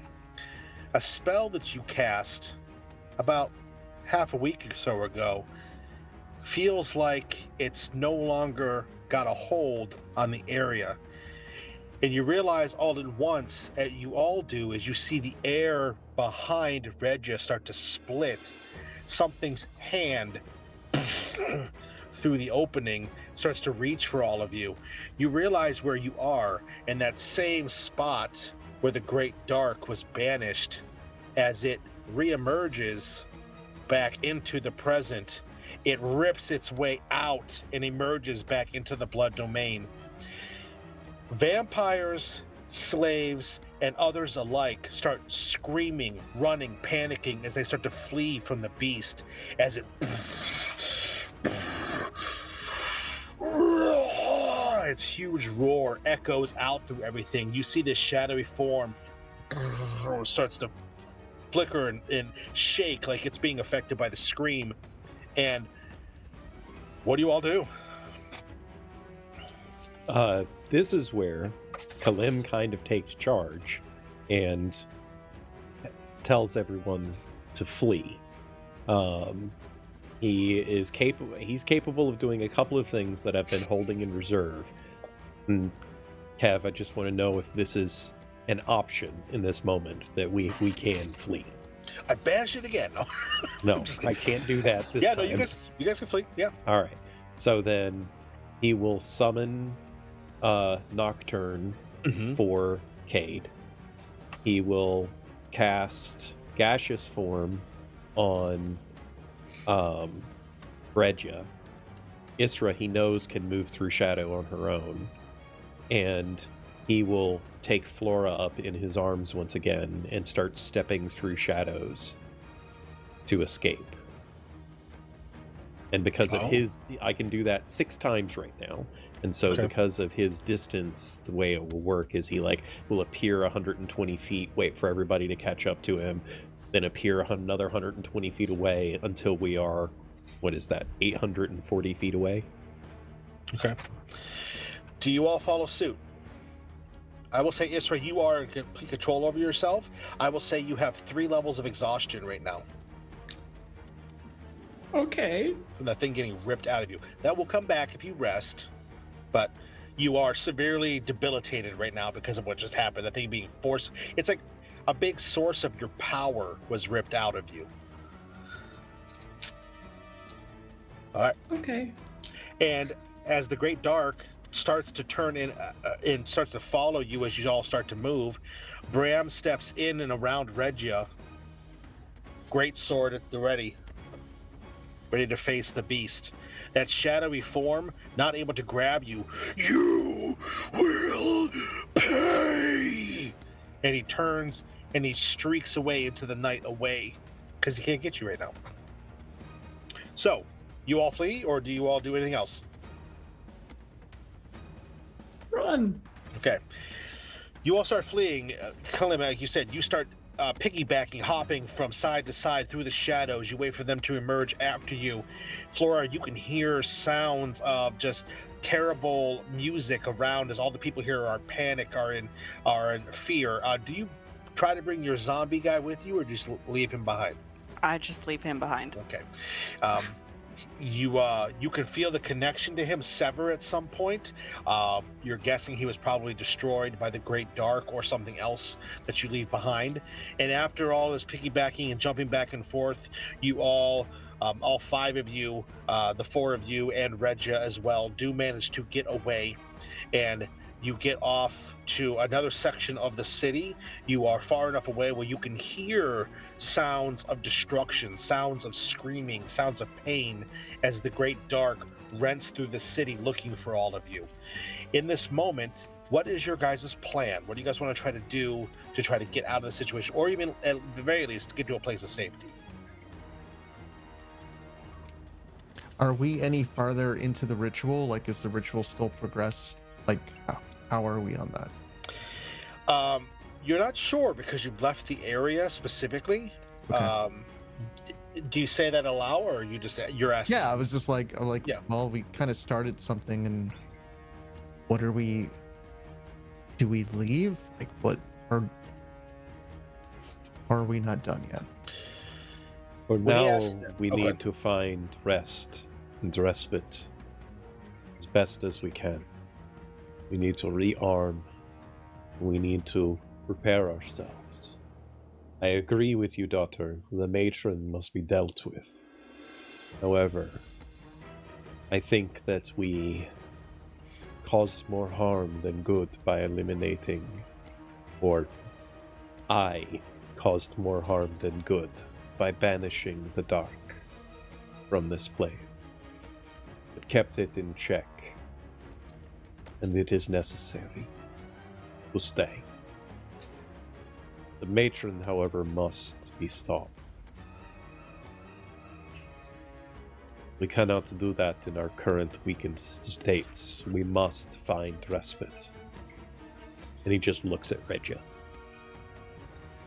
A spell that you cast about half a week or so ago feels like it's no longer got a hold on the area. And you realize all at once, as you all do, as you see the air behind Regia start to split. Something's hand through the opening starts to reach for all of you. You realize where you are in that same spot where the Great Dark was banished. As it reemerges back into the present, it rips its way out and emerges back into the blood domain. Vampires, slaves, and others alike start screaming, running, panicking as they start to flee from the beast. As it its huge roar echoes out through everything. You see this shadowy form starts to flicker and shake like it's being affected by the scream. And what do you all do? This is where Kalim kind of takes charge and tells everyone to flee. He's capable of doing a couple of things that I've been holding in reserve. And Kev, I just want to know if this is an option in this moment that we can flee. I bash it again. No, I can't do that this time. Yeah, no, you guys can flee. Yeah. All right. So then he will summon Nocturne for Cade. He will cast Gaseous Form on Regia. Isra, he knows, can move through shadow on her own. And he will take Flora up in his arms once again and start stepping through shadows to escape. And because of his, I can do that 6 times right now. And so because of his distance, the way it will work is he will appear 120 feet, wait for everybody to catch up to him, then appear another 120 feet away until we are, 840 feet away? Okay. Do you all follow suit? I will say, Isra, you are in complete control over yourself. I will say you have 3 levels of exhaustion right now. Okay. From that thing getting ripped out of you. That will come back if you rest, but you are severely debilitated right now because of what just happened. The thing being forced. It's like a big source of your power was ripped out of you. All right. Okay. And as the Great Dark starts to turn in and starts to follow you as you all start to move, Bram steps in and around Regia. Great sword at the ready to face the beast. That shadowy form, not able to grab you. You will pay! And he turns and he streaks away into the night away because he can't get you right now. So, you all flee, or do you all do anything else? Run. Okay. You all start fleeing. Kalim, like you said, you start piggybacking, hopping from side to side through the shadows. You wait for them to emerge after you. Flora, you can hear sounds of just terrible music around as all the people here are in panic, are in fear. Do you try to bring your zombie guy with you, or just leave him behind? I just leave him behind. Okay. You can feel the connection to him sever at some point. You're guessing he was probably destroyed by the Great Dark or something else that you leave behind. And after all this piggybacking and jumping back and forth, you all 5 of you, the 4 of you and Regia as well, do manage to get away, and you get off to another section of the city. You are far enough away where you can hear sounds of destruction, sounds of screaming, sounds of pain as the Great Dark rents through the city looking for all of you. In this moment, what is your guys' plan? What do you guys want to try to do to try to get out of the situation, or even at the very least get to a place of safety? Are we any farther into the ritual? Like, is the ritual still progressed? Like, how are we on that? You're not sure because you've left the area specifically. Okay. Do you say that aloud, or you're asking? Yeah, I was just like, Yeah. well, we kind of started something, and what are we? Do we leave? Like, what? Or are we not done yet? For When he now, asked- we okay. need to find rest and respite as best as we can. We need to rearm. We need to prepare ourselves. I agree with you, daughter. The matron must be dealt with. However, I think that we caused more harm than good by eliminating, or I caused more harm than good by banishing the dark from this place. It kept it in check, and it is necessary to stay. The matron, however, must be stopped. We cannot do that in our current weakened states. We must find respite. And he just looks at Regia.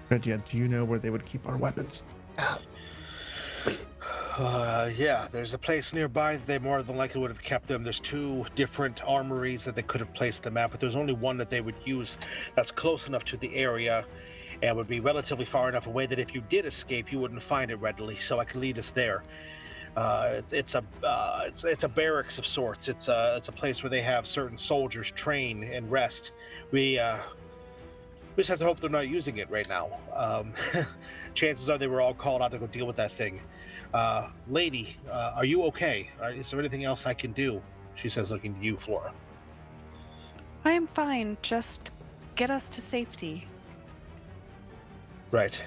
Regia, do you know where they would keep our weapons? Yeah, there's a place nearby that they more than likely would have kept them. There's 2 different armories that they could have placed them at, but there's only one that they would use that's close enough to the area and would be relatively far enough away that if you did escape, you wouldn't find it readily. So I can lead us there. It's a barracks of sorts. It's a place where they have certain soldiers train and rest. We just have to hope they're not using it right now. Chances are they were all called out to go deal with that thing. Lady, are you okay? Is there anything else I can do? She says, looking to you, Flora. I am fine. Just get us to safety. Right.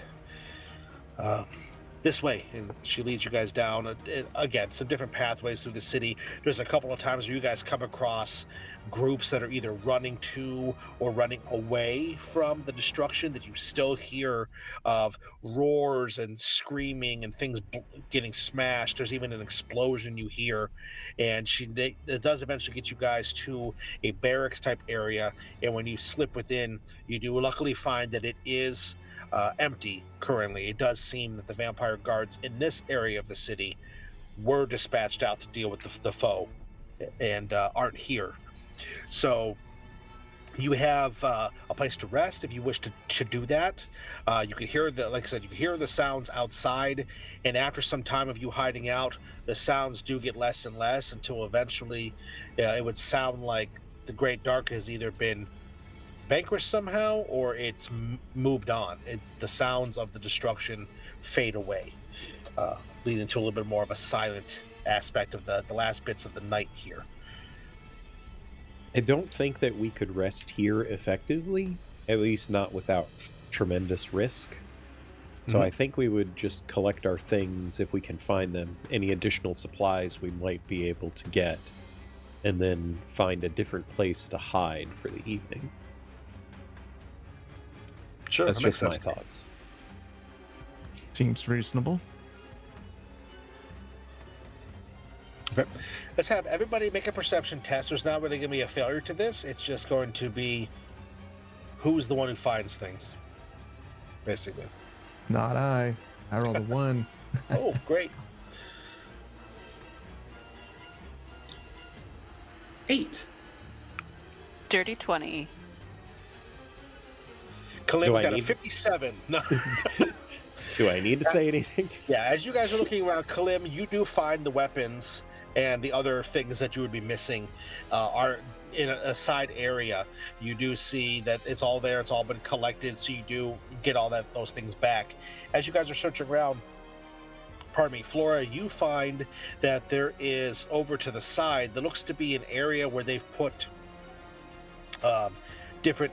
This way, and she leads you guys down. Again, some different pathways through the city. There's a couple of times where you guys come across groups that are either running to or running away from the destruction that you still hear of roars and screaming and things getting smashed. There's even an explosion you hear, and it does eventually get you guys to a barracks type area. And when you slip within, you do luckily find that it is empty currently. It does seem that the vampire guards in this area of the city were dispatched out to deal with the foe and aren't here. So you have a place to rest if you wish to do that. You can hear like I said, you can hear the sounds outside, and after some time of you hiding out, the sounds do get less and less until eventually it would sound like the Great Dark has either been vanquished somehow or it's moved on. The sounds of the destruction fade away, leading to a little bit more of a silent aspect of the last bits of the night here. I don't think that we could rest here effectively, at least not without tremendous risk. So I think we would just collect our things if we can find them, any additional supplies we might be able to get, and then find a different place to hide for the evening. Sure, That's that makes just my sense. thoughts. Seems reasonable. Okay. Let's have everybody make a perception test. There's not really going to be a failure to this. It's just going to be who's the one who finds things, basically. Not I. I rolled a 1. Oh, great. 8. Dirty 20. Kalim's I got a need to- 57. No. Do I need to say anything? Yeah, as you guys are looking around, Kalim, you do find the weapons and the other things that you would be missing are in a side area. You do see that it's all there, it's all been collected, so you do get all those things back. As you guys are searching around, pardon me, Flora, you find that there is over to the side, there looks to be an area where they've put different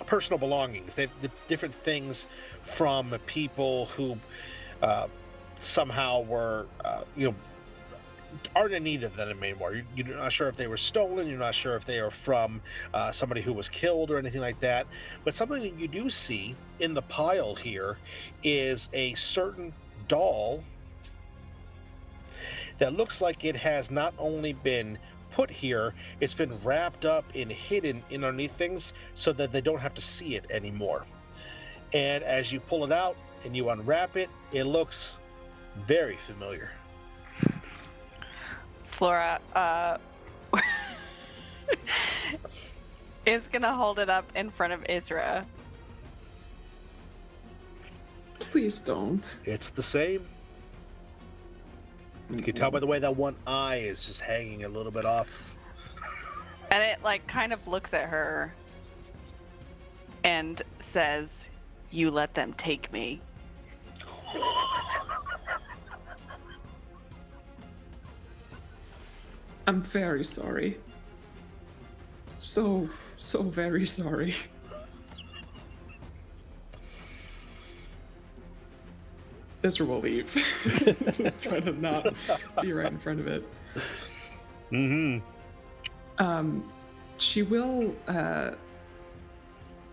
personal belongings. They've different things from people who somehow were, aren't in need of them anymore. You're not sure if they were stolen. You're not sure if they are from somebody who was killed or anything like that. But something that you do see in the pile here is a certain doll that looks like it has not only been put here, it's been wrapped up and hidden underneath things so that they don't have to see it anymore. And as you pull it out and you unwrap it, it looks very familiar. Flora is gonna hold it up in front of Isra. Please don't. It's the same. You can tell by the way that one eye is just hanging a little bit off. And it like kind of looks at her and says, "You let them take me." I'm very sorry. So very sorry. Ezra will leave. Just try to not be right in front of it. Mm-hmm. She will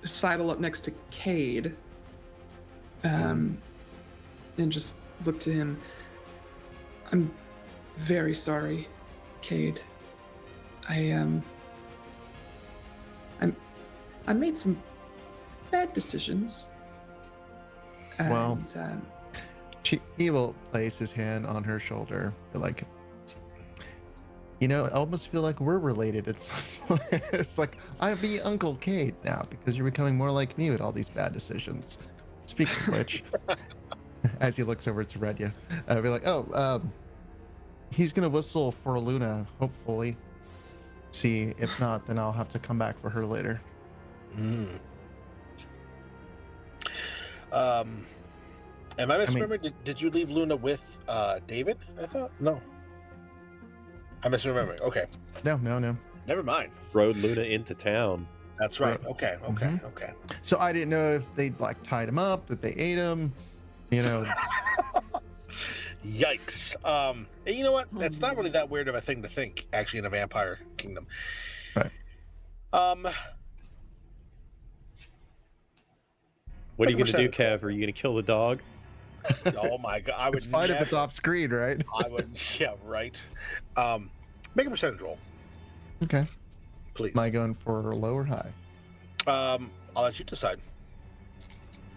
sidle up next to Cade and just look to him. I'm very sorry, Cade. I made some bad decisions. And, Well, he will place his hand on her shoulder, like, I almost feel like we're related. It's like, I'll be Uncle Cade now because you're becoming more like me with all these bad decisions. Speaking of which, as he looks over to Redya, I'll be like, he's gonna whistle for Luna, hopefully. See, if not, then I'll have to come back for her later. Am I misremembering? Did you leave Luna with David? I thought no. I'm misremembering. Okay. No. Never mind. Rode Luna into town. That's right. Okay. Mhm. Okay. So I didn't know if they'd like tied him up, if they ate him, Yikes. And you know what? That's not really that weird of a thing to think, actually, in a vampire kingdom. Right. What are you going to do, 100%. Kev? Are you going to kill the dog? Oh my god! I would. It's fine if it's off screen, right? I would. Yeah. Right. Make a percentage roll, Okay. please. Am I going for low or high? I'll let you decide.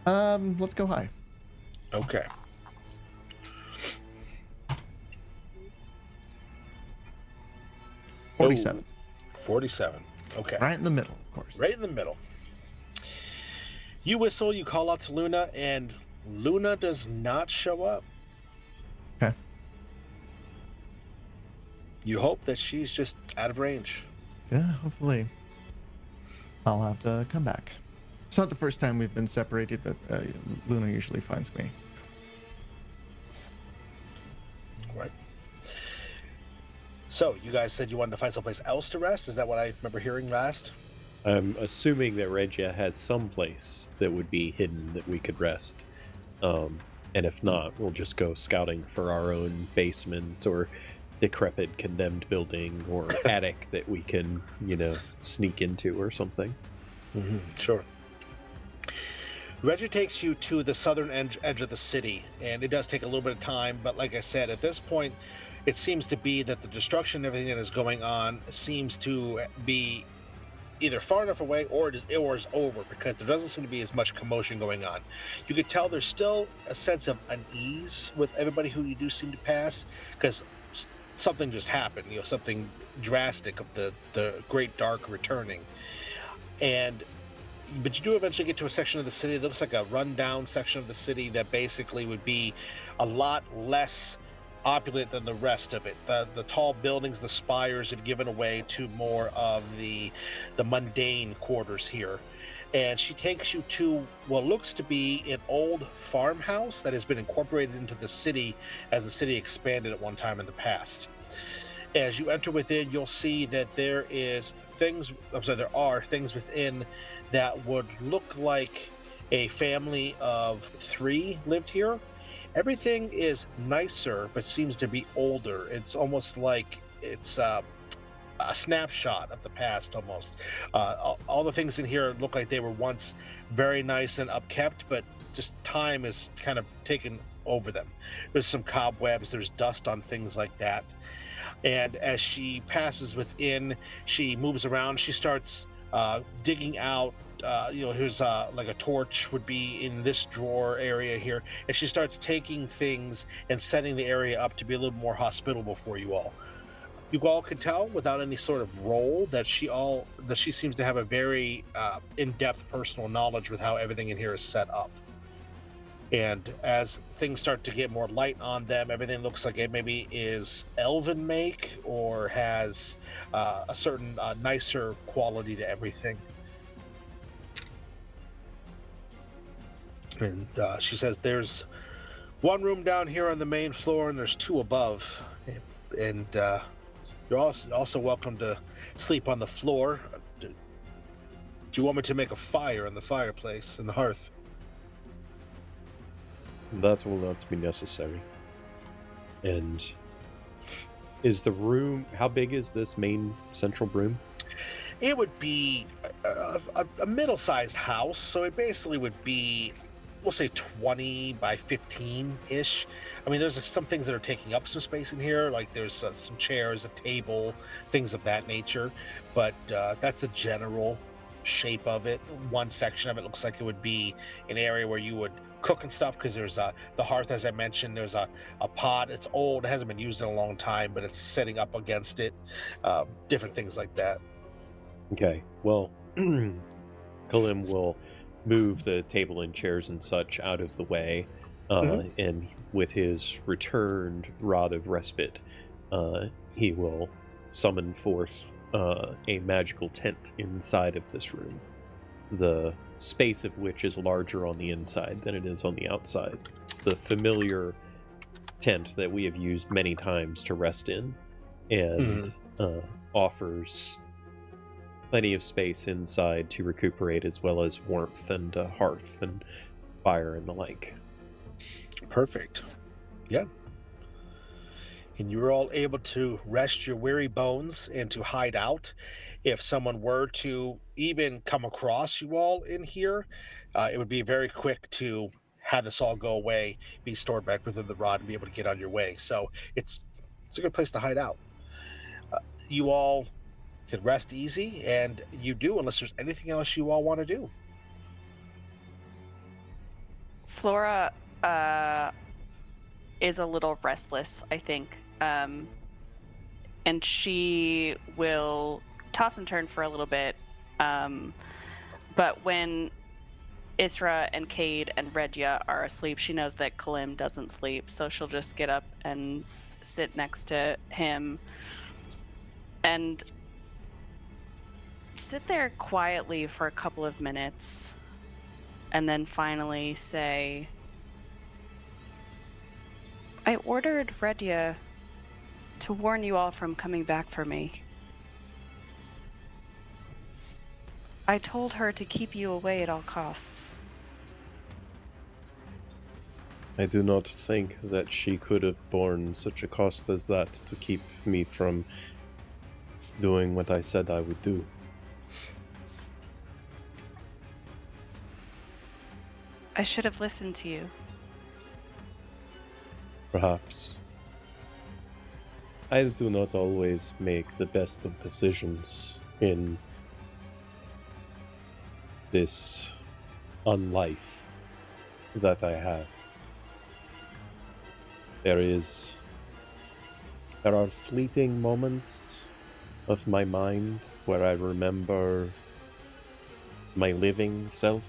Let's go high. Okay. Oh. 47. 47. Okay. Right in the middle, of course. Right in the middle. You whistle, you call out to Luna, and Luna does not show up. Okay. You hope that she's just out of range. Yeah, hopefully. I'll have to come back. It's not the first time we've been separated, but Luna usually finds me. Right. So, you guys said you wanted to find someplace else to rest? Is that what I remember hearing last? I'm assuming that Regia has some place that would be hidden that we could rest. And if not, we'll just go scouting for our own basement or decrepit condemned building or attic that we can, sneak into or something. Mm-hmm. Sure. Reggie takes you to the southern edge of the city, and it does take a little bit of time, but like I said, at this point, it seems to be that the destruction and everything that is going on seems to be either far enough away or it is over, because there doesn't seem to be as much commotion going on. You could tell there's still a sense of unease with everybody who you do seem to pass, because something just happened, something drastic of the great dark returning. But you do eventually get to a section of the city that looks like a rundown section of the city that basically would be a lot less opulent than the rest of it. The tall buildings, the spires have given away to more of the mundane quarters here. And she takes you to what looks to be an old farmhouse that has been incorporated into the city as the city expanded at one time in the past. As you enter within, you'll see that there are things within that would look like a family of 3 lived here. Everything is nicer, but seems to be older. It's almost like it's a snapshot of the past almost. All the things in here look like they were once very nice and upkept, but just time has kind of taken over them. There's some cobwebs, there's dust on things like that. And as she passes within, she moves around, she starts digging out, here's like a torch would be in this drawer area here. And she starts taking things and setting the area up to be a little more hospitable for you all. You all can tell without any sort of role that she seems to have a very in-depth personal knowledge with how everything in here is set up. And as things start to get more light on them, everything looks like it maybe is elven make or has a certain nicer quality to everything. And she says there's 1 room down here on the main floor and there's 2 above. And you're also welcome to sleep on the floor. Do you want me to make a fire in the fireplace, in the hearth? That will not be necessary. And is the room... How big is this main central room? It would be a middle-sized house, so it basically would be, we'll say 20 by 15-ish. I mean, there's some things that are taking up some space in here, like there's some chairs, a table, things of that nature, but that's the general shape of it. One section of it looks like it would be an area where you would cook and stuff, because there's the hearth, as I mentioned, there's a pot. It's old, it hasn't been used in a long time, but it's setting up against it, different things like that. Okay, well, Kalim will move the table and chairs and such out of the way, and with his returned Rod of Respite, he will summon forth a magical tent inside of this room, the space of which is larger on the inside than it is on the outside. It's the familiar tent that we have used many times to rest in, and offers plenty of space inside to recuperate, as well as warmth and hearth and fire and the like. Perfect. Yeah. And you're all able to rest your weary bones and to hide out. If someone were to even come across you all in here, it would be very quick to have this all go away, be stored back within the rod, and be able to get on your way. So it's a good place to hide out. You all can rest easy, and you do, unless there's anything else you all want to do. Flora is a little restless, I think. And she will toss and turn for a little bit. But when Isra and Cade and Redya are asleep, she knows that Kalim doesn't sleep, so she'll just get up and sit next to him and sit there quietly for a couple of minutes, and then finally say, I ordered Redya to warn you all from coming back for me. I told her to keep you away at all costs. I do not think that she could have borne such a cost as that to keep me from doing what I said I would do. I should have listened to you. Perhaps. I do not always make the best of decisions in this unlife that I have. There are fleeting moments of my mind where I remember my living self,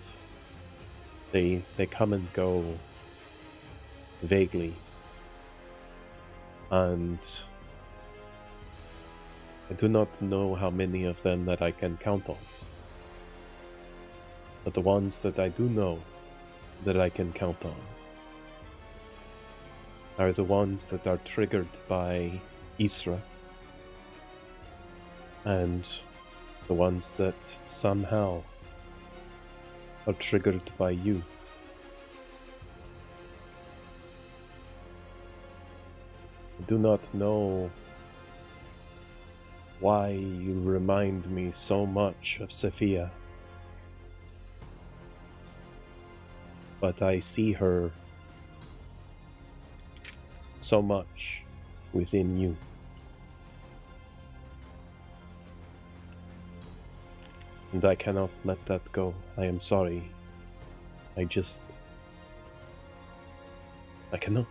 they come and go vaguely. And I do not know how many of them that I can count on. But the ones that I do know that I can count on are the ones that are triggered by Isra, and the ones that somehow are triggered by you. I do not know why you remind me so much of Sophia, but I see her so much within you. And I cannot let that go. I am sorry. I cannot.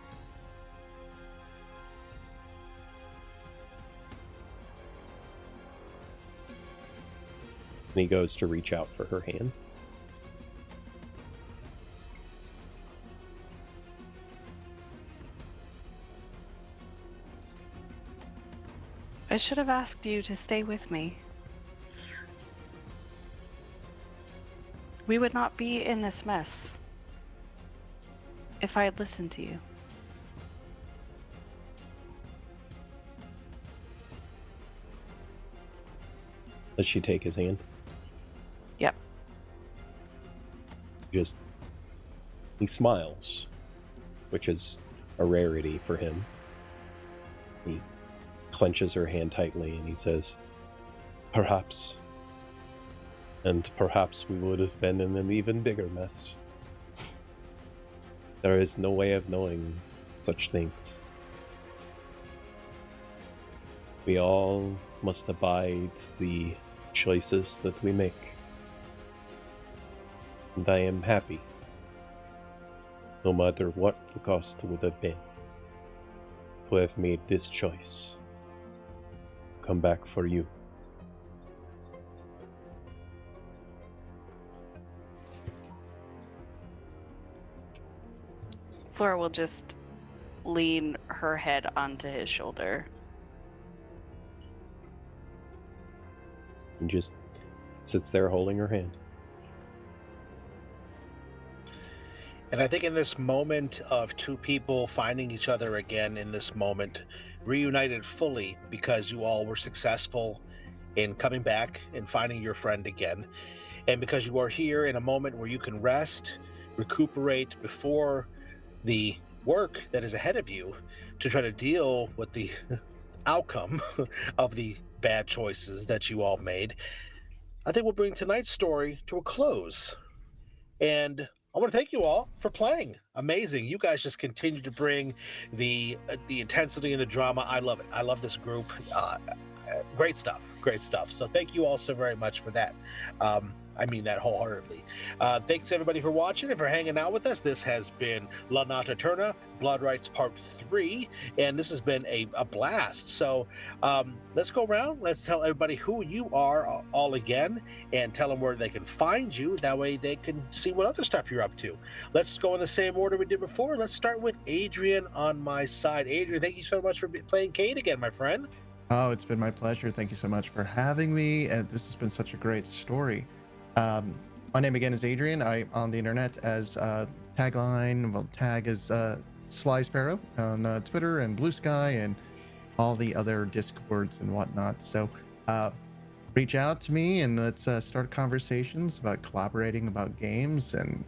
And he goes to reach out for her hand. I should have asked you to stay with me. We would not be in this mess if I had listened to you. Does she take his hand? Yep. He smiles, which is a rarity for him. He clenches her hand tightly and he says, "Perhaps. And perhaps we would have been in an even bigger mess. There is no way of knowing such things. We all must abide the choices that we make. And I am happy, no matter what the cost would have been, to have made this choice. Come back for you." Flora will just lean her head onto his shoulder. And just sits there holding her hand. And I think in this moment of two people finding each other again, in this moment, reunited fully because you all were successful in coming back and finding your friend again, and because you are here in a moment where you can rest, recuperate before the work that is ahead of you to try to deal with the outcome of the bad choices that you all made, I think we'll bring tonight's story to a close. And I want to thank you all for playing. Amazing. You guys just continue to bring the intensity and the drama. I love it. I love this group. Great stuff. Great stuff. So thank you all so very much for that. I mean that wholeheartedly. Thanks everybody for watching and for hanging out with us. This has been Notte Eterna, Blood Rites Part 3, and this has been a blast. So let's go around. Let's tell everybody who you are all again, and tell them where they can find you. That way they can see what other stuff you're up to. Let's go in the same order we did before. Let's start with Adrian on my side. Adrian, thank you so much for playing Kate again, my friend. Oh, it's been my pleasure. Thank you so much for having me. And this has been such a great story. My name again is Adrian. I'm on the internet as tagline, well, tag is Sly Sparrow on Twitter and Blue Sky and all the other Discords and whatnot. So reach out to me and let's start conversations about collaborating about games and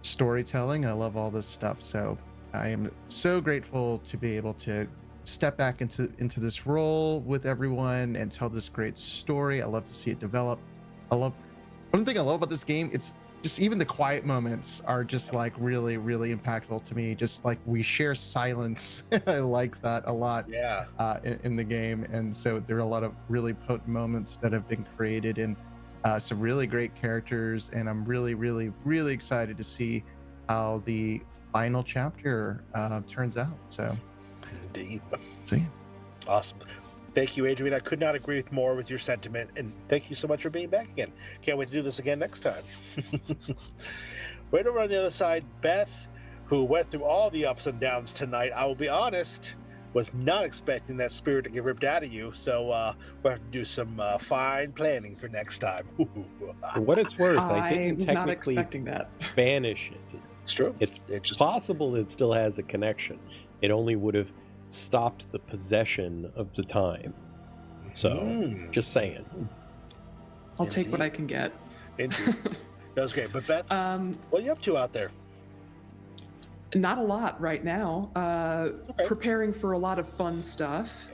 storytelling. I love all this stuff. So I am so grateful to be able to step back into this role with everyone and tell this great story. I love to see it develop. One thing I love about this game, it's just even the quiet moments are just like really, really impactful to me. Just like we share silence. I like that a lot. Yeah. In the game. And so there are a lot of really potent moments that have been created and some really great characters. And I'm really, really, really excited to see how the final chapter turns out. So Indeed. see. Awesome. Thank you, Adrian. I could not agree with more with your sentiment, and thank you so much for being back again. Can't wait to do this again next time. Right over on the other side, Beth, who went through all the ups and downs tonight. I will be honest, was not expecting that spirit to get ripped out of you, so we'll have to do some fine planning for next time. For what it's worth, I didn't was not technically expecting that. banish it. It's true. It's just possible it still has a connection. It only would have stopped the possession of the time. So, just saying. I'll take what I can get. Indeed. That was great. But Beth, what are you up to out there? Not a lot right now. Okay. Preparing for a lot of fun stuff.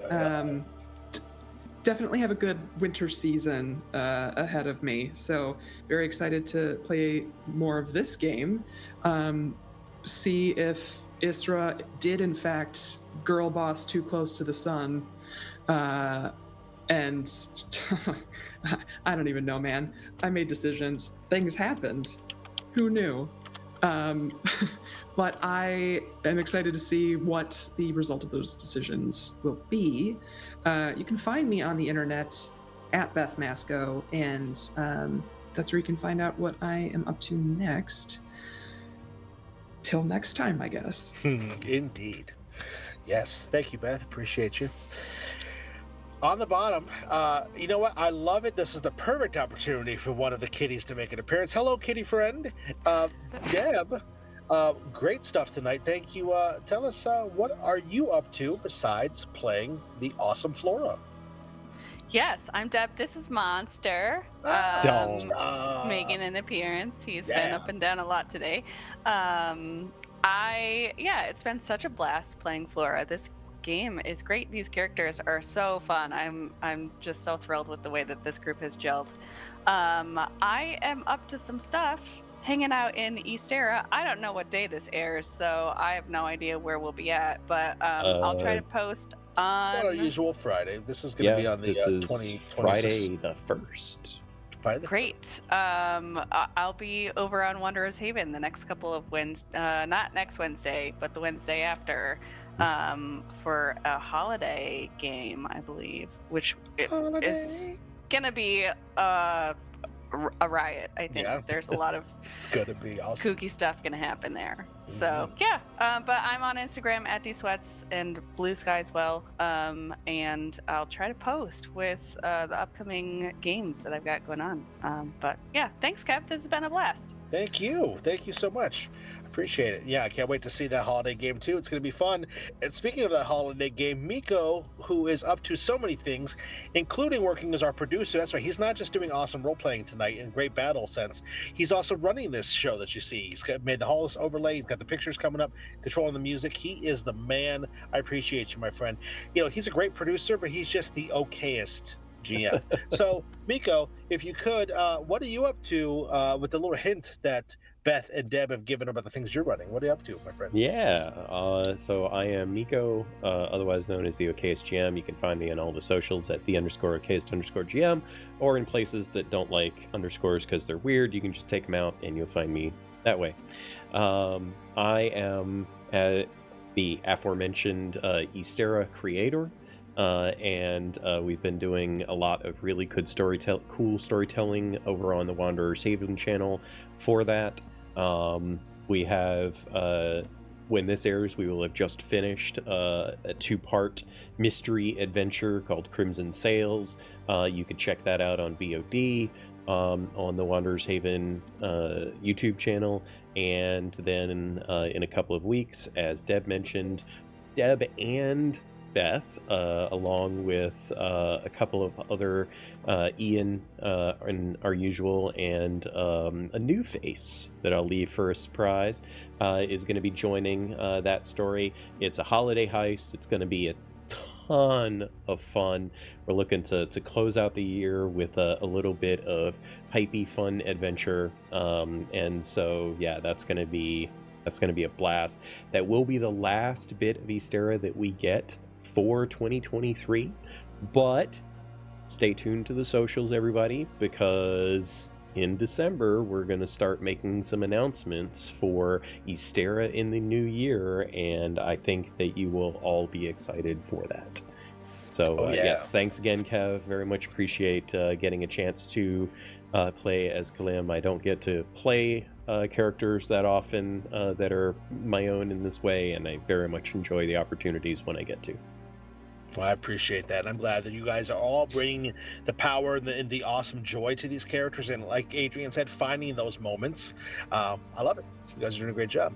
Definitely have a good winter season ahead of me. So very excited to play more of this game. See if Isra did in fact girl boss too close to the sun. And I don't even know, man. I made decisions. Things happened. Who knew? But I am excited to see what the result of those decisions will be. You can find me on the internet at Beth Masco, and that's where you can find out what I am up to next. Till next time, I guess. Indeed. Yes. Thank you, Beth. Appreciate you. On the bottom, you know what? I love it. This is the perfect opportunity for one of the kitties to make an appearance. Hello, kitty friend. Deb, great stuff tonight. Thank you. Tell us, what are you up to besides playing the awesome Flora? Yes, I'm Deb. This is Monster. Making an appearance. He's been up and down a lot today. It's been such a blast playing Flora. This game is great. These characters are so fun. I'm just so thrilled with the way that this group has gelled. I am up to some stuff, hanging out in Eastera. I don't know what day this airs, so I have no idea where we'll be at, but I'll try to post on our usual Friday. This is going to be on the 2020 Friday the 1st. Great. I'll be over on Wanderer's Haven the next couple of not next Wednesday, but the Wednesday after, for a holiday game, I believe, which is gonna be a riot. I think there's a lot of it's gonna be awesome. Kooky stuff gonna happen there. So but I'm on Instagram at dsweats and Blue Sky as well, and I'll try to post with the upcoming games that I've got going on. But yeah, thanks, Kev. This has been a blast. Thank you so much. Appreciate it. Yeah, I can't wait to see that holiday game too. It's going to be fun. And speaking of that holiday game, Miko, who is up to so many things, including working as our producer. That's right. He's not just doing awesome role playing tonight in great battle sense. He's also running this show that you see. He's made the Hollis overlay. He's got the pictures coming up, controlling the music. He is the man. I appreciate you, my friend. You know, he's a great producer, but he's just the okayest GM. So, Miko, if you could, what are you up to with the little hint that Beth and Deb have given about the things you're running? What are you up to, my friend? Yeah, so I am Miko, otherwise known as the okayest GM. You can find me on all the socials at the_okayest_GM, or in places that don't like underscores because they're weird. You can just take them out and you'll find me that way. I am the aforementioned Eastera creator. And we've been doing a lot of really good cool storytelling over on the Wanderer's Haven channel for that. We have, when this airs, we will have just finished a 2-part mystery adventure called Crimson Sails. You can check that out on VOD on the Wanderer's Haven YouTube channel. And then in a couple of weeks, as Deb mentioned, Deb and Beth, along with a couple of other Ian and our usual, and a new face that I'll leave for a surprise, is going to be joining that story. It's a holiday heist. It's going to be a ton of fun. We're looking to close out the year with a little bit of hypey fun adventure, and so yeah, that's going to be a blast. That will be the last bit of Eastera that we get for 2023, but stay tuned to the socials, everybody, because in December we're going to start making some announcements for Eastera in the new year, and I think that you will all be excited for that. So Oh, yeah. yes, thanks again, Kev. Very much appreciate getting a chance to play as Kalim. I don't get to play characters that often that are my own in this way, and I very much enjoy the opportunities when I get to. Well, I appreciate that. I'm glad that you guys are all bringing the power and the awesome joy to these characters. And like Adrian said, finding those moments. I love it. You guys are doing a great job.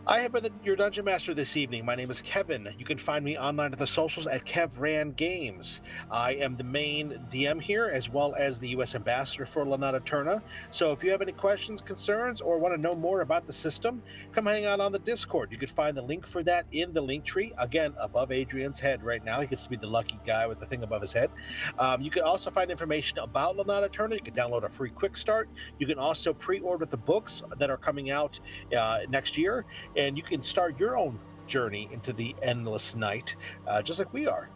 I have been your Dungeon Master this evening. My name is Kevin. You can find me online at the socials at KevRan Games. I am the main DM here, as well as the U.S. Ambassador for Notte Eterna. So if you have any questions, concerns, or want to know more about the system, come hang out on the Discord. You can find the link for that in the link tree, again, above Adrian's head right now. He gets to be the lucky guy with the thing above his head. You can also find information about Notte Eterna. You can download a free quick start. You can also pre-order the books that are coming out next year. And you can start your own journey into the endless night, just like we are.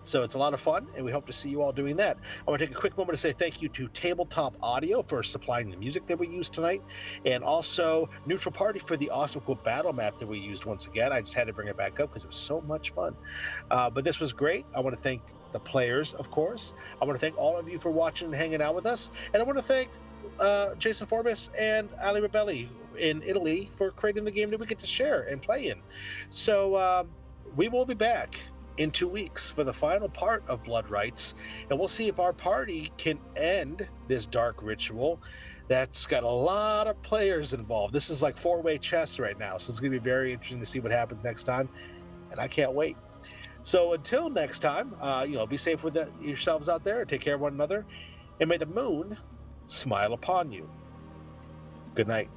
So it's a lot of fun, and we hope to see you all doing that. I want to take a quick moment to say thank you to Tabletop Audio for supplying the music that we used tonight, and also Neutral Party for the awesome cool battle map that we used once again. I just had to bring it back up because it was so much fun. But this was great. I want to thank the players, of course. I want to thank all of you for watching and hanging out with us, and I want to thank Jason Forbes and Ali Rebelli in Italy for creating the game that we get to share and play in. So we will be back in 2 weeks for the final part of Blood Rites, and we'll see if our party can end this dark ritual that's got a lot of players involved. This is like 4-way chess right now, so it's going to be very interesting to see what happens next time, and I can't wait. So until next time, be safe with yourselves out there, and take care of one another, and may the moon smile upon you. Good night.